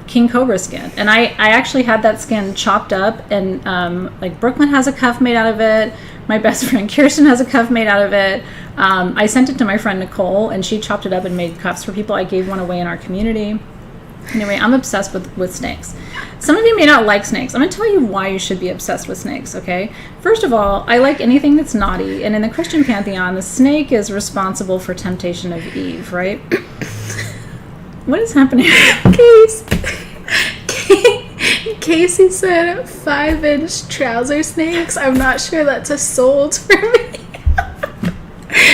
king cobra skin. And I actually had that skin chopped up, and like Brooklyn has a cuff made out of it. My best friend Kirsten has a cuff made out of it. I sent it to my friend Nicole, and she chopped it up and made cuffs for people. I gave one away in our community. Anyway, I'm obsessed with snakes. Some of you may not like snakes. I'm going to tell you why you should be obsessed with snakes, okay? First of all, I like anything that's naughty. And in the Christian pantheon, the snake is responsible for temptation of Eve, right? What is happening? Casey said 5-inch trouser snakes. I'm not sure that's a sold for me.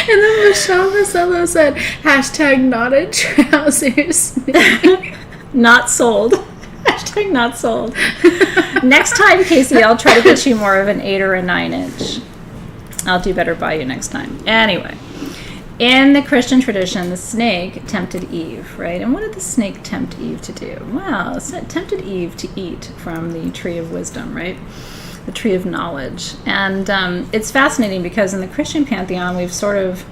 And then Michelle Marcello said, hashtag not a trouser snake. Not sold. Hashtag not sold. Next time, Casey, I'll try to get you more of an 8 or a 9-inch. I'll do better by you next time. Anyway, in the Christian tradition, the snake tempted Eve, right? And what did the snake tempt Eve to do? Well, it tempted Eve to eat from the tree of wisdom, right? The tree of knowledge. And it's fascinating because in the Christian pantheon, we've sort of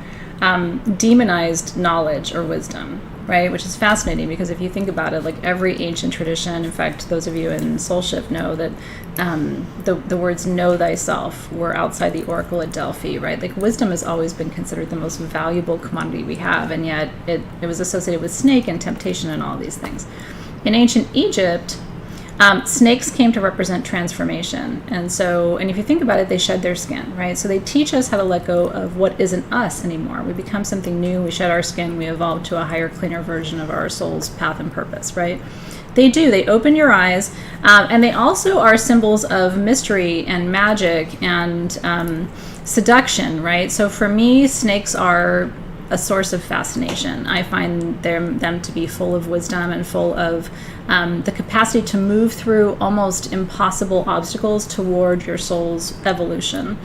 demonized knowledge or wisdom, right? Which is fascinating because if you think about it, like every ancient tradition, in fact, those of you in Soulship know that the words know thyself were outside the oracle at Delphi, right? Like wisdom has always been considered the most valuable commodity we have, and yet it was associated with snake and temptation and all these things. In ancient Egypt, snakes came to represent transformation. And if you think about it, they shed their skin, right? So they teach us how to let go of what isn't us anymore. We become something new, we shed our skin, we evolve to a higher, cleaner version of our soul's path and purpose, right? They do. They open your eyes. And they also are symbols of mystery and magic and seduction, right? So for me, snakes are a source of fascination. I find them to be full of wisdom and full of the capacity to move through almost impossible obstacles toward your soul's evolution.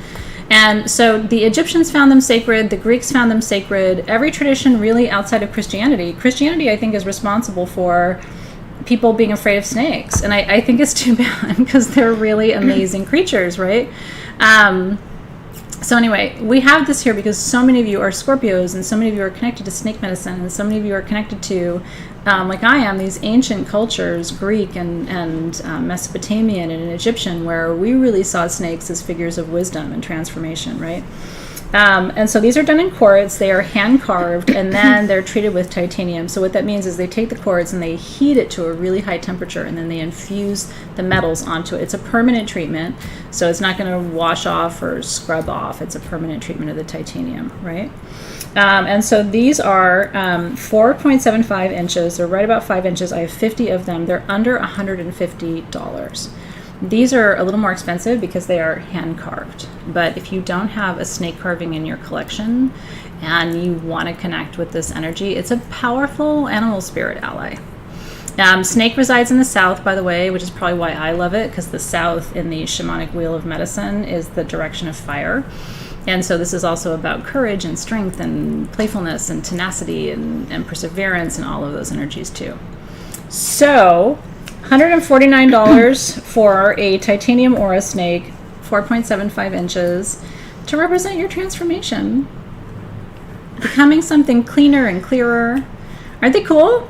And so the Egyptians found them sacred, the Greeks found them sacred. Every tradition really outside of Christianity, I think, is responsible for people being afraid of snakes. And I think it's too bad because they're really amazing creatures, right? So anyway, we have this here because so many of you are Scorpios and so many of you are connected to snake medicine and so many of you are connected to, like I am, these ancient cultures, Greek and Mesopotamian and Egyptian, where we really saw snakes as figures of wisdom and transformation, right? And so these are done in quartz. They are hand carved and then they're treated with titanium. So what that means is they take the quartz and they heat it to a really high temperature and then they infuse the metals onto it. It's a permanent treatment, so it's not going to wash off or scrub off. It's a permanent treatment of the titanium, right? And so these are 4.75 inches. They're right about 5 inches. I have 50 of them. They're under $150. These are a little more expensive because they are hand carved. But if you don't have a snake carving in your collection and you want to connect with this energy, it's a powerful animal spirit ally. Snake resides in the south, by the way, which is probably why I love it, because the south in the shamanic wheel of medicine is the direction of fire. And so this is also about courage and strength and playfulness and tenacity and perseverance and all of those energies too. So $149 for a titanium aura snake, 4.75 inches, to represent your transformation. Becoming something cleaner and clearer. Aren't they cool?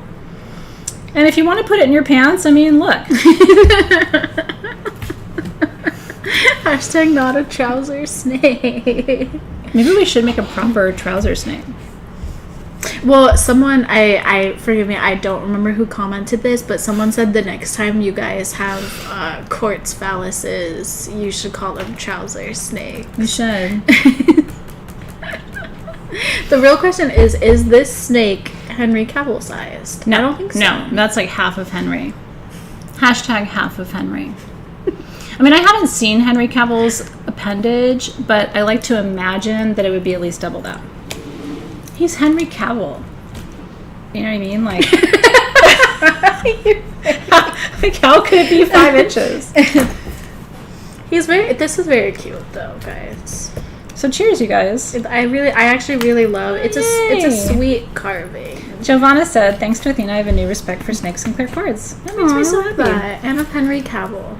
And if you want to put it in your pants, I mean, look. Hashtag not a trouser snake. Maybe we should make a proper trouser snake. Well, someone, I forgive me, I don't remember who commented this, but someone said the next time you guys have quartz phalluses, you should call them trouser snakes. We should. The real question is this snake Henry Cavill sized? No, I don't think so. No, that's like half of Henry. Hashtag half of Henry. I mean, I haven't seen Henry Cavill's appendage, but I like to imagine that it would be at least double that. He's Henry Cavill. You know what I mean? Like, how could it be 5 inches? This is very cute though, guys. So cheers, you guys. I actually really love it. It's a sweet carving. Giovanna said, thanks to Athena, I have a new respect for snakes and clear quartz. That makes me so happy. And of Henry Cavill.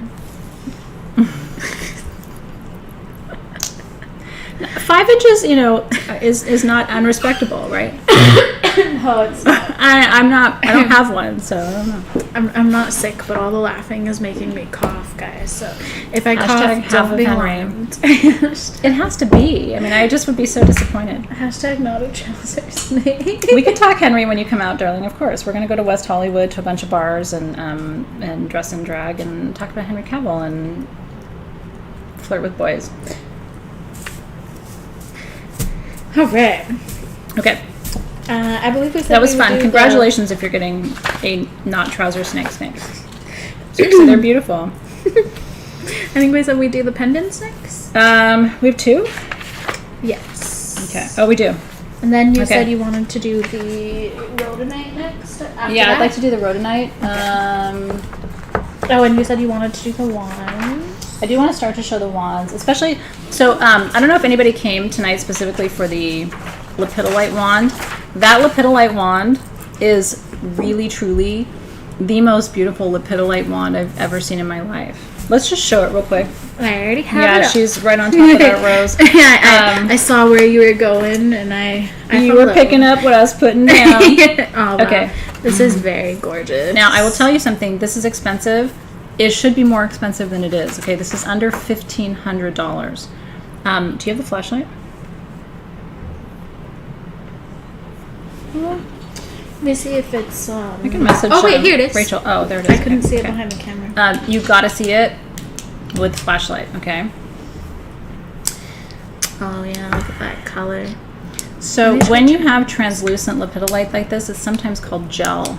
5 inches, is not unrespectable, right? No, it's not. I'm not. I don't have one, so I don't know. I'm not sick, but all the laughing is making me cough, guys. So if I Hashtag cough, don't be Henry. alarmed. It has to be. I mean, I just would be so disappointed. Hashtag not a trouser snake. We can talk Henry when you come out, darling. Of course, we're gonna go to West Hollywood to a bunch of bars and dress in drag and talk about Henry Cavill and flirt with boys. All right. Okay, I believe we said that was we would fun. do Congratulations if you're getting a not trouser snake. Seriously, they're beautiful. I think we said we do the pendants next. We have 2. Yes. Okay. Oh, we do. And then you Okay. said you wanted to do the rhodonite next. After Yeah, that? I'd like to do the rhodonite. Oh, and you said you wanted to do the wands. I do want to start to show the wands, especially. So I don't know if anybody came tonight specifically for the lepidolite wand. That lepidolite wand is really, truly the most beautiful lepidolite wand I've ever seen in my life. Let's just show it real quick. I already have it. Yeah, up. she's right on top of that rose. Yeah, I saw where you were going, and I You were picking up what I was putting down. Oh, wow. Okay. This is very gorgeous. Now, I will tell you something. This is expensive. It should be more expensive than it is. Okay, this is under $1,500. Do you have the flashlight? Let me see if it's. I can message. Oh wait, here it is. Rachel. Oh, there it is. I couldn't Okay, see it okay. behind the camera. You gotta see it with flashlight. Okay. Oh yeah, look at that color. So when you have translucent lepidolite like this, it's sometimes called gel.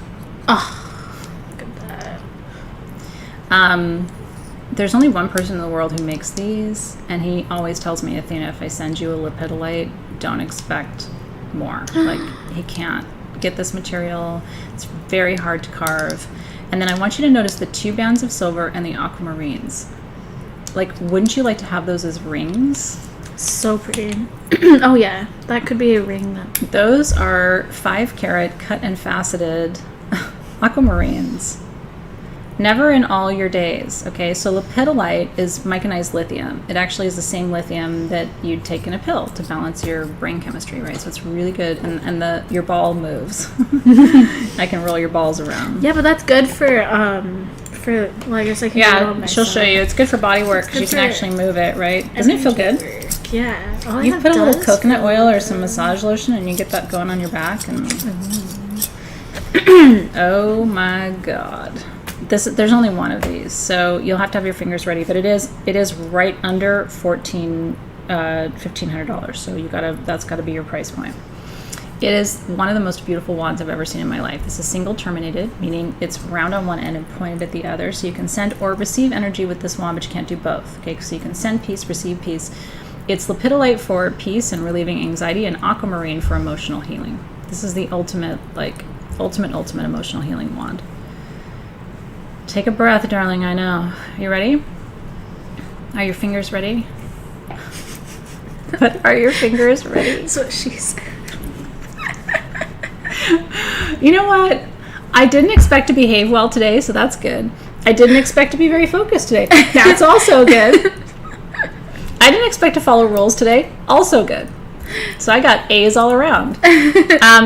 Oh, look at that. There's only one person in the world who makes these, and he always tells me, Athena, if I send you a lepidolite, don't expect more. Like, he can't get this material. It's very hard to carve. And then I want you to notice the 2 bands of silver and the aquamarines. Like, wouldn't you like to have those as rings? So pretty. Oh yeah, that could be a ring then. Those are 5 carat cut and faceted aquamarines. Never in all your days. Okay, so lepidolite is micanized lithium. It actually is the same lithium that you'd take in a pill to balance your brain chemistry, right? So it's really good, and your ball moves. I can roll your balls around. Yeah, but that's good for well, I guess I can do it all Yeah, she'll myself. show you. It's good for body work because you good can for actually move it, right? Doesn't it feel good? Yeah. Oh, You yeah, put it a little does coconut feel oil or good. some massage lotion, and you get that going on your back, and oh my god. There's only one of these, so you'll have to have your fingers ready. But it is right under $1,500. So that's gotta be your price point. It is one of the most beautiful wands I've ever seen in my life. This is single terminated, meaning it's round on one end and pointed at the other. So you can send or receive energy with this wand, but you can't do both. Okay, so you can send peace, receive peace. It's lepidolite for peace and relieving anxiety, and aquamarine for emotional healing. This is the ultimate emotional healing wand. Take a breath, darling. I know. You ready? Are your fingers ready? But are your fingers ready? That's what she said. You know what? I didn't expect to behave well today, so that's good. I didn't expect to be very focused today. That's also good. I didn't expect to follow rules today. Also good. So I got A's all around.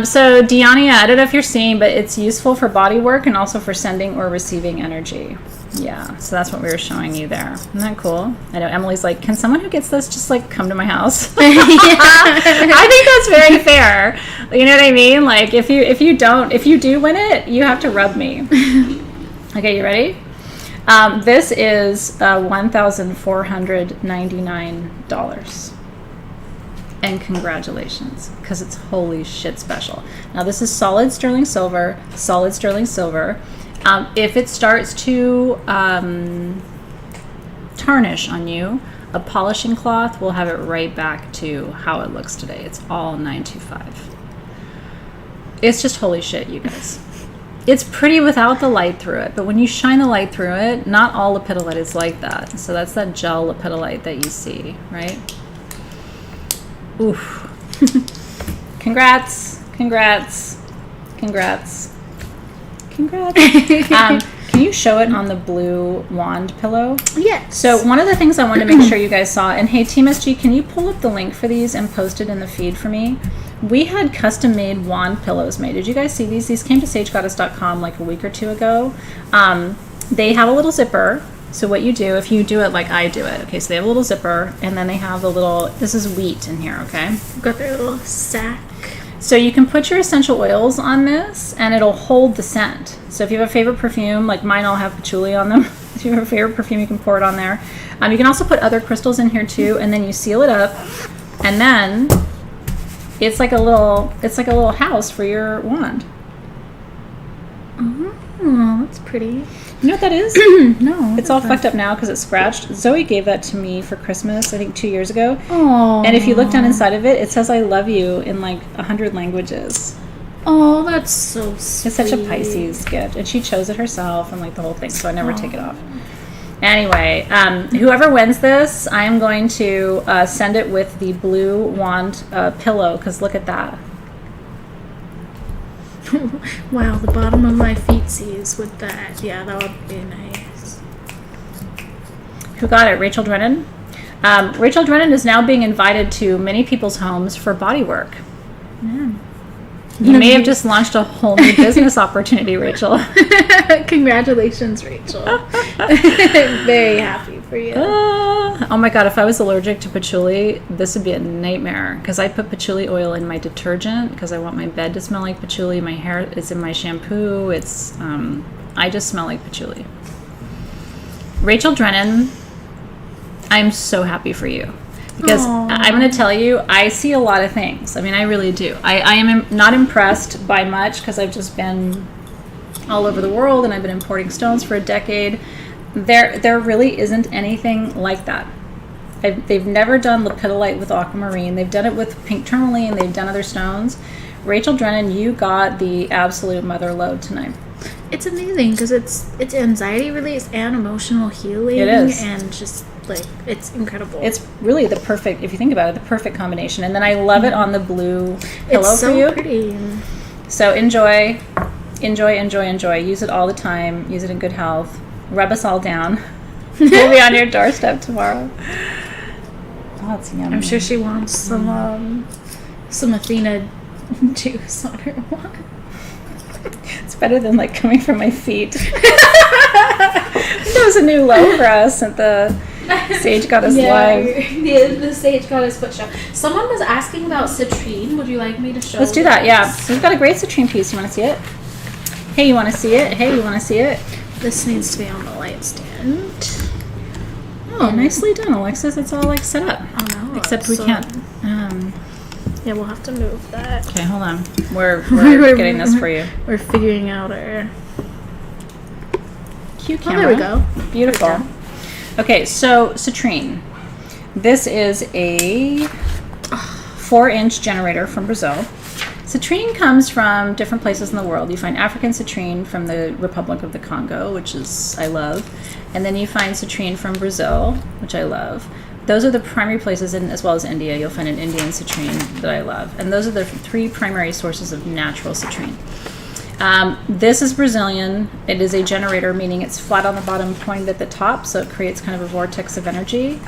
So Diania, I don't know if you're seeing, but it's useful for body work and also for sending or receiving energy. Yeah, so that's what we were showing you there. Isn't that cool? I know Emily's like, can someone who gets this just like come to my house? I think that's very fair. You know what I mean? Like if you do win it, you have to rub me. Okay, you ready? This is $1,499. And congratulations, because it's holy shit special. Now this is solid sterling silver. If it starts to tarnish on you, a polishing cloth will have it right back to how it looks today. It's all 925. It's just holy shit, you guys. It's pretty without the light through it, but when you shine the light through it, not all lepidolite is like that. So that's that gel lepidolite that you see, right? Oof. Congrats. Can you show it on the blue wand pillow? Yes. So one of the things I wanted to make sure you guys saw, and hey, Team SG, can you pull up the link for these and post it in the feed for me? we had custom-made wand pillows made. Did you guys see these? These came to sagegoddess.com like a week or two ago. They have a little zipper. So what you do, if you do it like I do it, okay, so they have a little zipper, and then they have the little, this is wheat in here, okay? Got their little sack. So you can put your essential oils on this, and it'll hold the scent. So if you have a favorite perfume, like mine all have patchouli on them. If you have a favorite perfume, you can pour it on there. You can also put other crystals in here too, and then you seal it up, and then it's like a little house for your wand. Oh, that's pretty. You know what that is? No. It's all fucked up now because it's scratched. Zoe gave that to me for Christmas, I think 2 years ago. Oh. And if you look down inside of it, it says I love you in like 100 languages. Oh, that's so sweet. It's such a Pisces gift. And she chose it herself and like the whole thing, so I never take it off. Anyway, whoever wins this, I'm going to send it with the blue wand pillow, because look at that. Wow, the bottom of my feet sees with that. Yeah, that would be nice. Who got it? Rachel Drennan? Rachel Drennan is now being invited to many people's homes for body work. Yeah. You may have just launched a whole new business opportunity, Rachel. Congratulations, Rachel. Very happy for you. Oh my god, if I was allergic to patchouli, this would be a nightmare, because I put patchouli oil in my detergent because I want my bed to smell like patchouli. My hair is in my shampoo. It's I just smell like patchouli. Rachel Drennan, I'm so happy for you. Because Aww. I'm going to tell you, I see a lot of things. I mean, I really do. I am not impressed by much because I've just been all over the world and I've been importing stones for a decade. There really isn't anything like that. They've never done lepidolite with aquamarine. They've done it with pink tourmaline. They've done other stones. Rachel Drennan, you got the absolute mother lode tonight. It's amazing because it's anxiety release and emotional healing. It is. And just like, it's incredible. It's really the perfect, if you think about it, the perfect combination. And then I love it on the blue pillow it's so for you. Pretty. So enjoy. Use it all the time. Use it in good health. Rub us all down. We'll be on your doorstep tomorrow. Oh, it's yummy. I'm sure she wants some Athena juice on her wand. It's better than like coming from my feet. That was a new low for us at the Sage Goddess Live. The Sage Goddess foot show. Someone was asking about citrine. Would you like me to show? Let's do that. Yeah. So we've got a great citrine piece. You want to see it? Hey, you want to see it? Hey, you want to see it? This needs to be on the light stand. Oh, nicely done, Alexis. It's all like set up. Oh no. Except we can't. Yeah, we'll have to move that. Okay, hold on. We're getting this for you. We're figuring out our Cute Oh, camera. there we go. Beautiful. There we Okay, so citrine. This is a 4-inch generator from Brazil. Citrine comes from different places in the world. You find African citrine from the Republic of the Congo, which is I love. And then you find citrine from Brazil, which I love. Those are the primary places, as well as India. You'll find an Indian citrine that I love. And those are the 3 primary sources of natural citrine. This is Brazilian. It is a generator, meaning it's flat on the bottom, pointed at the top, so it creates kind of a vortex of energy.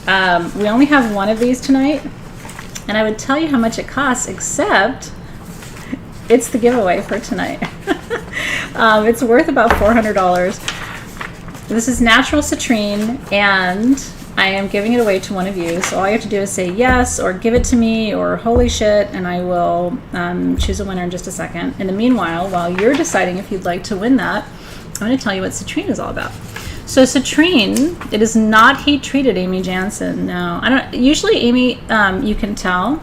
We only have one of these tonight, and I would tell you how much it costs, except it's the giveaway for tonight. It's worth about $400. This is natural citrine, and I am giving it away to one of you. So all you have to do is say yes, or give it to me, or holy shit, and I will choose a winner in just a second. In the meanwhile, while you're deciding if you'd like to win that, I'm going to tell you what citrine is all about. So citrine, it is not heat treated, Amy Jansen. No, I don't. Usually, Amy, you can tell.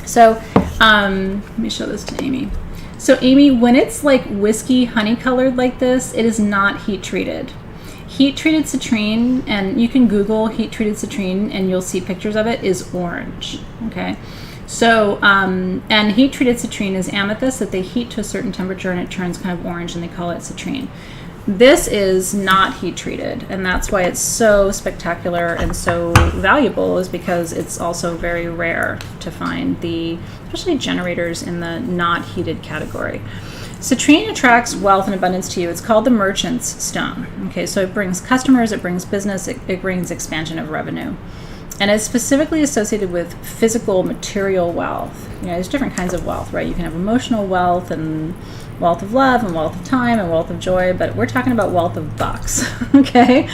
So let me show this to Amy. So Amy, when it's like whiskey honey colored like this, it is not heat treated. Heat-treated citrine, and you can Google heat-treated citrine, and you'll see pictures of it, is orange, okay? So, and heat-treated citrine is amethyst that they heat to a certain temperature, and it turns kind of orange, and they call it citrine. This is not heat-treated, and that's why it's so spectacular and so valuable, is because it's also very rare to find especially generators in the not heated category. Citrine attracts wealth and abundance to you. It's called the merchant's stone. Okay, so it brings customers, it brings business, it brings expansion of revenue. And it's specifically associated with physical material wealth. You know, there's different kinds of wealth, right? You can have emotional wealth and wealth of love and wealth of time and wealth of joy, but we're talking about wealth of bucks, okay?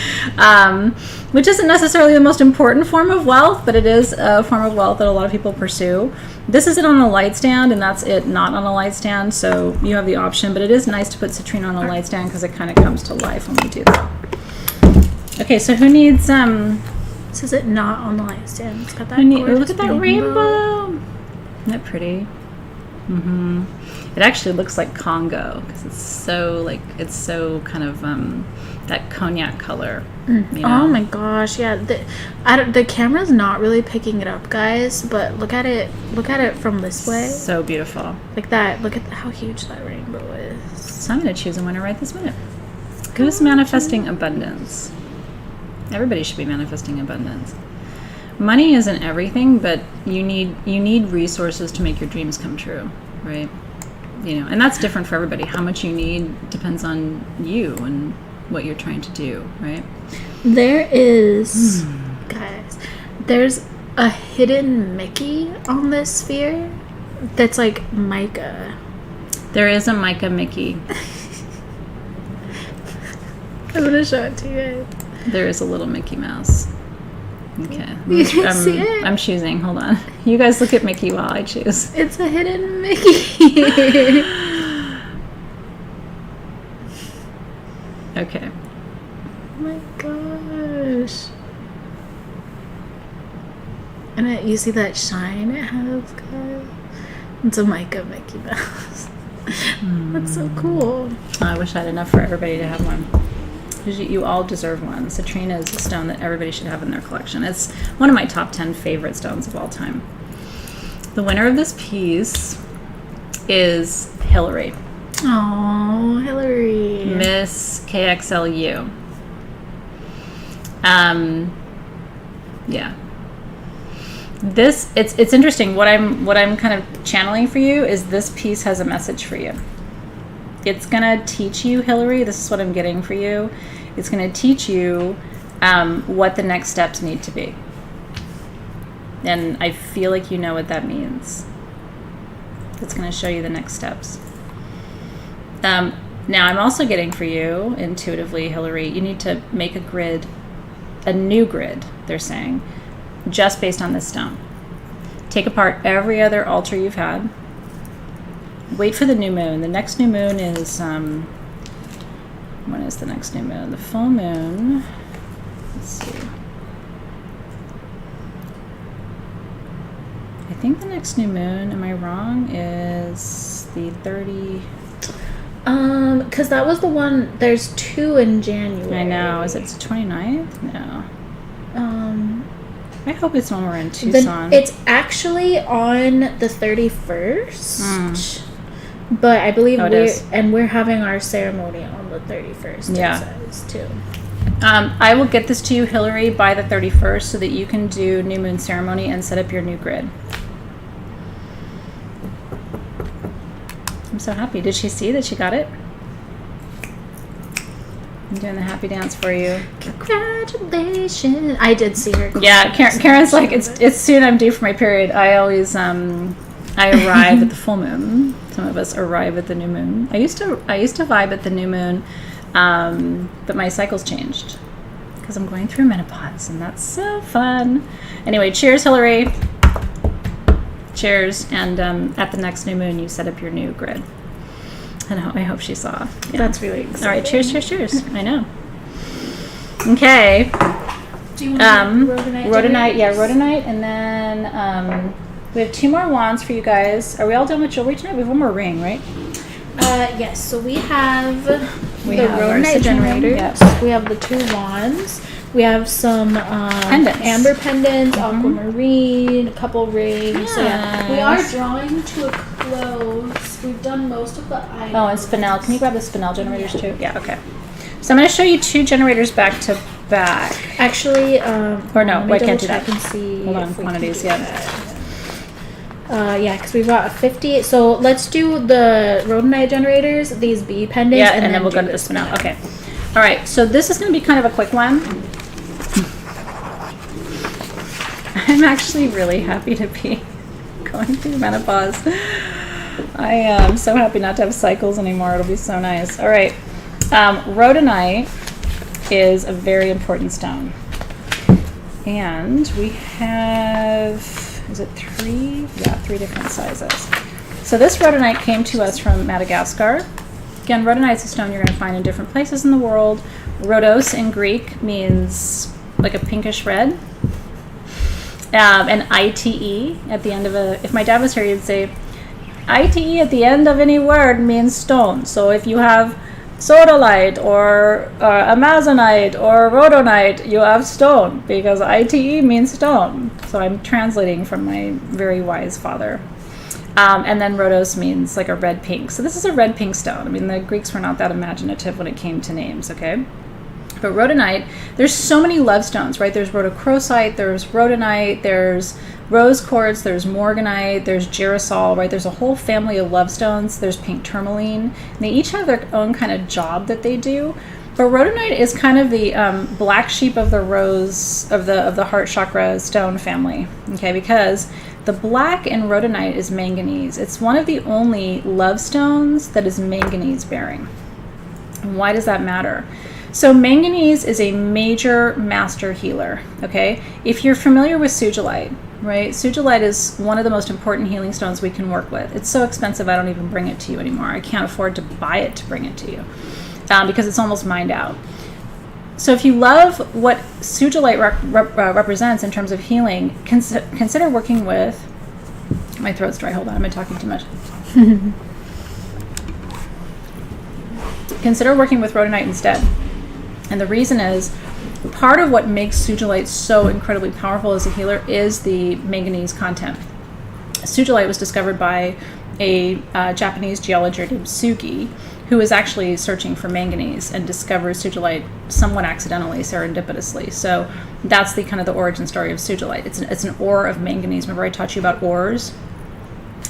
Which isn't necessarily the most important form of wealth, but it is a form of wealth that a lot of people pursue. This isn't on a light stand, and that's it not on a light stand, so you have the option, but it is nice to put citrine on a light stand because it kind of comes to life when we do that. Okay, so who needs This is it not on the light stand. It's got that look at that rainbow. Isn't that pretty? Mm-hmm. It actually looks like Congo because it's so kind of that cognac color. You know? Oh my gosh, yeah. The camera's not really picking it up, guys, but look at it from this way. So beautiful. Like that. Look at how huge that rainbow is. So I'm going to choose a winner right this minute. Who's manifesting abundance? Everybody should be manifesting abundance. Money isn't everything, but you need resources to make your dreams come true, right? You know, and that's different for everybody. How much you need depends on you and what you're trying to do, right? There is, guys, there's a hidden Mickey on this sphere that's like mica. There is a mica Mickey. I'm gonna show it to you guys. There is a little Mickey Mouse. Okay. You can see it. I'm choosing. Hold on. You guys look at Mickey while I choose. It's a hidden Mickey. Okay. Oh my gosh. And you see that shine it has, guys? It's a mica Mickey Mouse. That's so cool. I wish I had enough for everybody to have one. You all deserve one. Citrine is a stone that everybody should have in their collection. It's one of my top 10 favorite stones of all time. The winner of this piece is Hillary. Oh, Hillary. Miss KXLU. Yeah. It's interesting. What I'm kind of channeling for you is this piece has a message for you. It's gonna teach you, Hillary. This is what I'm getting for you. It's gonna teach you what the next steps need to be, and I feel like you know what that means. It's gonna show you the next steps. Now, I'm also getting for you, intuitively, Hillary. You need to make a new grid. They're saying, just based on this stone. Take apart every other altar you've had. Wait for the new moon. The next new moon is, when is the next new moon? The full moon, let's see. I think the next new moon, am I wrong, is the 30... Because that was the one, there's 2 in January. I know, is it the 29th? No. I hope it's when we're in Tucson. It's actually on the 31st. But I believe we're having our ceremony on the 31st. Yeah. It says, too. I will get this to you, Hillary, by the 31st so that you can do new moon ceremony and set up your new grid. I'm so happy. Did she see that she got it? I'm doing the happy dance for you. Congratulations. I did see her. Yeah, Karen's like, it's soon I'm due for my period. I always I arrive at the full moon. Some of us arrive at the new moon. I used to vibe at the new moon, but my cycle's changed because I'm going through menopause, and that's so fun. Anyway, cheers, Hillary. Cheers, and at the next new moon, you set up your new grid. And I hope she saw. Yeah. That's really exciting. All right, cheers. I know. Okay. Do you want rhodonite? Yeah, rhodonite, and then we have 2 more wands for you guys. Are we all done with jewelry tonight? We have one more ring, right? Yes. So we have the rhodonite generators. Yep. We have the 2 wands. We have some pendants. Amber pendants, aquamarine, a couple rings. Yes. So yeah, we are drawing to a close. We've done most of the items. Oh, and spinel. Can you grab the spinel generators too? Yeah, okay. So I'm going to show you 2 generators back to back. Actually, or no, I can't do that. I can see. Hold on, quantities, yeah. Yeah, because we've got 50. So let's do the rhodonite generators, these bee pendants, yeah, and then we'll go to the spinel. Okay. All right, so this is going to be kind of a quick one. I'm actually really happy to be going through menopause. I am so happy not to have cycles anymore. It'll be so nice. All right. Rhodonite is a very important stone. And we have, is it 3? Yeah, 3 different sizes. So this rhodonite came to us from Madagascar. Again, rhodonite is a stone you're going to find in different places in the world. Rhodos in Greek means like a pinkish red. And ITE at the end of if my dad was here, he'd say, ITE at the end of any word means stone. So if you have sodalite or amazonite or rhodonite, you have stone, because ITE means stone. So I'm translating from my very wise father. And then rhodos means like a red pink. So this is a red pink stone. I mean, the Greeks were not that imaginative when it came to names, okay? But rhodonite, there's so many love stones, right? There's rhodochrosite, there's rhodonite, there's rose quartz, there's morganite, there's girasol, right? There's a whole family of love stones. There's pink tourmaline. And they each have their own kind of job that they do. But rhodonite is kind of the black sheep of the rose of the heart chakra stone family, okay? Because the black in rhodonite is manganese. It's one of the only love stones that is manganese bearing. And why does that matter? So manganese is a major master healer, okay? If you're familiar with sugilite, right? Sugilite is one of the most important healing stones we can work with. It's so expensive, I don't even bring it to you anymore. I can't afford to buy it to bring it to you because it's almost mined out. So if you love what sugilite represents in terms of healing, consider working with, my throat's dry, hold on, I've been talking too much. Consider working with rhodonite instead. And the reason is, part of what makes sugilite so incredibly powerful as a healer is the manganese content. Sugilite was discovered by a Japanese geologist named Sugi, who was actually searching for manganese and discovered sugilite somewhat accidentally, serendipitously. So that's the kind of the origin story of sugilite. It's an ore of manganese. Remember I taught you about ores?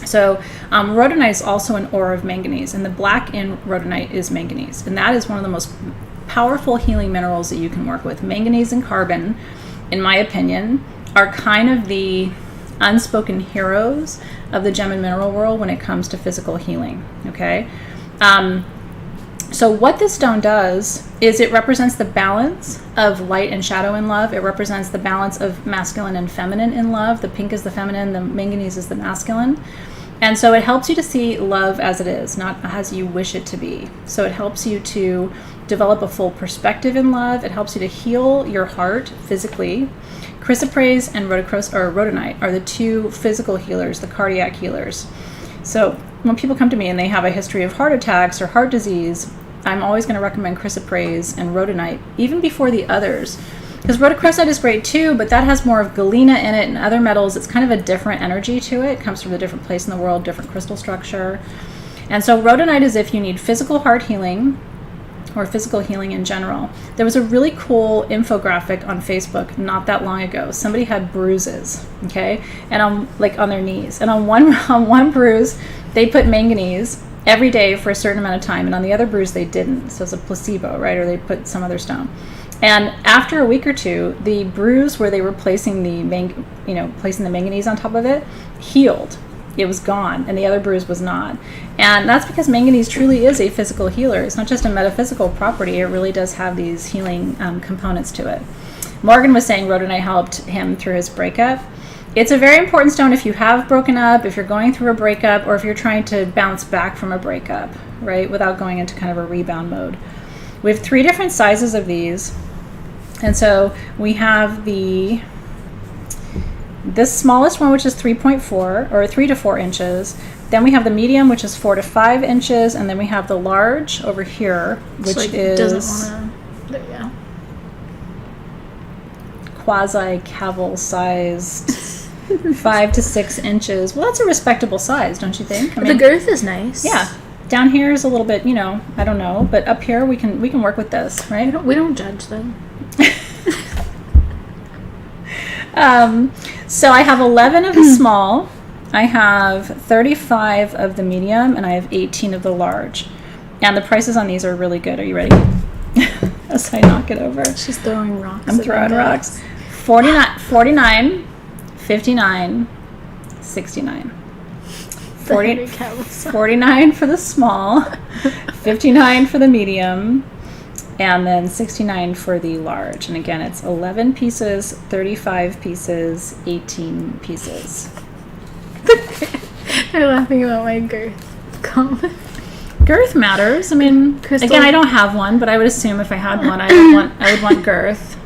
So rhodonite is also an ore of manganese, and the black in rhodonite is manganese. And that is one of the most powerful healing minerals that you can work with. Manganese and carbon, in my opinion, are kind of the unspoken heroes of the gem and mineral world when it comes to physical healing, okay? So what this stone does is it represents the balance of light and shadow in love. It represents the balance of masculine and feminine in love. The pink is the feminine, the manganese is the masculine. And so it helps you to see love as it is, not as you wish it to be. So it helps you to develop a full perspective in love. It helps you to heal your heart physically. Chrysoprase and rhodonite are the two physical healers, the cardiac healers. So when people come to me and they have a history of heart attacks or heart disease, I'm always going to recommend chrysoprase and rhodonite, even before the others. Because rhodochrosite is great too, but that has more of galena in it and other metals. It's kind of a different energy to it. It comes from a different place in the world, different crystal structure. And so rhodonite is if you need physical heart healing or physical healing in general. There was a really cool infographic on Facebook not that long ago. Somebody had bruises, okay, and on their knees. And on one bruise, they put manganese every day for a certain amount of time, and on the other bruise they didn't. So it's a placebo, right? Or they put some other stone. And after a week or two, the bruise where they were placing the manganese on top of it healed. It was gone, and the other bruise was not. And that's because manganese truly is a physical healer. It's not just a metaphysical property. It really does have these healing components to it. Morgan was saying rhodonite helped him through his breakup. It's a very important stone if you have broken up, if you're going through a breakup, or if you're trying to bounce back from a breakup, right, without going into kind of a rebound mode. We have 3 different sizes of these. And so we have this smallest one, which is 3.4 or 3 to 4 inches. Then we have the medium, which is 4 to 5 inches, and then we have the large over here, which is quasi-caval sized 5 to 6 inches. Well, that's a respectable size, don't you think? I mean, the girth is nice. Yeah. Down here is a little bit, I don't know, but up here we can work with this, right? We don't judge them. So I have 11 of the small, I have 35 of the medium, and I have 18 of the large. And the prices on these are really good. Are you ready? As I knock it over. She's throwing rocks. I'm throwing rocks. $49, 59, 69. 40, 49 for the small, 59 for the medium, and then 69 for the large. And again, it's 11 pieces, 35 pieces, 18 pieces. They're laughing about my girth comment. Girth matters. I mean, Crystal. Again, I don't have one, but I would assume if I had one, I would want girth.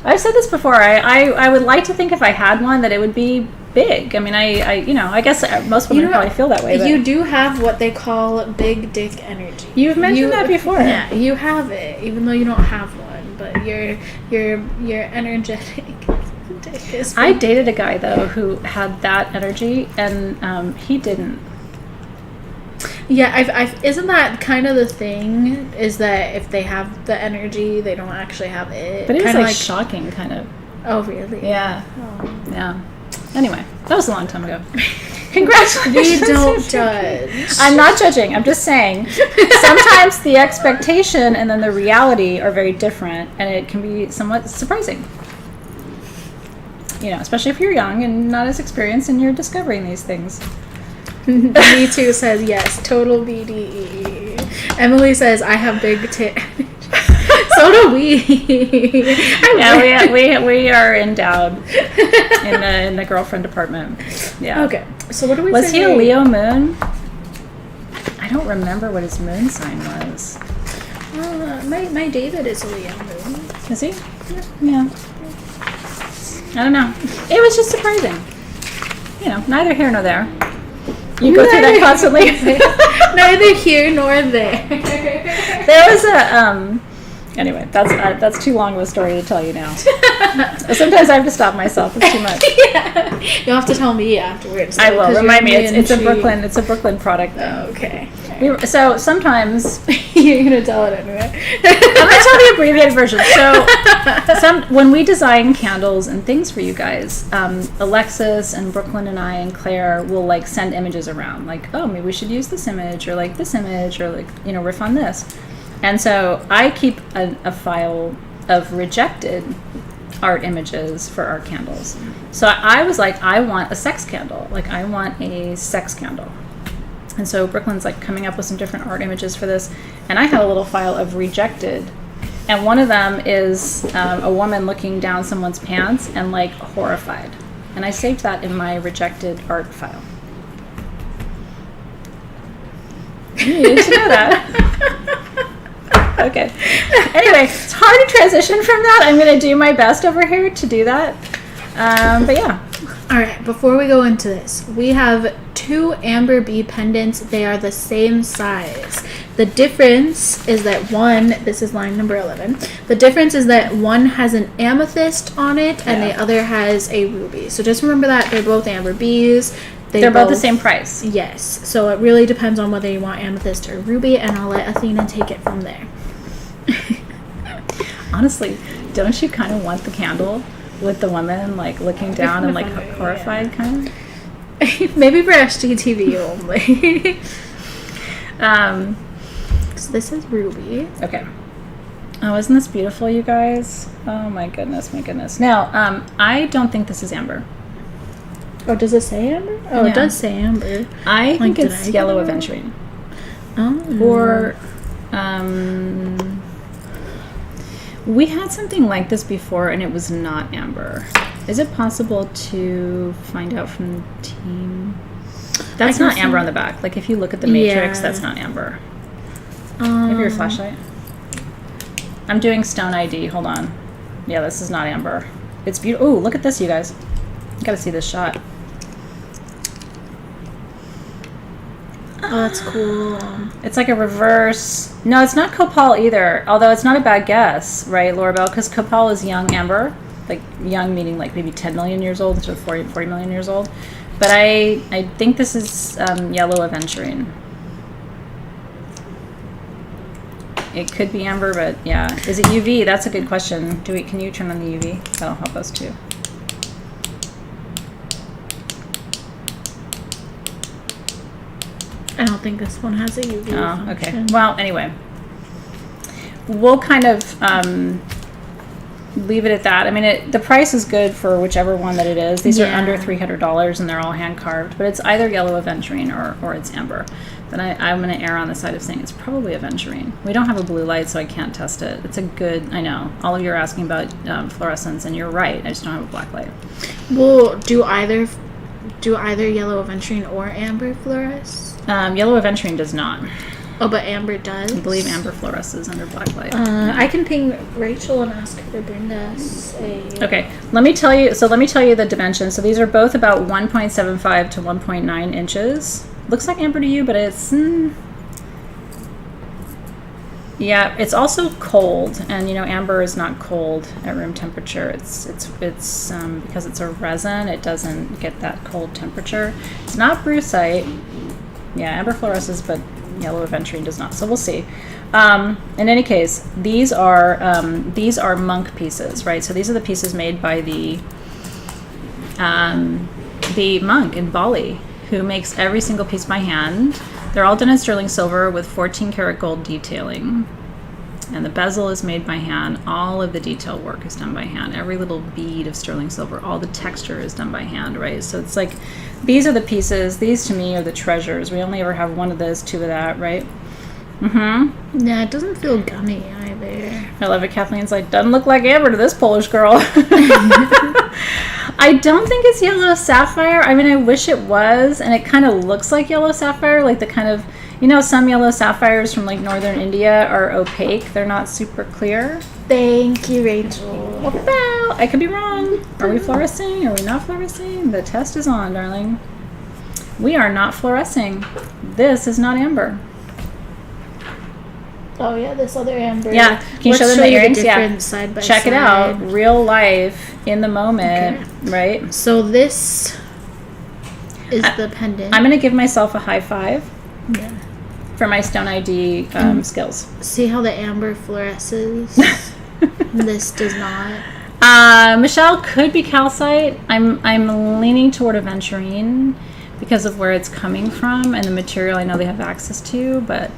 I've said this before. I would like to think if I had one that it would be big. I mean, I guess most women probably feel that way. But you do have what they call big dick energy. You've mentioned that before. Yeah, you have it, even though you don't have one. But your energetic dick is big. I dated a guy though who had that energy, and he didn't. Yeah, isn't that kind of the thing? Is that if they have the energy, they don't actually have it? But it was like shocking, kind of. Oh, really? Yeah. Oh. Yeah. Anyway, that was a long time ago. Congratulations. We don't judge. I'm not judging. I'm just saying sometimes the expectation and then the reality are very different, and it can be somewhat surprising. You know, especially if you're young and not as experienced and you're discovering these things. Me too says yes, total BDE. Emily says I have big tit. So do we. Yeah, we are endowed in the girlfriend department. Yeah. Okay. So what do we? Was he a Leo moon? I don't remember what his moon sign was. My David is a Leo moon. Is he? Yeah. I don't know. It was just surprising. You know, neither here nor there. You go through that constantly. Neither here nor there. There was a anyway, that's too long of a story to tell you now. Sometimes I have to stop myself. It's too much. Yeah. You'll have to tell me afterwards. I will. Remind me. It's a Brooklyn product thing. Oh, okay. So sometimes you're gonna tell it anyway. I'm gonna tell the abbreviated version. So when we design candles and things for you guys, Alexis and Brooklyn and I and Claire will like send images around, like, oh, maybe we should use this image or like this image or like, you know, riff on this. And so I keep a file of rejected art images for our candles. So I was like, I want a sex candle. Like, I want a sex candle. And so Brooklyn's like coming up with some different art images for this. And I had a little file of rejected. And one of them is a woman looking down someone's pants and like horrified. And I saved that in my rejected art file. You needed to know that. Okay. Anyway, it's hard to transition from that. I'm going to do my best over here to do that. But yeah. All right, before we go into this, we have 2 amber bee pendants. They are the same size. The difference is that one, this is line number 11. The difference is that one has an amethyst on it and the other has a ruby. So just remember that they're both amber bees. They're both the same price. Yes. So it really depends on whether you want amethyst or ruby, and I'll let Athena take it from there. Honestly, don't you kind of want the candle with the woman like looking down and like horrified kind of? Maybe for SGTV only. So this is ruby. Okay. Oh, isn't this beautiful, you guys? Oh my goodness, my goodness. Now, I don't think this is amber. Oh, does it say amber? Oh, Yeah. It does say amber. I think did it's I yellow get it aventurine. Oh. Or, we had something like this before and it was not amber. Is it possible to find out from the team? That's not amber on the back. Like if you look at the matrix, that's not amber. Maybe your flashlight. I'm doing Stone ID. Hold on. Yeah, this is not amber. It's beautiful. Ooh, look at this, you guys. You gotta see this shot. Oh, that's cool. It's like a reverse. No, it's not copal either. Although it's not a bad guess, right, Laurabelle? Because copal is young amber. Like young meaning like maybe 10 million years old instead of 40 million years old. But I think this is yellow aventurine. It could be amber, but yeah. Is it UV? That's a good question. Can you turn on the UV? That'll help us too. I don't think this one has a UV Oh, okay. function. Well, anyway. We'll kind of leave it at that. I mean, the price is good for whichever one that it is. These are Yeah. under $300 and they're all hand carved, but it's either yellow aventurine or it's amber. Then I'm going to err on the side of saying it's probably aventurine. We don't have a blue light, so I can't test it. It's a good, I know, all of you are asking about fluorescence, and you're right. I just don't have a black light. Well, do either yellow aventurine or amber fluoresce? Yellow aventurine does not. Oh, but amber does? I believe amber fluoresces under black light. I can ping Rachel and ask her to bring us a... Okay, let me tell you the dimensions. So these are both about 1.75 to 1.9 inches. Looks like amber to you, but it's... yeah, it's also cold, and amber is not cold at room temperature. It's because it's a resin, it doesn't get that cold temperature. It's not brucite. Yeah, amber fluoresces, but yellow aventurine does not. So we'll see. In any case, these are monk pieces, right? So these are the pieces made by the monk in Bali, who makes every single piece by hand. They're all done in sterling silver with 14 karat gold detailing. And the bezel is made by hand. All of the detail work is done by hand. Every little bead of sterling silver, all the texture is done by hand, right? So it's like, these are the pieces. These to me are the treasures. We only ever have one of this, two of that, right? Mm-hmm. Yeah, it doesn't feel gummy either. I love it. Kathleen's like, doesn't look like amber to this Polish girl. I don't think it's yellow sapphire. I mean, I wish it was, and it kind of looks like yellow sapphire, like the kind of, some yellow sapphires from like northern India are opaque. They're not super clear. Thank you, Rachel. Well, I could be wrong. Are we fluorescing? Are we not fluorescing? The test is on, darling. We are not fluorescing. This is not amber. Oh yeah, this other amber. Yeah, can you show them the earrings? Yeah, side by check side. it out. Real life in the moment, Okay. right? So this is the pendant. I'm gonna give myself a high five Yeah. for my Stone ID skills. See how the amber fluoresces? This does not. Michelle could be calcite. I'm leaning toward aventurine because of where it's coming from and the material I know they have access to, but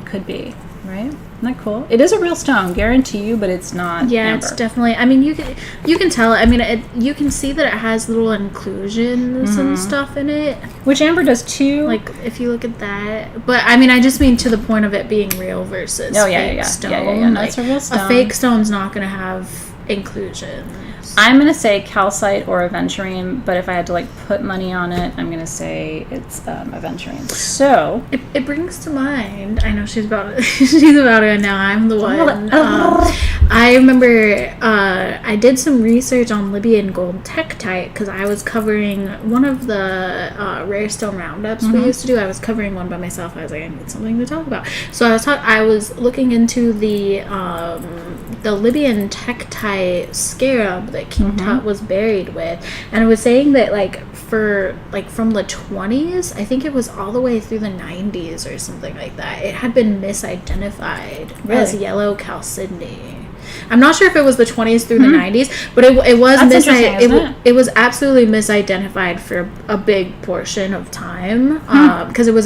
could be. Right? Isn't that cool? It is a real stone, guarantee you, but it's not amber. It's definitely. I mean, you can tell. I mean, you can see that it has little inclusions and stuff in it, which amber does too. Like if you look at that. But I mean, I just mean to the point of it being real versus fake stone. Yeah. No, it's a real stone. A fake stone's not going to have inclusions. I'm gonna say calcite or aventurine, but if I had to put money on it, I'm gonna say it's aventurine. So it brings to mind. I know she's about it, and now I'm the one. I remember I did some research on Libyan gold tektite because I was covering one of the rare stone roundups we used to do. I was covering one by myself. I was like, I need something to talk about. So I was looking into the Libyan tektite scarab that King Tut was buried with, and it was saying that from the 20s, I think it was all the way through the 90s or something like that, it had been misidentified as yellow chalcedony. I'm not sure if it was the 20s through the 90s, but it was it was absolutely misidentified for a big portion of time because it was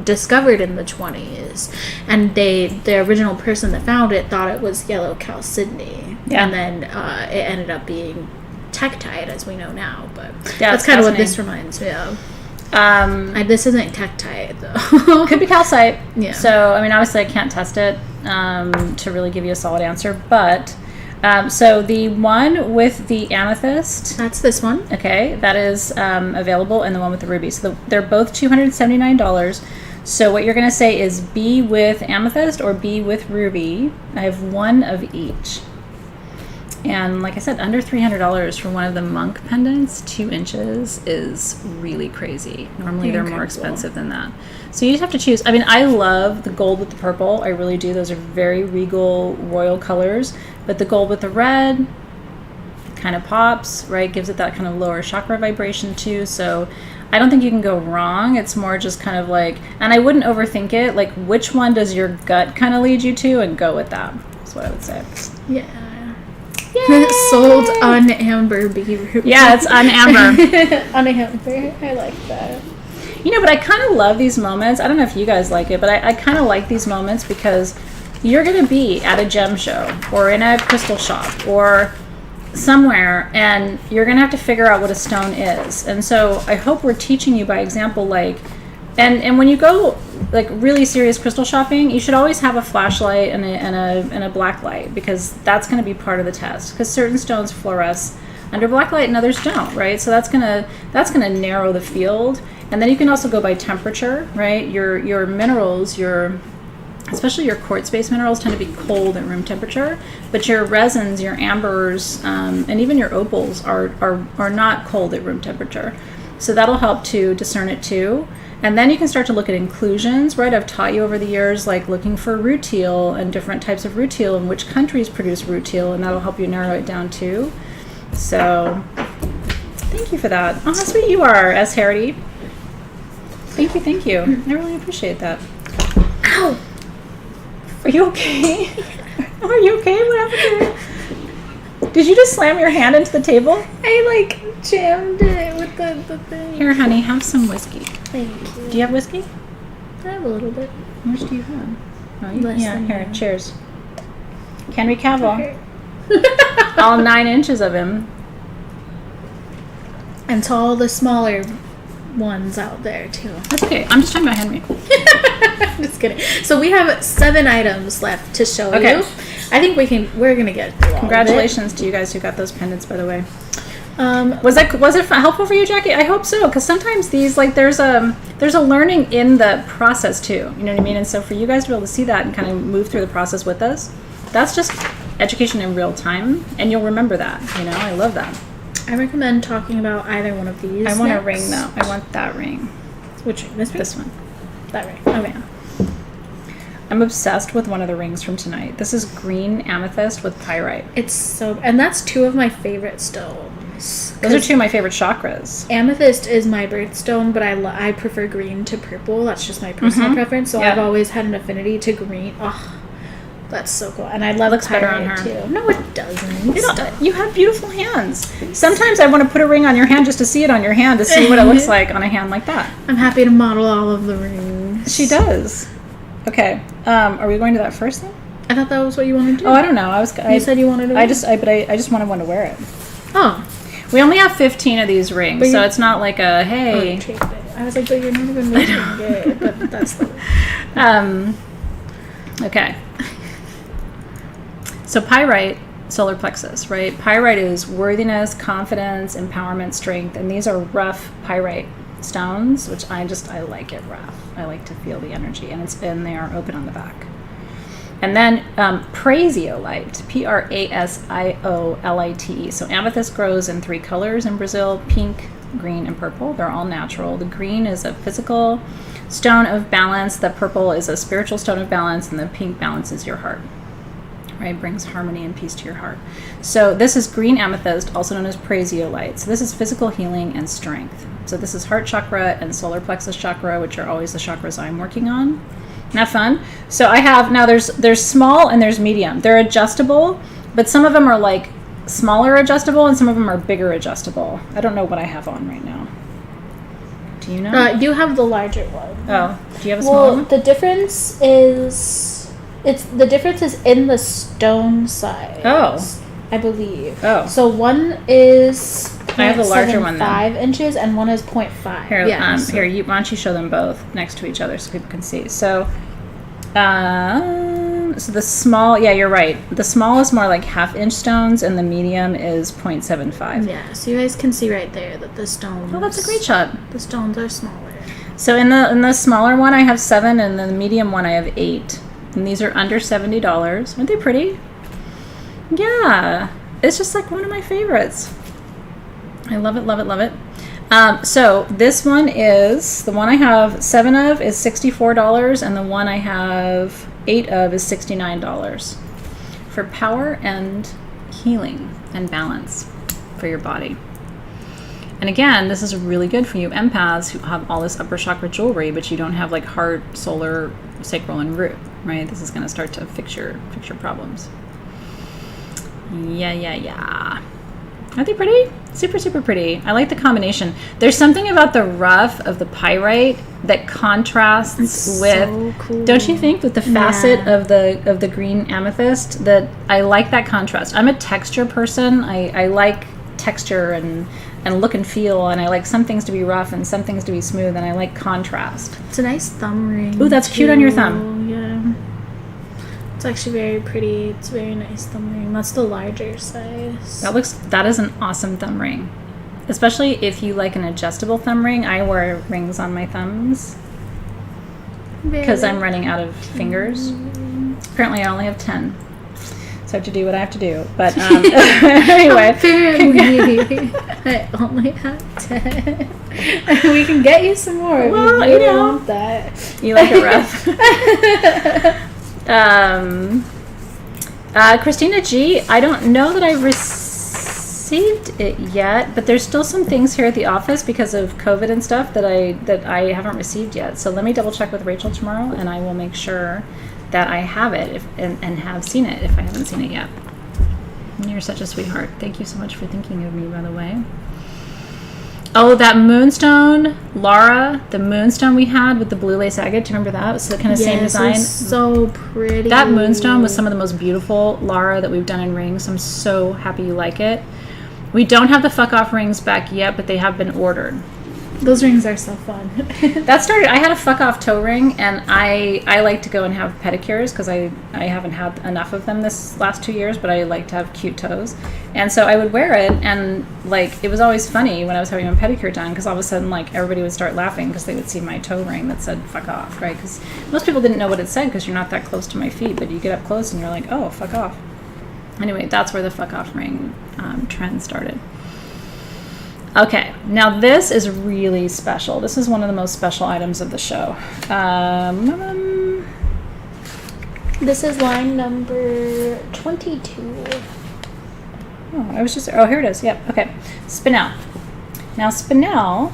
discovered in the 20s, and the original person that found it thought it was yellow chalcedony, and then it ended up being tektite as we know now. But that's kind of what this reminds me of. This isn't tektite though. Could be calcite. Yeah. So I mean, obviously, I can't test it to really give you a solid answer. But so the one with the amethyst. That's this one. Okay, that is available, and the one with the ruby. So they're both $279. So what you're going to say is B with amethyst or B with ruby. I have one of each. And like I said, under $300 for one of the monk pendants, 2 inches is really crazy. Normally they're more expensive than that. So you just have to choose. I mean, I love the gold with the purple. I really do. Those are very regal, royal colors. But the gold with the red kind of pops, right? Gives it that kind of lower chakra vibration too. So I don't think you can go wrong. It's more just kind of and I wouldn't overthink it. Which one does your gut kind of lead you to, and go with that. That's what I would say. Yeah. Sold on amber beaver. Yeah, it's on amber. On amber. I like that. But I kind of love these moments. I don't know if you guys like it, but I kind of like these moments because you're going to be at a gem show or in a crystal shop or somewhere, and you're going to have to figure out what a stone is. And so I hope we're teaching you by example, like, and when you go like really serious crystal shopping, you should always have a flashlight and a black light, because that's going to be part of the test, because certain stones fluoresce under black light and others don't, right? So that's gonna narrow the field. And then you can also go by temperature, right? Your minerals, especially your quartz-based minerals, tend to be cold at room temperature, but your resins, your ambers, and even your opals are not cold at room temperature. So that'll help to discern it too. And then you can start to look at inclusions, right? I've taught you over the years, like looking for rutile and different types of rutile and which countries produce rutile, and that'll help you narrow it down too. So thank you for that. Oh, how sweet you are, S. Harity. Thank you. I really appreciate that. Ow! Are you okay? Are you okay? What happened to you? Did you just slam your hand into the table? I like jammed it with the thing. Here, honey, have some whiskey. Thank you. Do you have whiskey? I have a little bit. How much do you have? Oh, Less yeah, than here, that. cheers. Henry Cavill. Okay. All 9 inches of him. And to all the smaller ones out there too. That's okay. I'm just talking about Henry. I'm just kidding. So we have 7 items left to show Okay. you. I think we're gonna get through all Congratulations to you guys who got those pendants, by the way. of it. Was it helpful for you, Jackie? I hope so, because sometimes these, like, there's a learning in the process too. You know what I mean? And so for you guys to be able to see that and kind of move through the process with us, that's just education in real time, and you'll remember that. You know, I love that. I recommend talking about either one of these. I want a next. ring though. I want that ring. Which ring? This ring? This one. That ring. Okay. I'm obsessed with one of the rings from tonight. This is green amethyst with pyrite. It's so, and that's 2 of my favorite stones. Those are 2 of my favorite chakras. Amethyst is my birthstone, but I prefer green to purple. That's just my personal preference. So Yeah. I've always had an affinity to green. Oh, that's so cool. And I love Looks better on pyrite, her. too. No, it doesn't. You have beautiful hands. Sometimes I want to put a ring on your hand just to see it on your hand, to see what it looks like on a hand like that. I'm happy to model all of the rings. She does. Okay. Are we going to that first thing? I thought that was what you wanted to do. Oh, I don't know. You said you wanted to. I just wanted one to wear it. Oh. We only have 15 of these rings, But so you- it's not like a hey. Taped it. I was like, but you're not even making it. But that's the. Okay. So pyrite, solar plexus, right? Pyrite is worthiness, confidence, empowerment, strength, and these are rough pyrite stones, which I like it rough. I like to feel the energy, and they are open on the back. And then prasiolite, Prasiolite. So amethyst grows in 3 colors in Brazil: pink, green, and purple. They're all natural. The green is a physical stone of balance. The purple is a spiritual stone of balance, and the pink balances your heart. Right, brings harmony and peace to your heart. So this is green amethyst, also known as prasiolite. So this is physical healing and strength. So this is heart chakra and solar plexus chakra, which are always the chakras I'm working on. Isn't that fun? So I have, now there's small and there's medium. They're adjustable, but some of them are like smaller adjustable and some of them are bigger adjustable. I don't know what I have on right now. Do you know? You have the larger one. Oh, do you have a smaller one? The difference is in the stone size. Oh. I believe. Oh. So one is I have the larger one then. 5 inches and one is 0.5. Here, Yeah, why don't you show them both next to each other so people can see. So, so the small, yeah, you're right. The small is more like 1/2-inch stones, and the medium is 0.75. Yeah, so you guys can see right there that the stones. Oh, that's a great shot. The stones are smaller. So in the smaller one, I have 7, and in the medium one, I have 8. And these are under $70. Aren't they pretty? Yeah, it's just like one of my favorites. I love it, love it, love it. So this one is, the one I have 7 of is $64, and the one I have 8 of is $69 for power and healing and balance for your body. And again, this is really good for you empaths who have all this upper chakra jewelry, but you don't have like heart, solar, sacral, and root, right? This is going to start to fix your problems. Yeah. Aren't they pretty? Super, super pretty. I like the combination. There's something about the rough of the pyrite that contrasts with, so cool. Don't you think, with the facet of the green amethyst, that I like that contrast. I'm a texture person. I like texture and look and feel, and I like some things to be rough and some things to be smooth, and I like contrast. It's a nice thumb ring. Ooh, that's cute on your thumb. Yeah. It's actually very pretty. It's a very nice thumb ring. That's the larger size. That is an awesome thumb ring. Especially if you like an adjustable thumb ring. I wear rings on my thumbs because I'm running out of fingers. Apparently I only have 10. So I have to do what I have to do. But anyway. Apparently I only have 10. We can get you some more. Well, if you really want that. You like it rough. Christina G, I don't know that I've received it yet, but there's still some things here at the office because of COVID and stuff that I haven't received yet. So let me double check with Rachel tomorrow, and I will make sure that I have it and have seen it if I haven't seen it yet. You're such a sweetheart. Thank you so much for thinking of me, by the way. Oh, that Moonstone, Laura, the Moonstone we had with the blue lace agate. Do you remember that? It was the kind of same design. It was so pretty. That Moonstone was some of the most beautiful, Laura, that we've done in rings. I'm so happy you like it. We don't have the fuck off rings back yet, but they have been ordered. Those rings are so fun. I had a fuck off toe ring, and I like to go and have pedicures because I haven't had enough of them this last 2 years, but I like to have cute toes. And so I would wear it, and like it was always funny when I was having my pedicure done because all of a sudden like everybody would start laughing because they would see my toe ring that said fuck off, right? Because most people didn't know what it said because you're not that close to my feet, but you get up close and you're like, oh, fuck off. Anyway, that's where the fuck off ring trend started. Okay, now this is really special. This is one of the most special items of the show. This is line number 22. Oh, here it is. Yep, okay. Spinel. Now, Spinel,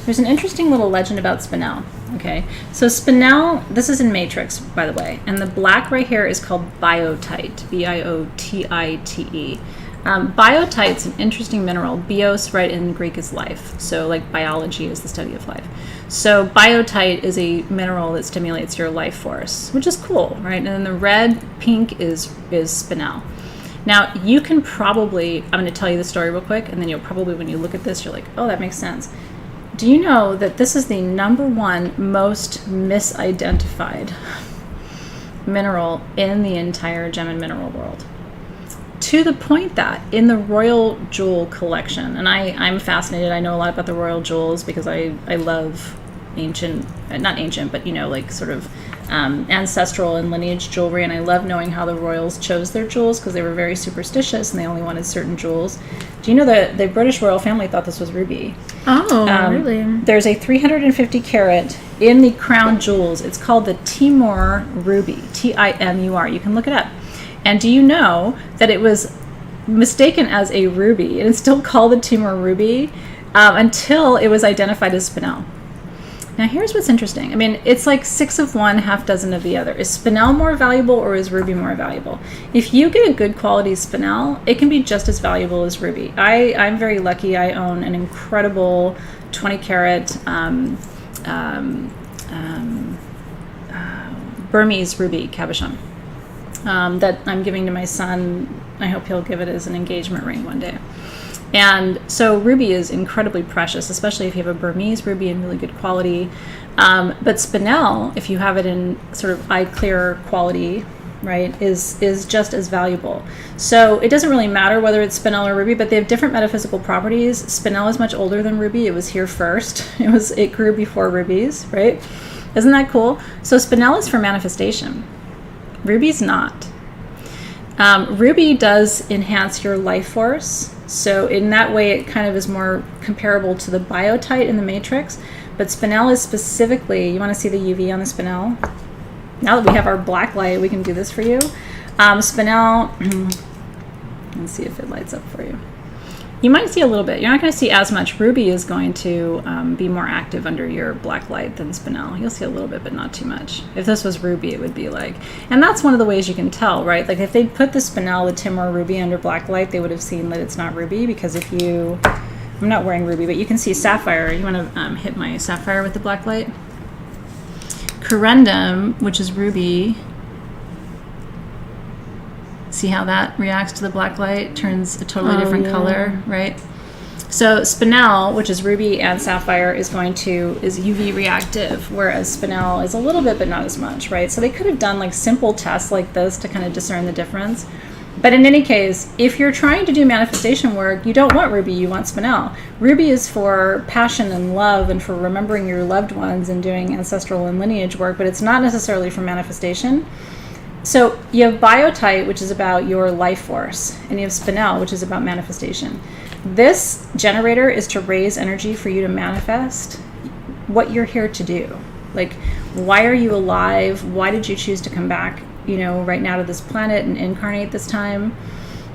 there's an interesting little legend about Spinel. Okay, so Spinel, this is in Matrix, by the way, and the black right here is called biotite, B-I-O-T-I-T-E. Biotite's an interesting mineral. Bios, right, in Greek is life. So like biology is the study of life. So biotite is a mineral that stimulates your life force, which is cool, right? And then the red, pink is Spinel. Now you can probably, I'm going to tell you the story real quick, and then you'll probably, when you look at this, you're like, oh, that makes sense. Do you know that this is the #1 most misidentified mineral in the entire gem and mineral world? To the point that in the Royal Jewel collection, and I'm fascinated, I know a lot about the Royal Jewels because I love ancient, not ancient, but like sort of ancestral and lineage jewelry, and I love knowing how the royals chose their jewels because they were very superstitious and they only wanted certain jewels. Do you know that the British royal family thought this was ruby? Oh, really? There's a 350 carat in the crown jewels. It's called the Timur ruby, Timur. You can look it up. And do you know that it was mistaken as a ruby, and it's still called the Timur ruby until it was identified as Spinel? Now here's what's interesting. I mean, it's like 6 of one, half dozen of the other. Is Spinel more valuable or is ruby more valuable? If you get a good quality Spinel, it can be just as valuable as ruby. I'm very lucky. I own an incredible 20 carat Burmese ruby cabochon. That I'm giving to my son. I hope he'll give it as an engagement ring one day. And so ruby is incredibly precious, especially if you have a Burmese ruby in really good quality. But Spinel, if you have it in sort of eye clear quality, right, is just as valuable. So it doesn't really matter whether it's Spinel or ruby, but they have different metaphysical properties. Spinel is much older than ruby. It was here first. It grew before rubies, right? Isn't that cool? So Spinel is for manifestation. Ruby's not. Ruby does enhance your life force. So in that way, it kind of is more comparable to the biotite in the matrix. But Spinel is specifically, you want to see the UV on the Spinel? Now that we have our black light, we can do this for you. Spinel, let's see if it lights up for you. You might see a little bit. You're not going to see as much. Ruby is going to be more active under your black light than spinel. You'll see a little bit, but not too much. If this was ruby, it would be like, and that's one of the ways you can tell, right? Like if they put the spinel, the Timor ruby under black light, they would have seen that it's not ruby, because if you, I'm not wearing ruby, but you can see sapphire. You want to hit my sapphire with the black light? Corundum, which is ruby. See how that reacts to the black light? Turns a totally different color, right? So spinel, which is ruby and sapphire, is UV reactive, whereas spinel is a little bit, but not as much, right? So they could have done like simple tests like this to kind of discern the difference. But in any case, if you're trying to do manifestation work, you don't want ruby, you want spinel. Ruby is for passion and love and for remembering your loved ones and doing ancestral and lineage work, but it's not necessarily for manifestation. So you have biotite, which is about your life force, and you have spinel, which is about manifestation. This generator is to raise energy for you to manifest what you're here to do. Like, why are you alive? Why did you choose to come back, right now to this planet and incarnate this time?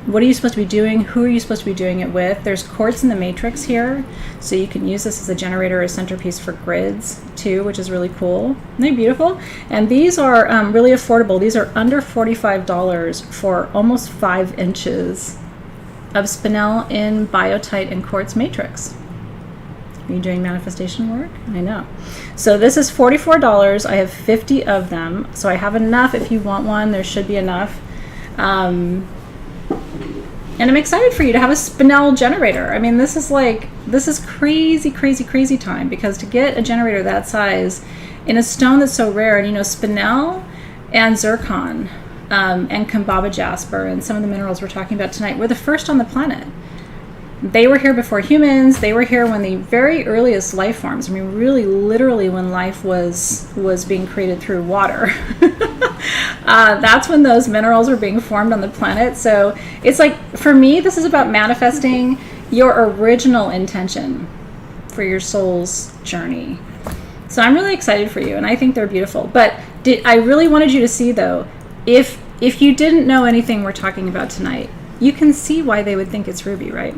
What are you supposed to be doing? Who are you supposed to be doing it with? There's quartz in the matrix here, so you can use this as a generator, a centerpiece for grids too, which is really cool. Isn't they beautiful? And these are really affordable. These are under $45 for almost 5 inches of spinel in biotite and quartz matrix. Are you doing manifestation work? I know. So this is $44. I have 50 of them, so I have enough. If you want one, there should be enough. And I'm excited for you to have a spinel generator. I mean, this is crazy, crazy, crazy time, because to get a generator that size in a stone that's so rare, and spinel and zircon and Kambaba jasper and some of the minerals we're talking about tonight were the first on the planet. They were here before humans. They were here when the very earliest life forms, I mean, really literally when life was being created through water. That's when those minerals were being formed on the planet. So it's like, for me, this is about manifesting your original intention for your soul's journey. So I'm really excited for you, and I think they're beautiful. But I really wanted you to see, though, if you didn't know anything we're talking about tonight, you can see why they would think it's ruby, right?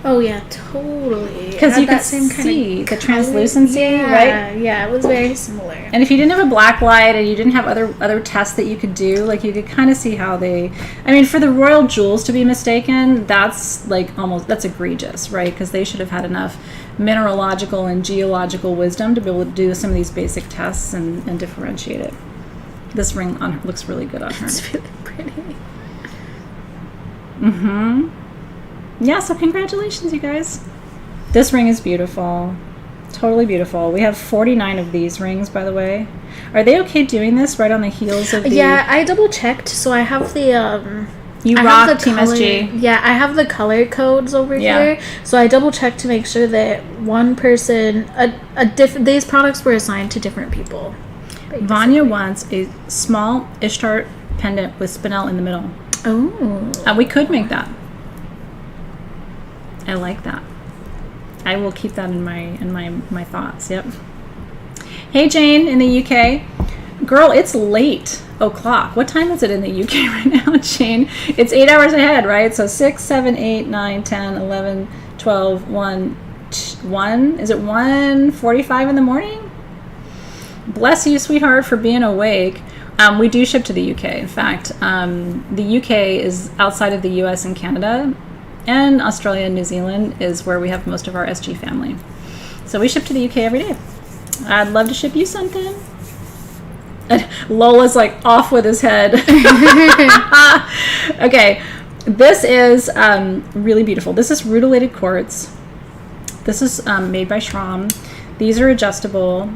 Oh yeah, totally. Because you could see the translucency, right? Yeah, it was very similar. And if you didn't have a black light and you didn't have other tests that you could do, like you could kind of see how they, I mean, for the royal jewels to be mistaken, that's like that's egregious, right? Because they should have had enough mineralogical and geological wisdom to be able to do some of these basic tests and differentiate it. This ring on her looks really good on her. It's really pretty. Mm-hmm. Yeah, so congratulations, you guys. This ring is beautiful. Totally beautiful. We have 49 of these rings, by the way. Are they okay doing this right on the heels of the... Yeah, I double checked, so I have the... You rock Team SG. Yeah, I have the color codes over here. So I double checked to make sure that one person... these products were assigned to different people. Basically. Vanya wants a small Ishtar pendant with spinel in the middle. Oh. We could make that. I like that. I will keep that in my thoughts. Yep. Hey Jane in the UK. Girl, it's late o'clock. What time is it in the UK right now, Jane? It's 8 hours ahead, right? So 6, 7, 8, 9, 10, 11, 12, 1. Is it 1:45 in the morning? Bless you, sweetheart, for being awake. We do ship to the UK. In fact, the UK is outside of the US and Canada. And Australia and New Zealand is where we have most of our SG family. So we ship to the UK every day. I'd love to ship you something. And Lola's like off with his head. Okay, this is really beautiful. This is rutilated quartz. This is made by Shram. These are adjustable.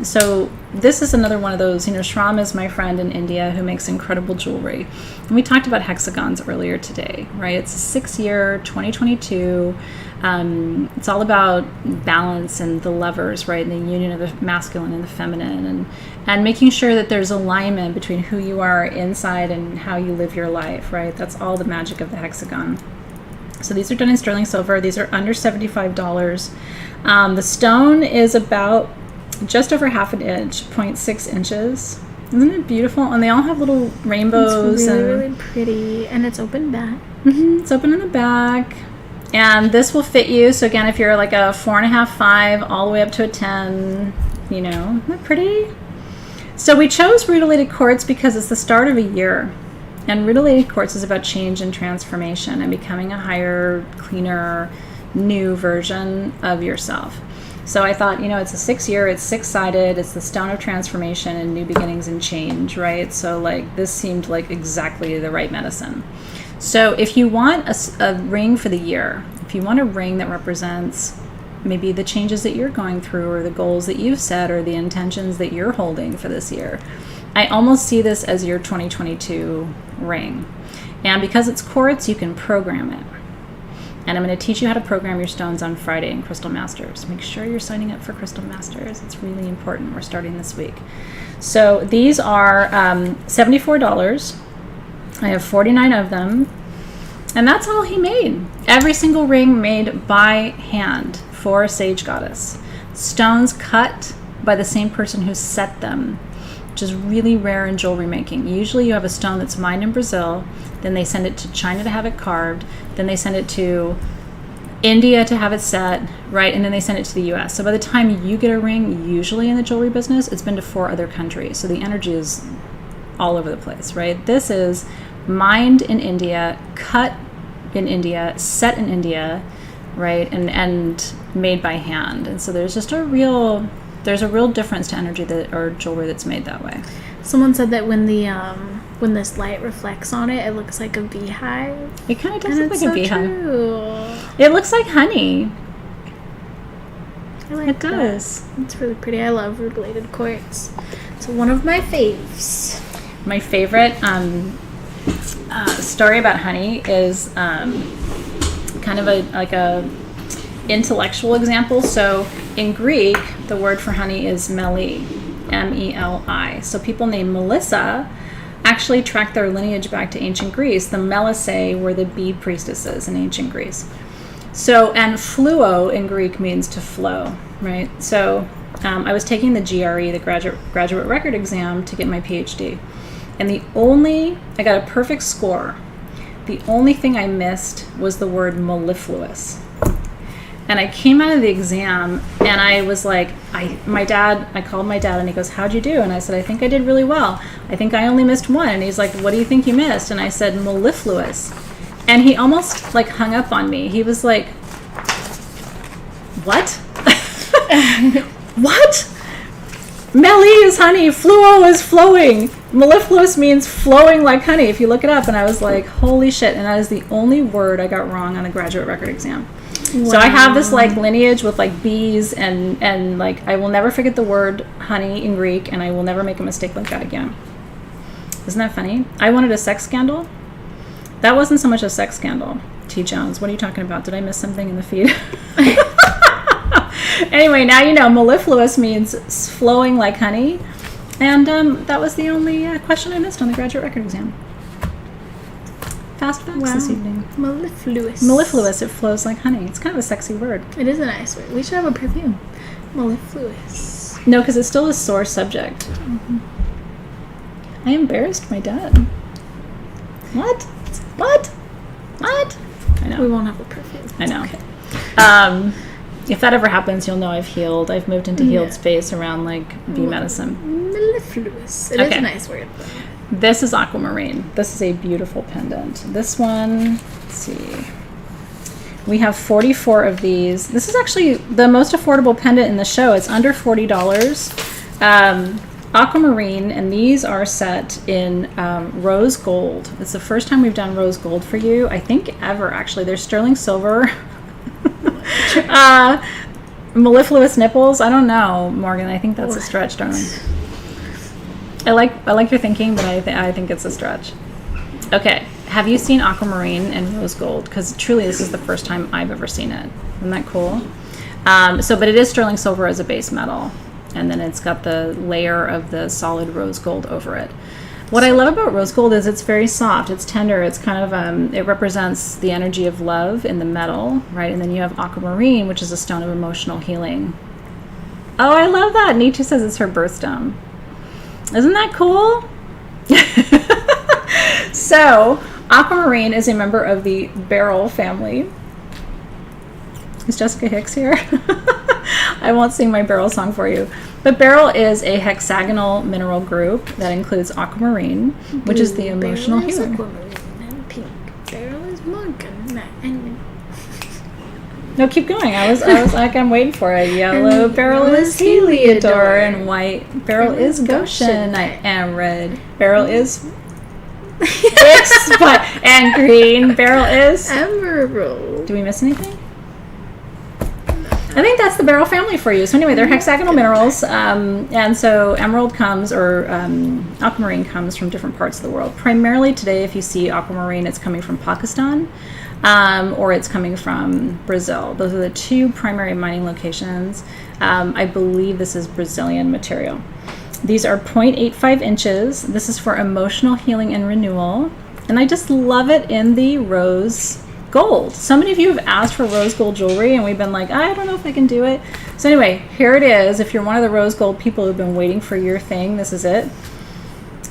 So this is another one of those, Shram is my friend in India who makes incredible jewelry. And we talked about hexagons earlier today, right? It's a 6-year, 2022. It's all about balance and the levers, right? And the union of the masculine and the feminine, and making sure that there's alignment between who you are inside and how you live your life, right? That's all the magic of the hexagon. So these are done in sterling silver. These are under $75. The stone is about just over half an inch, 0.6 inches. Isn't it beautiful? And they all have little rainbows. It's really, really pretty. And it's open back. Mm-hmm, it's open in the back. And this will fit you. So again, if you're like a 4.5, 5, all the way up to a 10, you know, isn't that pretty? So we chose rutilated quartz because it's the start of a year. And rutilated quartz is about change and transformation and becoming a higher, cleaner, new version of yourself. So I thought, you know, it's a 6 year, it's 6-sided, it's the stone of transformation and new beginnings and change, right? So like this seemed like exactly the right medicine. So if you want a ring for the year, if you want a ring that represents maybe the changes that you're going through or the goals that you've set or the intentions that you're holding for this year, I almost see this as your 2022 ring. And because it's quartz, you can program it. And I'm going to teach you how to program your stones on Friday in Crystal Masters. Make sure you're signing up for Crystal Masters. It's really important. We're starting this week. So these are $74. I have 49 of them. And that's all he made. Every single ring made by hand for a sage goddess. Stones cut by the same person who set them, which is really rare in jewelry making. Usually you have a stone that's mined in Brazil, then they send it to China to have it carved, then they send it to India to have it set, right? And then they send it to the US. So by the time you get a ring, usually in the jewelry business, it's been to 4 other countries. So the energy is all over the place, right? This is mined in India, cut in India, set in India, right? And made by hand. And so there's just a real difference to energy or jewelry that's made that way. Someone said that when this light reflects on it, it looks like a beehive. It kind of does look like a beehive. True. It looks like honey. I like it does. That. It's really pretty. I love rutilated quartz. It's one of my faves. My favorite story about honey is kind of a intellectual example. So in Greek, the word for honey is meli, M-E-L-I. So people named Melissa actually track their lineage back to ancient Greece. The Melissae were the bee priestesses in ancient Greece. So, and fluo in Greek means to flow, right? So I was taking the GRE, the graduate record exam, to get my PhD. And I got a perfect score. The only thing I missed was the word mellifluous. And I came out of the exam and I was like, I called my dad and he goes, "How'd you do?" And I said, "I think I did really well. I think I only missed one." And he's like, "What do you think you missed?" And I said, "Mellifluous." And he almost like hung up on me. He was like, "What?" "What? Meli is honey, fluo is flowing. Mellifluous means flowing like honey," if you look it up. And I was like, holy shit. And that is the only word I got wrong on the graduate record exam. Wow. So I have this like lineage with like bees and like I will never forget the word honey in Greek, and I will never make a mistake like that again. Isn't that funny? I wanted a sex scandal. That wasn't so much a sex scandal. T. Jones, what are you talking about? Did I miss something in the feed? Anyway, now you know mellifluous means flowing like honey. And that was the only question I missed on the graduate record exam. Fast facts this evening. Mellifluous. Mellifluous, it flows like honey. It's kind of a sexy word. It is a nice word. We should have a perfume. Mellifluous. No, because it's still a sore subject. Mm-hmm. I embarrassed my dad. What? I know. We won't have a perfume. I know. Okay. If that ever happens, you'll know I've healed. I've moved into healed space around like bee medicine. Mellifluous. It is a nice word. This is aquamarine. This is a beautiful pendant. This one, let's see. We have 44 of these. This is actually the most affordable pendant in the show. It's under $40. Aquamarine, and these are set in rose gold. It's the first time we've done rose gold for you, I think ever, actually. There's sterling silver. Mellifluous nipples. I don't know, Morgan. I think that's a stretch, darling. I like your thinking, but I think it's a stretch. Okay, have you seen aquamarine and rose gold? Because truly, this is the first time I've ever seen it. Isn't that cool? But it is sterling silver as a base metal, and then it's got the layer of the solid rose gold over it. What I love about rose gold is it's very soft, it's tender, it's kind of, it represents the energy of love in the metal, right? And then you have aquamarine, which is a stone of emotional healing. Oh, I love that. Nietzsche says it's her birthstone. Isn't that cool? So, aquamarine is a member of the beryl family. Is Jessica Hicks here? I won't sing my beryl song for you. But beryl is a hexagonal mineral group that includes aquamarine, which is the emotional healer. Aquamarine and pink. Beryl is morgan and No, keep going. I was like, I'm waiting for it. Yellow beryl is Heliodor, and white beryl is Goshen, and red beryl is and green beryl is emerald. Do we miss anything? I think that's the beryl family for you. So anyway, they're hexagonal minerals, and so emerald comes, or aquamarine comes from different parts of the world. Primarily today, if you see aquamarine, it's coming from Pakistan, or it's coming from Brazil. Those are the two primary mining locations. I believe this is Brazilian material. These are 0.85 inches. This is for emotional healing and renewal. And I just love it in the rose gold. So many of you have asked for rose gold jewelry, and we've been like, I don't know if I can do it. So anyway, here it is. If you're one of the rose gold people who've been waiting for your thing, this is it.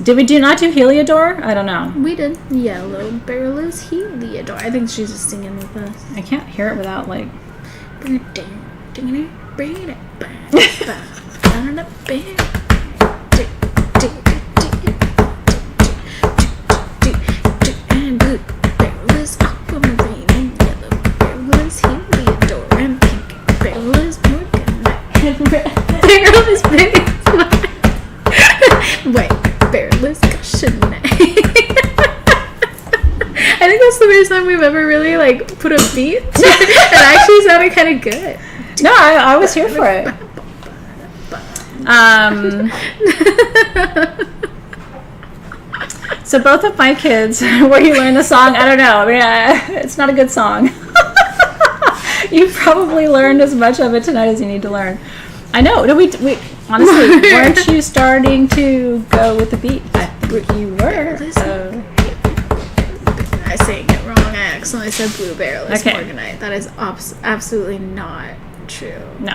Did we not do Heliodor? I don't know. We did. Yellow beryl is Heliodor. I think she's just singing with us. I can't hear it without like... And blue beryl is aquamarine, and yellow beryl is Heliodor, and pink beryl is morgan, and red beryl is white beryl is Goshen. I think that's the first time we've ever really like put a beat to it. It actually sounded kind of good. No, I was here for it. So both of my kids, where you learn the song, I don't know. I mean, it's not a good song. You probably learned as much of it tonight as you need to learn. I know. No, we honestly, weren't you starting to go with the beat? I think you were. I sang it wrong. I accidentally said blue beryl is morganite. That is absolutely not true. No.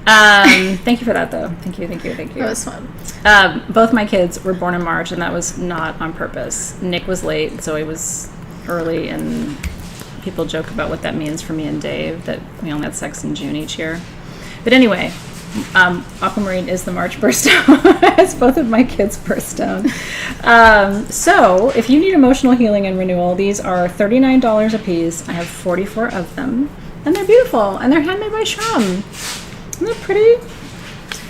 Thank you for that, though. Thank you. That was fun. Both my kids were born in March, and that was not on purpose. Nick was late, so he was early, and people joke about what that means for me and Dave, that we only had sex in June each year. But anyway, aquamarine is the March birthstone. It's both of my kids' birthstone. So if you need emotional healing and renewal, these are $39 a piece. I have 44 of them, and they're beautiful, and they're handmade by Shrum. Isn't that pretty?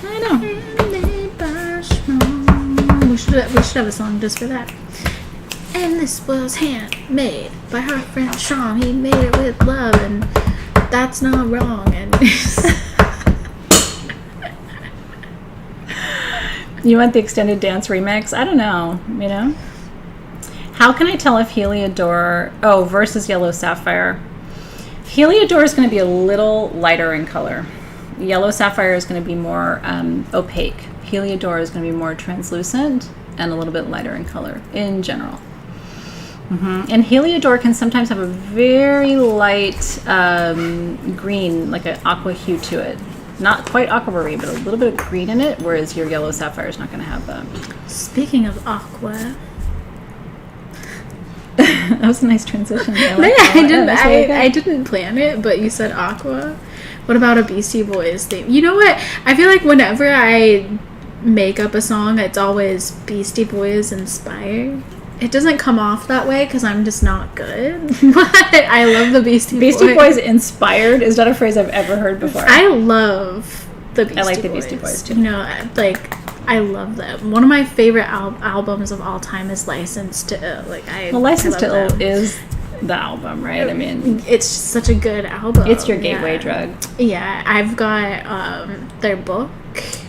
I know. Handmade by Shrum. We should have a song just for that. And this was handmade by our friend Shrum. He made it with love, and that's not wrong. And you want the extended dance remix? I don't know, you know? How can I tell if Heliodor... Oh, versus Yellow Sapphire. Heliodor is going to be a little lighter in color. Yellow Sapphire is going to be more opaque. Heliodor is going to be more translucent and a little bit lighter in color, in general. And Heliodor can sometimes have a very light green, like an aqua hue to it. Not quite aquamarine, but a little bit of green in it, whereas your Yellow Sapphire is not going to have that. Speaking of aqua... That was a nice transition. I didn't plan it, but you said aqua. What about a Beastie Boys theme? You know what? I feel like whenever I make up a song, it's always Beastie Boys inspired. It doesn't come off that way because I'm just not good. But I love the Beastie Boys. Beastie Boys inspired is not a phrase I've ever heard before. I love the Beastie Boys. I like the Beastie Boys too. You know, like, I love them. One of my favorite albums of all time is License to Ill. License to Ill is the album, right? I mean, it's such a good album. It's your gateway drug. Yeah, I've got their book.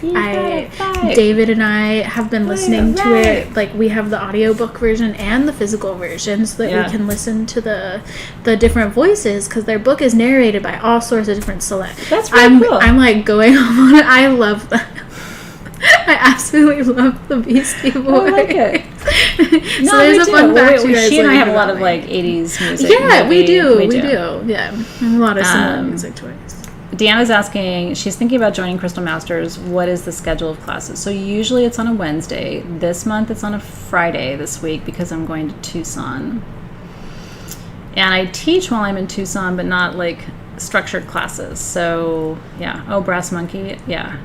David and I have been listening to it. Like, we have the audiobook version and the physical version, so that we can listen to the different voices, because their book is narrated by all sorts of different select. That's really cool. I'm like going on it. I love that. I absolutely love the Beastie Boys. I like it. So no, there's a fun fact you guys she and I have a lot about of like 80s music. Yeah, we do. Yeah, a lot of similar music choice. Deanna's asking, she's thinking about joining Crystal Masters. What is the schedule of classes? So usually it's on a Wednesday. This month it's on a Friday this week because I'm going to Tucson. And I teach while I'm in Tucson, but not like structured classes. So yeah. Oh, Brass Monkey. Yeah,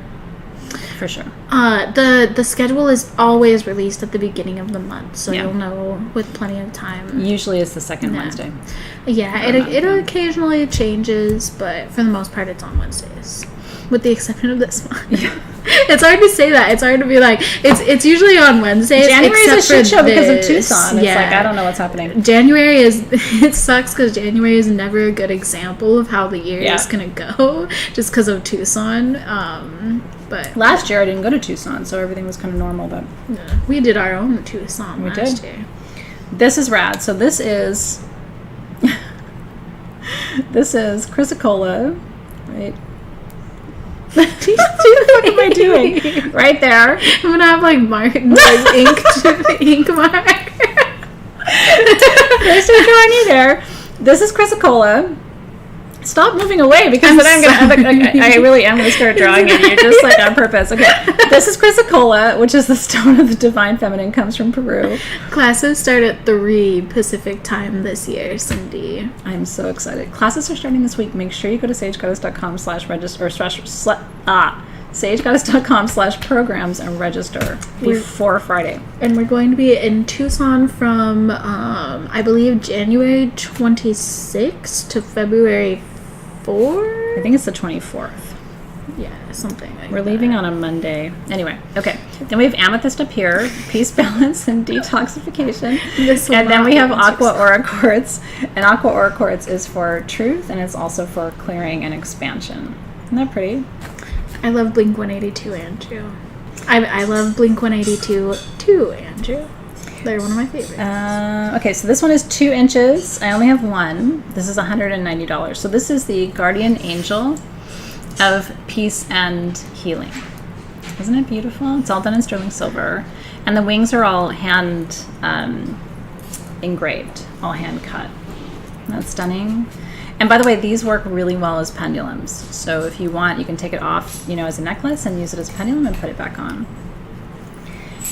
for sure. The schedule is always released at the beginning of the month, so Yeah. you'll know with plenty of time. Usually it's the second Wednesday. Yeah, it occasionally changes, but for the most part, it's on Wednesdays, with the exception of this one. Yeah. It's hard to say that. It's hard to be like, it's usually on Wednesdays. January is a shit show because of this. Tucson. It's like, I don't know what's happening. January is, it sucks because January is never a good example of how the year is going to go, just because of Tucson. But last year I didn't go to Tucson, so everything was kind of normal. But we did our own Tucson last year. This is rad. So this is chrysocolla, right? What am I doing? Right there. I'm gonna have like ink mark. There's no drawing you there. This is chrysocolla. Stop moving away because then I really am going to start drawing at you just like on purpose. Okay, this is chrysocolla, which is the stone of the divine feminine, comes from Peru. Classes start at 3 Pacific time this year, Cindy. I'm so excited. Classes are starting this week. Make sure you go to sagegoddess.com/register or sagegoddess.com/programs and register before Friday. And we're going to be in Tucson from I believe January 26th to February 4th. I think it's the 24th. Yeah, something like We're leaving on a Monday. Anyway, okay. Then we have amethyst up here, peace, balance, and detoxification. And then we have aqua aura quartz. And aqua aura quartz is for truth, and it's also for clearing and expansion. Isn't that pretty? I love Blink-182, Andrew. I love Blink-182 too, Andrew. They're one of my favorites. Okay, so this one is 2 inches. I only have one. This is $190. So this is the guardian angel of peace and healing. Isn't it beautiful? It's all done in sterling silver. And the wings are all hand engraved, all hand cut. Isn't that stunning? And by the way, these work really well as pendulums. So if you want, you can take it off, as a necklace and use it as a pendulum and put it back on.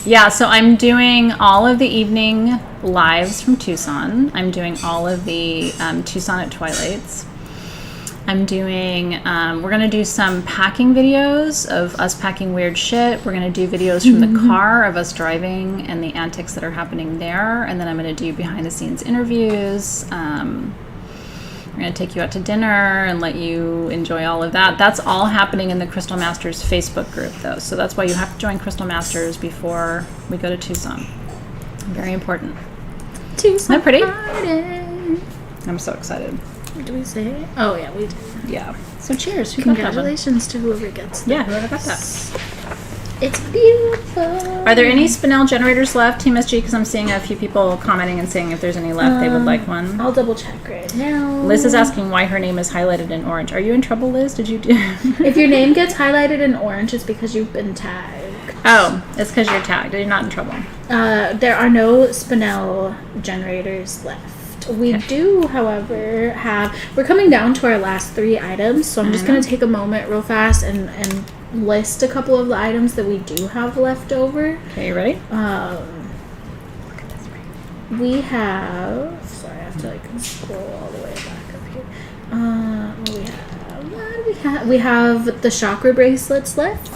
Yeah, so I'm doing all of the evening lives from Tucson. I'm doing all of the Tucson at Twilights. I'm doing, we're going to do some packing videos of us packing weird shit. We're going to do videos from the car of us driving and the antics that are happening there. And then I'm going to do behind the scenes interviews. We're going to take you out to dinner and let you enjoy all of that. That's all happening in the Crystal Masters Facebook group, though. So that's why you have to join Crystal Masters before we go to Tucson. Very important. Tucson. Isn't that pretty? Party. I'm so excited. Did we say it? Oh, yeah, we did. Yeah. So cheers. Who got that one? Congratulations to whoever gets that. Yeah, whoever got that. It's beautiful. Are there any spinel generators left, Team SG? Because I'm seeing a few people commenting and saying if there's any left, they would like one. I'll double check right now. Liz is asking why her name is highlighted in orange. Are you in trouble, Liz? Did you do... If your name gets highlighted in orange, it's because you've been tagged. Oh, it's because you're tagged. You're not in trouble. There are no spinel generators left. We do, however, we're coming down to our last 3 items, so I'm just going to take a moment real fast and list a couple of the items that we do have left over. Okay, you ready? Look at this ring. We have... Sorry, I have to scroll all the way back up here. What do we have? We have the chakra bracelets left.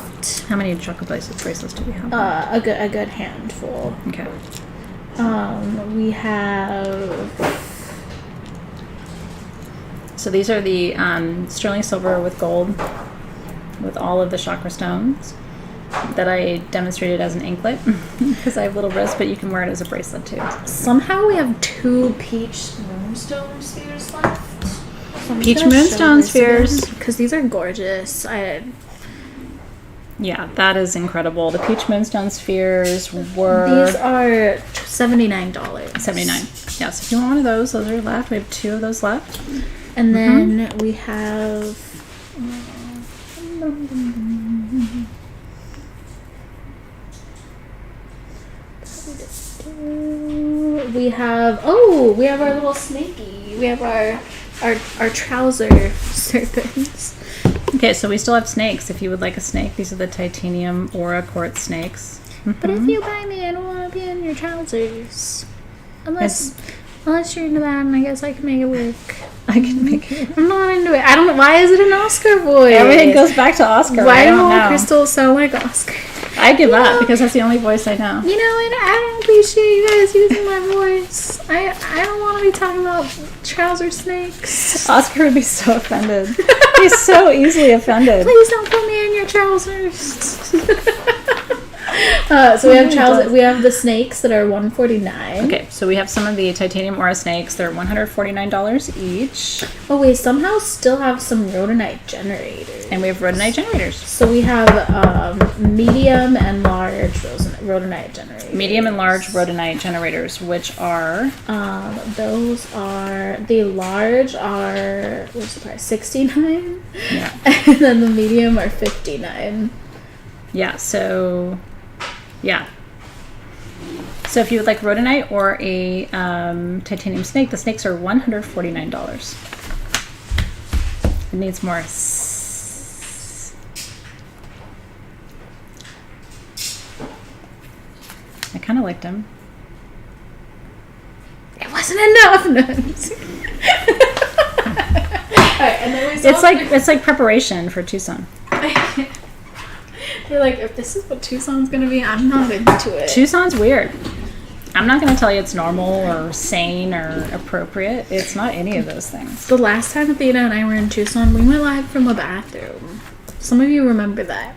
How many chakra bracelets do we have? A good handful. Okay. We have... So these are the sterling silver with gold, with all of the chakra stones that I demonstrated as an anklet because I have little wrists, but you can wear it as a bracelet too. Somehow we have 2 peach moonstone spheres left. So peach moonstone spheres. Because these are gorgeous. Yeah, that is incredible. The peach moonstone spheres were... These are $79. $79. Yes, if you want one of those are left. We have 2 of those left. And then we have... We have our little snaky. We have our trouser serpents. Okay, so we still have snakes. If you would like a snake, these are the titanium aura quartz snakes. But if you buy me, I don't want to be in your trousers. Unless you're into that, and I guess I can make it work. I can make it. I'm not into it. I don't know. Why is it an Oscar voice? Everything goes back to Oscar. Why I do don't all know. crystals sound like Oscar? I give up because that's the only voice I know. You know, and I don't appreciate you guys using my voice. I don't want to be talking about trouser snakes. Oscar would be so offended. He's so easily offended. Please don't put me in your trousers. So we have trousers. We have the snakes that are $149. Okay, so we have some of the titanium aura snakes. They're $149 each. Oh, we somehow still have some rhodonite generators. And we have rhodonite generators. So we have medium and large rhodonite generators. Medium and large rhodonite generators, which are... Those are... The large are... What's the price? $69? Yeah. And then the medium are $59. Yeah, so... Yeah. So if you would like rhodonite or a titanium snake, the snakes are $149. It needs more. I kind of liked him. It wasn't enough. Alright, and then It's like preparation for Tucson. You're like, if this is what Tucson's gonna be, I'm not into it. Tucson's weird. I'm not going to tell you it's normal or sane or appropriate. It's not any of those things. The last time Athena and I were in Tucson, we went live from a bathroom. Some of you remember that.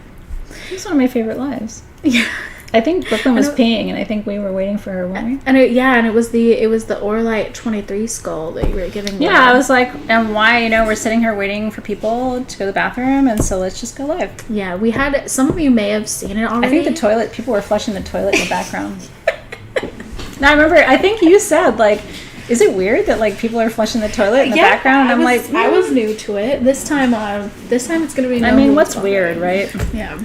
It's one of my favorite lives. Yeah. I think Brooklyn was peeing, and I think we were waiting for her, weren't we? And it was the Orlite 23 skull that you were giving me. Yeah, I was like, and why, we're sitting here waiting for people to go to the bathroom, and so let's just go live. Yeah, we had, some of you may have seen it already. I think people were flushing the toilet in the background. Now, I remember, I think you said, is it weird that, people are flushing the toilet in the background? And I was new to it. This time it's going to be normal. I mean, what's weird, right? Yeah.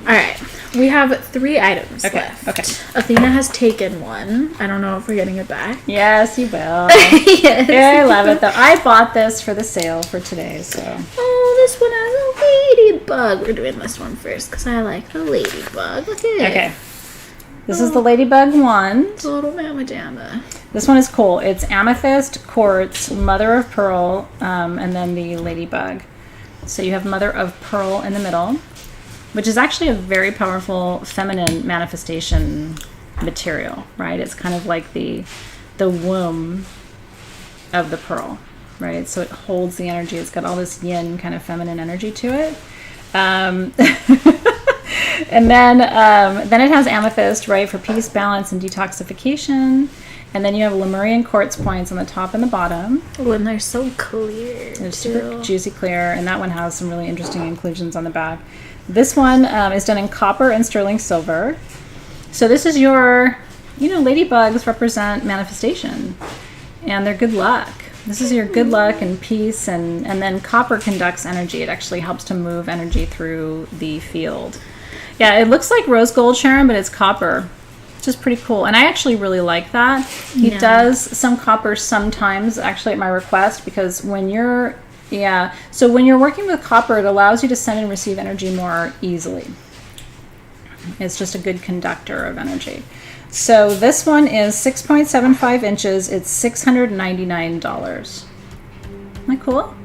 All right. We have 3 items left. Okay. Athena has taken one. I don't know if we're getting it back. Yes, you will. Yes. Yeah, I love it, though. I bought this for the sale for today, so. Oh, this one has a ladybug. We're doing this one first because I like the ladybug. Look at it. Okay. This is the ladybug wand. It's a little mamma jamma. This one is cool. It's amethyst, quartz, mother of pearl, and then the ladybug. So you have mother of pearl in the middle, which is actually a very powerful feminine manifestation material, right? It's kind of like the womb of the pearl, right? So it holds the energy. It's got all this yin kind of feminine energy to it. And then it has amethyst, right, for peace, balance, and detoxification. And then you have Lemurian quartz points on the top and the bottom. Oh, and they're so clear. They're super juicy clear, and that one has some really interesting inclusions on the back. This one is done in copper and sterling silver. So this is your, ladybugs represent manifestation, and they're good luck. This is your good luck and peace, and then copper conducts energy. It actually helps to move energy through the field. Yeah, it looks like rose gold, Sharon, but it's copper, which is pretty cool. And I actually really like that. He does some copper sometimes, actually at my request, because when you're working with copper, it allows you to send and receive energy more easily. It's just a good conductor of energy. So this one is 6.75 inches. It's $699. Isn't that cool?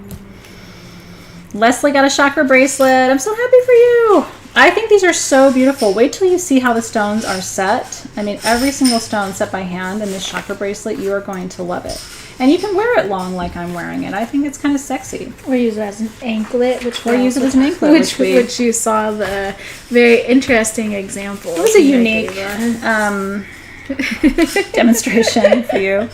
Leslie got a chakra bracelet. I'm so happy for you. I think these are so beautiful. Wait till you see how the stones are set. I mean, every single stone set by hand in this chakra bracelet, you are going to love it. And you can wear it long like I'm wearing it. I think it's kind of sexy. Or use it as an anklet, which you saw the very interesting example. It was a unique demonstration for you.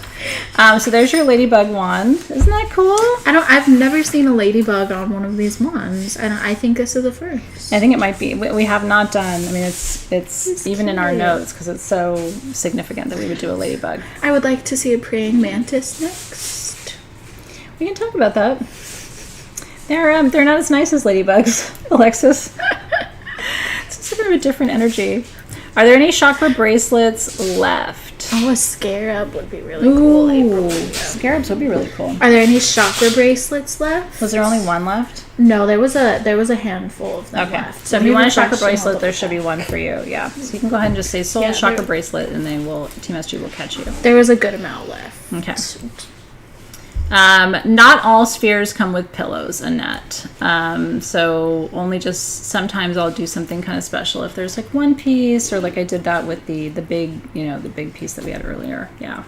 So there's your ladybug wand. Isn't that cool? I've never seen a ladybug on one of these wands, and I think this is the first. I think it might be. We have not done. I mean, it's even in our notes because it's so significant that we would do a ladybug. I would like to see a praying mantis next. We can talk about that. They're not as nice as ladybugs, Alexys. It's sort of a different energy. Are there any chakra bracelets left? Oh, a scarab would be really cool. Ooh, scarabs would be really cool. Are there any chakra bracelets left? Was there only one left? No, there was a handful of them left. So if you want a chakra bracelet, there should be one for you. Yeah. So you can go ahead and just say soul chakra bracelet, and then Team SG will catch you. There was a good amount left. Okay. Not all spheres come with pillows, Annette. So only just sometimes I'll do something kind of special if there's like one piece, or like I did that with the big, the big piece that we had earlier. Yeah.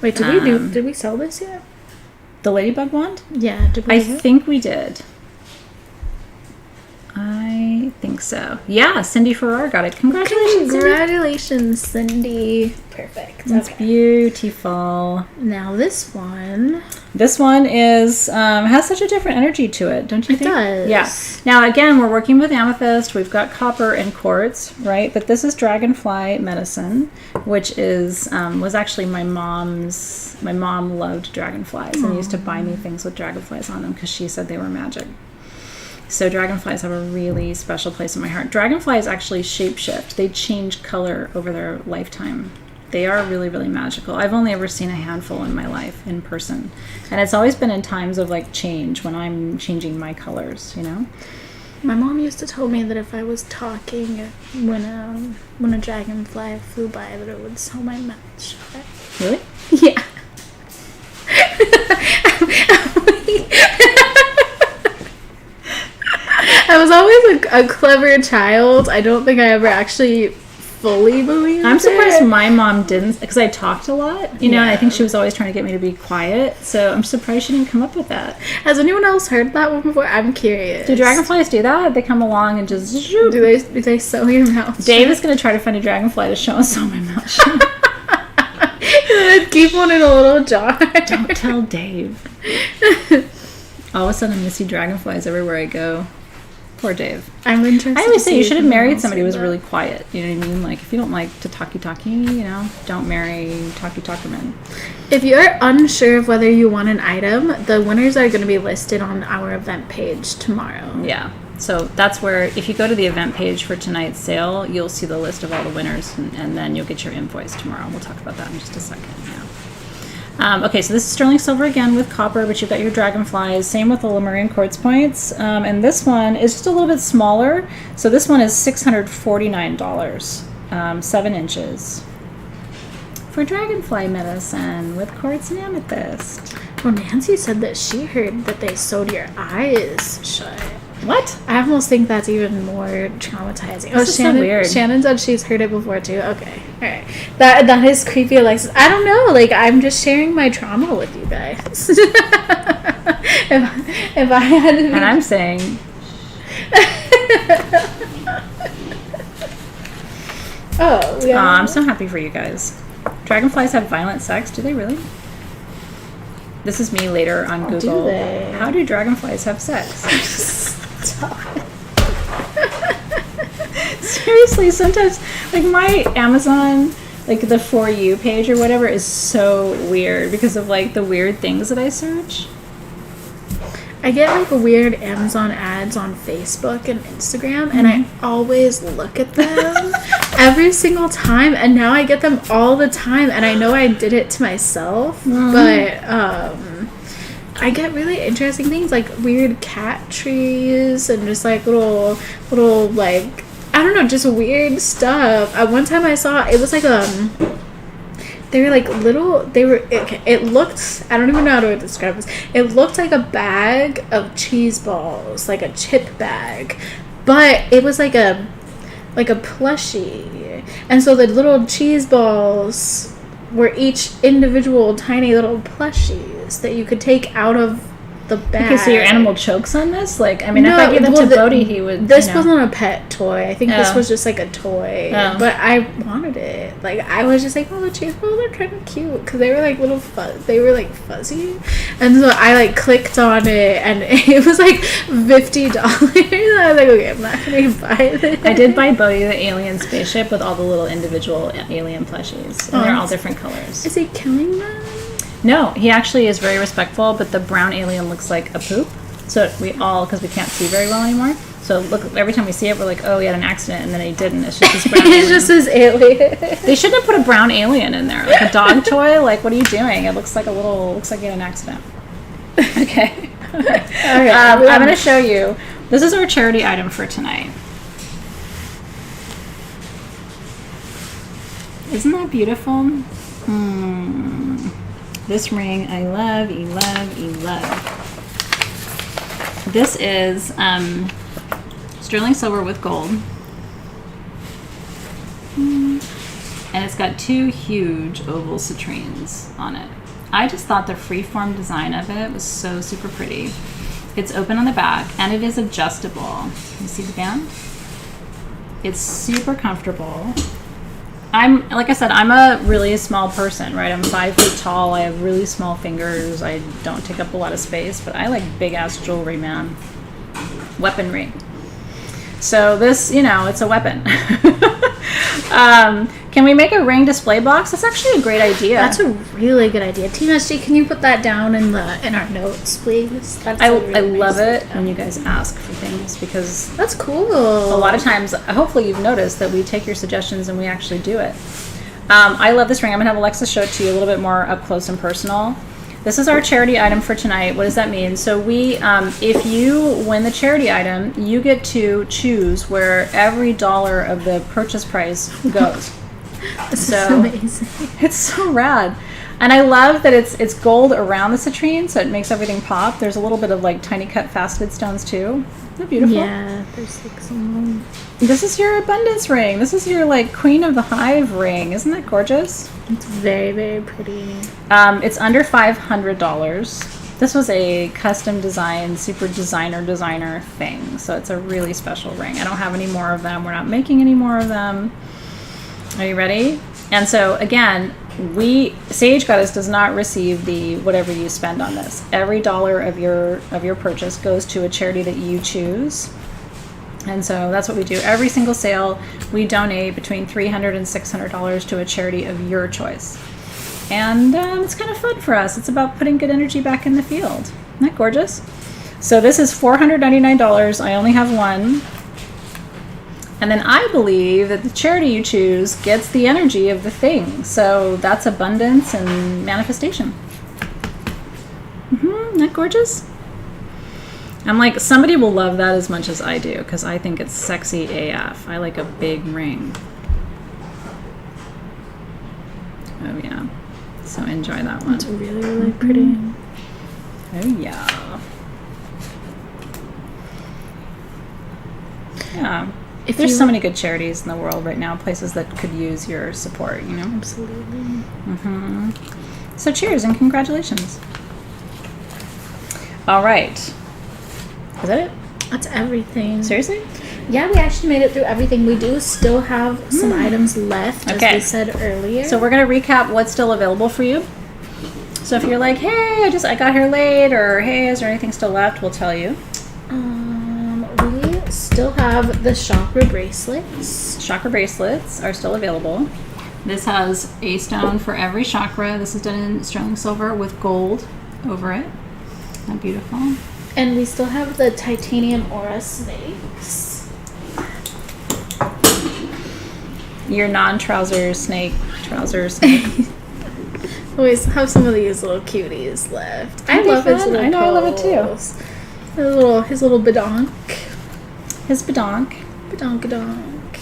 Wait, did we sell this yet? The ladybug wand? Yeah. I think we did. I think so. Yeah, Cindy Farrar got it. Congratulations, Congratulations, Cindy. Perfect. It's beautiful. Now this one. This one is has such a different energy to it, don't you think? It does. Yeah. Now again, we're working with amethyst. We've got copper and quartz, right? But this is dragonfly medicine, which is was actually my mom's. My mom loved dragonflies and used to buy me things with dragonflies on them because she said they were magic. So dragonflies have a really special place in my heart. Dragonflies actually shapeshift. They change color over their lifetime. They are really, really magical. I've only ever seen a handful in my life in person. And it's always been in times of like change when I'm changing my colors, My mom used to tell me that if I was talking when a dragonfly flew by, that it would sell my match. Really? Yeah. I was always a clever child. I don't think I ever actually fully believed I'm surprised it. my mom didn't, because I talked a lot, and I think she was always trying to get me to be quiet, so I'm surprised she didn't come up with that. Has anyone else heard that one before? I'm curious. Do dragonflies do that? They come along and just... Do they sew your mouth? Dave is going to try to find a dragonfly to show us sew my mouth shut. Keep one in a little jar. Don't tell Dave. All of a sudden I see dragonflies everywhere I go. Poor Dave. I'm interested. I always say you should have married somebody who was really quiet. You know what I mean? Like, if you don't like to talky, don't marry talkermen. If you're unsure of whether you want an item, the winners are going to be listed on our event page tomorrow. Yeah. So that's where, if you go to the event page for tonight's sale, you'll see the list of all the winners, and then you'll get your invoice tomorrow. We'll talk about that in just a second. Yeah. Okay, so this is sterling silver again with copper, but you've got your dragonflies. Same with the Lemurian quartz points. And this one is just a little bit smaller. So this one is $649, 7 inches. For dragonfly medicine with quartz and amethyst. Well, Nancy said that she heard that they sewed your eyes shut. What? I almost think that's even more traumatizing. This is so weird. Shannon said she's heard it before too. Okay, all right. That is creepy, Alexis. I don't know. Like, I'm just sharing my trauma with you guys. if I had to be... And I'm saying... Oh, yeah. I'm so happy for you guys. Dragonflies have violent sex? Do they really? This is me later on Google. Do they? How do dragonflies have sex? Seriously, sometimes, like, my Amazon, like, the For You page or whatever is so weird because of, like, the weird things that I search. I get, like, weird Amazon ads on Facebook and Instagram, and I always look at them every single time, and now I get them all the time, and I know I did it to myself, but, I get really interesting things, like weird cat trees and just like little like, I don't know, just weird stuff. One time I saw, it was like they were like little, it looked, I don't even know how to describe this. It looked like a bag of cheese balls, like a chip bag, but it was like a plushie. And so the little cheese balls were each individual tiny little plushies that you could take out of the bag. Okay, so your animal chokes on this? Like, I mean, if I gave it to Bodhi, he would... This wasn't a pet toy. I think this was just like a toy. Oh. But I wanted it. Like, I was just like, oh, the cheese balls are kind of cute. Because they were like little they were like fuzzy. And so I like clicked on it and it was like $50. I was like, okay, I'm not going to buy this. I did buy Bodhi the alien spaceship with all the little individual alien plushies. And they're all different colors. Is he killing them? No, he actually is very respectful, but the brown alien looks like a poop. So because we can't see very well anymore. So look, every time we see it, we're like, oh, he had an accident, and then he didn't. It's just this brown alien. It's just this alien. They shouldn't have put a brown alien in there. Like a dog toy? Like, what are you doing? It looks like looks like he had an accident. Okay. Okay. I'm going to show you. This is our charity item for tonight. Isn't that beautiful? This ring I love, love. This is sterling silver with gold. And it's got 2 huge oval citrines on it. I just thought the freeform design of it was so super pretty. It's open on the back and it is adjustable. You see the band? It's super comfortable. Like I said, I'm a really small person, right? I'm 5 feet tall. I have really small fingers. I don't take up a lot of space, but I like big ass jewelry, man. Weaponry. So this, it's a weapon. Can we make a ring display box? That's actually a great idea. That's a really good idea. Tina, can you put that down in our notes, please? I love it when you guys ask for things because that's cool. A lot of times, hopefully you've noticed that we take your suggestions and we actually do it. I love this ring. I'm going to have Alexis show it to you a little bit more up close and personal. This is our charity item for tonight. What does that mean? So if you win the charity item, you get to choose where every dollar of the purchase price goes. This is amazing. It's so rad. And I love that it's gold around the citrine, so it makes everything pop. There's a little bit of like tiny cut faceted stones too. Isn't that beautiful? Yeah, there's like some. This is your abundance ring. This is your like Queen of the Hive ring. Isn't that gorgeous? It's very, very pretty. It's under $500. This was a custom design, super designer thing. So it's a really special ring. I don't have any more of them. We're not making any more of them. Are you ready? And so again, Sage Goddess does not receive the whatever you spend on this. Every dollar of your purchase goes to a charity that you choose. And so that's what we do. Every single sale, we donate between $300 and $600 to a charity of your choice. And it's kind of fun for us. It's about putting good energy back in the field. Isn't that gorgeous? So this is $499. I only have one. And then I believe that the charity you choose gets the energy of the thing. So that's abundance and manifestation. Isn't that gorgeous? I'm like, somebody will love that as much as I do because I think it's sexy AF. I like a big ring. Oh yeah. So enjoy that one. It's really, really pretty. Oh yeah. Yeah. There's so many good charities in the world right now, places that could use your support, Absolutely. So cheers and congratulations. All right. Is that it? That's everything. Seriously? Yeah, we actually made it through everything. We do still have some items left, as we said earlier. So we're going to recap what's still available for you. So if you're like, hey, I got here late, or hey, is there anything still left, we'll tell you. We still have the chakra bracelets. Chakra bracelets are still available. This has a stone for every chakra. This is done in sterling silver with gold over it. Isn't that beautiful? And we still have the titanium aura snakes. Your non-trouser snake, trouser snake. Always have some of these little cuties left. I love his little I know, pose. I love it too. His little bedonk. His bedonk. Bedonk.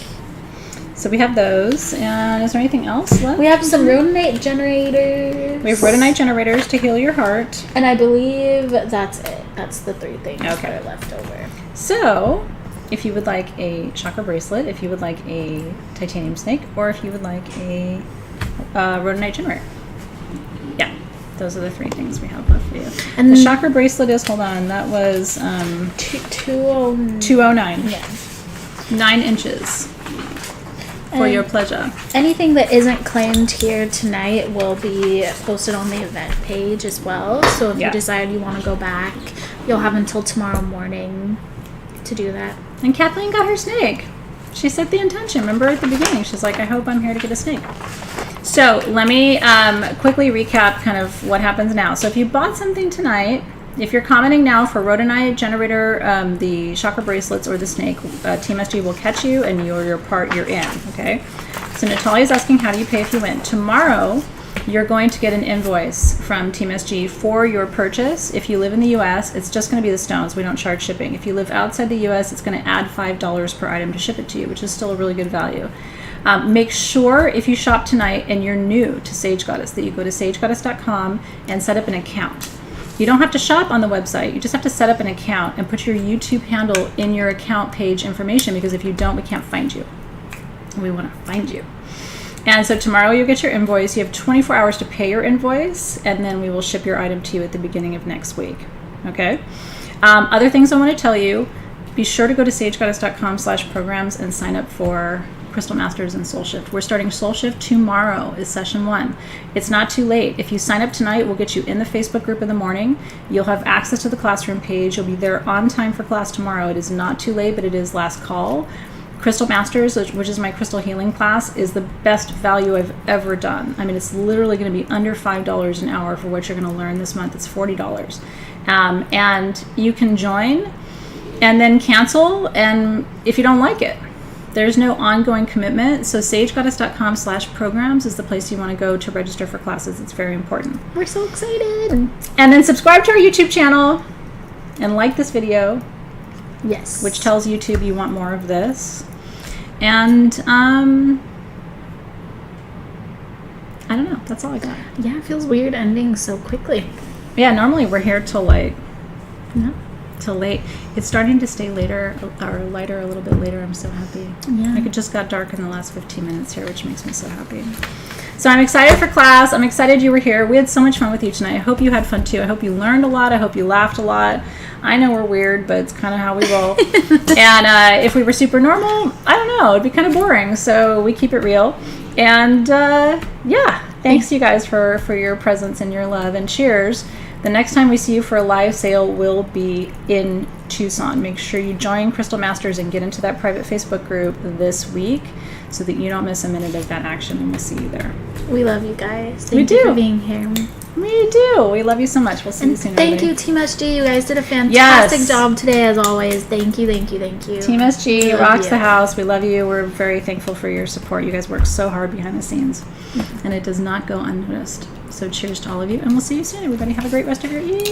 So we have those. And is there anything else left? We have some rhodonite generators. We have rhodonite generators to heal your heart. And I believe that's it. That's the 3 things that are left over. So, if you would like a chakra bracelet, if you would like a titanium snake, or if you would like a rhodonite generator. Yeah, those are the 3 things we have left for you. And the chakra bracelet is, hold on, that was 209. Yeah. 9 inches. For your pleasure. Anything that isn't claimed here tonight will be posted on the event page as well. So if you decide you want to go back, you'll have until tomorrow morning to do that. And Kathleen got her snake. She set the intention. Remember at the beginning, she's like, I hope I'm here to get a snake. So let me quickly recap kind of what happens now. So if you bought something tonight, if you're commenting now for rhodonite generator, the chakra bracelets, or the snake, Team SG will catch you and you're in. Okay. So Natalia's asking, how do you pay if you win? Tomorrow you're going to get an invoice from Team SG for your purchase. If you live in the US, it's just going to be the stones. We don't charge shipping. If you live outside the US, it's going to add $5 per item to ship it to you, which is still a really good value. Make sure if you shop tonight and you're new to Sage Goddess that you go to sagegoddess.com and set up an account. You don't have to shop on the website. You just have to set up an account and put your YouTube handle in your account page information, because if you don't, we can't find you. We want to find you. And so tomorrow you'll get your invoice. You have 24 hours to pay your invoice, and then we will ship your item to you at the beginning of next week. Okay? Other things I want to tell you, be sure to go to sagegoddess.com/programs and sign up for Crystal Masters and Soul Shift. We're starting Soul Shift tomorrow is session 1. It's not too late. If you sign up tonight, we'll get you in the Facebook group in the morning. You'll have access to the classroom page. You'll be there on time for class tomorrow. It is not too late, but it is last call. Crystal Masters, which is my crystal healing class, is the best value I've ever done. I mean, it's literally going to be under $5 an hour for what you're going to learn this month. It's $40. And you can join and then cancel, and if you don't like it. There's no ongoing commitment, so sagegoddess.com/programs is the place you want to go to register for classes. It's very important. We're so excited. And then subscribe to our YouTube channel and like this video. Yes. Which tells YouTube you want more of this. And I don't know. That's all I got. Yeah, it feels weird ending so quickly. Yeah, normally we're here till like No. till late. It's starting to stay later or lighter a little bit later. I'm so happy. Yeah. Like it just got dark in the last 15 minutes here, which makes me so happy. So I'm excited for class. I'm excited you were here. We had so much fun with you tonight. I hope you had fun too. I hope you learned a lot. I hope you laughed a lot. I know we're weird, but it's kind of how we roll. And if we were super normal, I don't know, it'd be kind of boring. So we keep it real. And yeah, thanks you guys for your presence and your love, and cheers. The next time we see you for a live sale will be in Tucson. Make sure you join Crystal Masters and get into that private Facebook group this week so that you don't miss a minute of that action, and we'll see you there. We love you guys. Thank you for being here. We do. We love you so much. We'll see you soon. Thank you, Team SG. You guys did a fantastic job today, as always. Thank you, thank you, thank you. Team SG rocks the house. We love you. We're very thankful for your support. You guys work so hard behind the scenes, and it does not go unnoticed. So cheers to all of you, and we'll see you soon. Everybody have a great rest of your evening.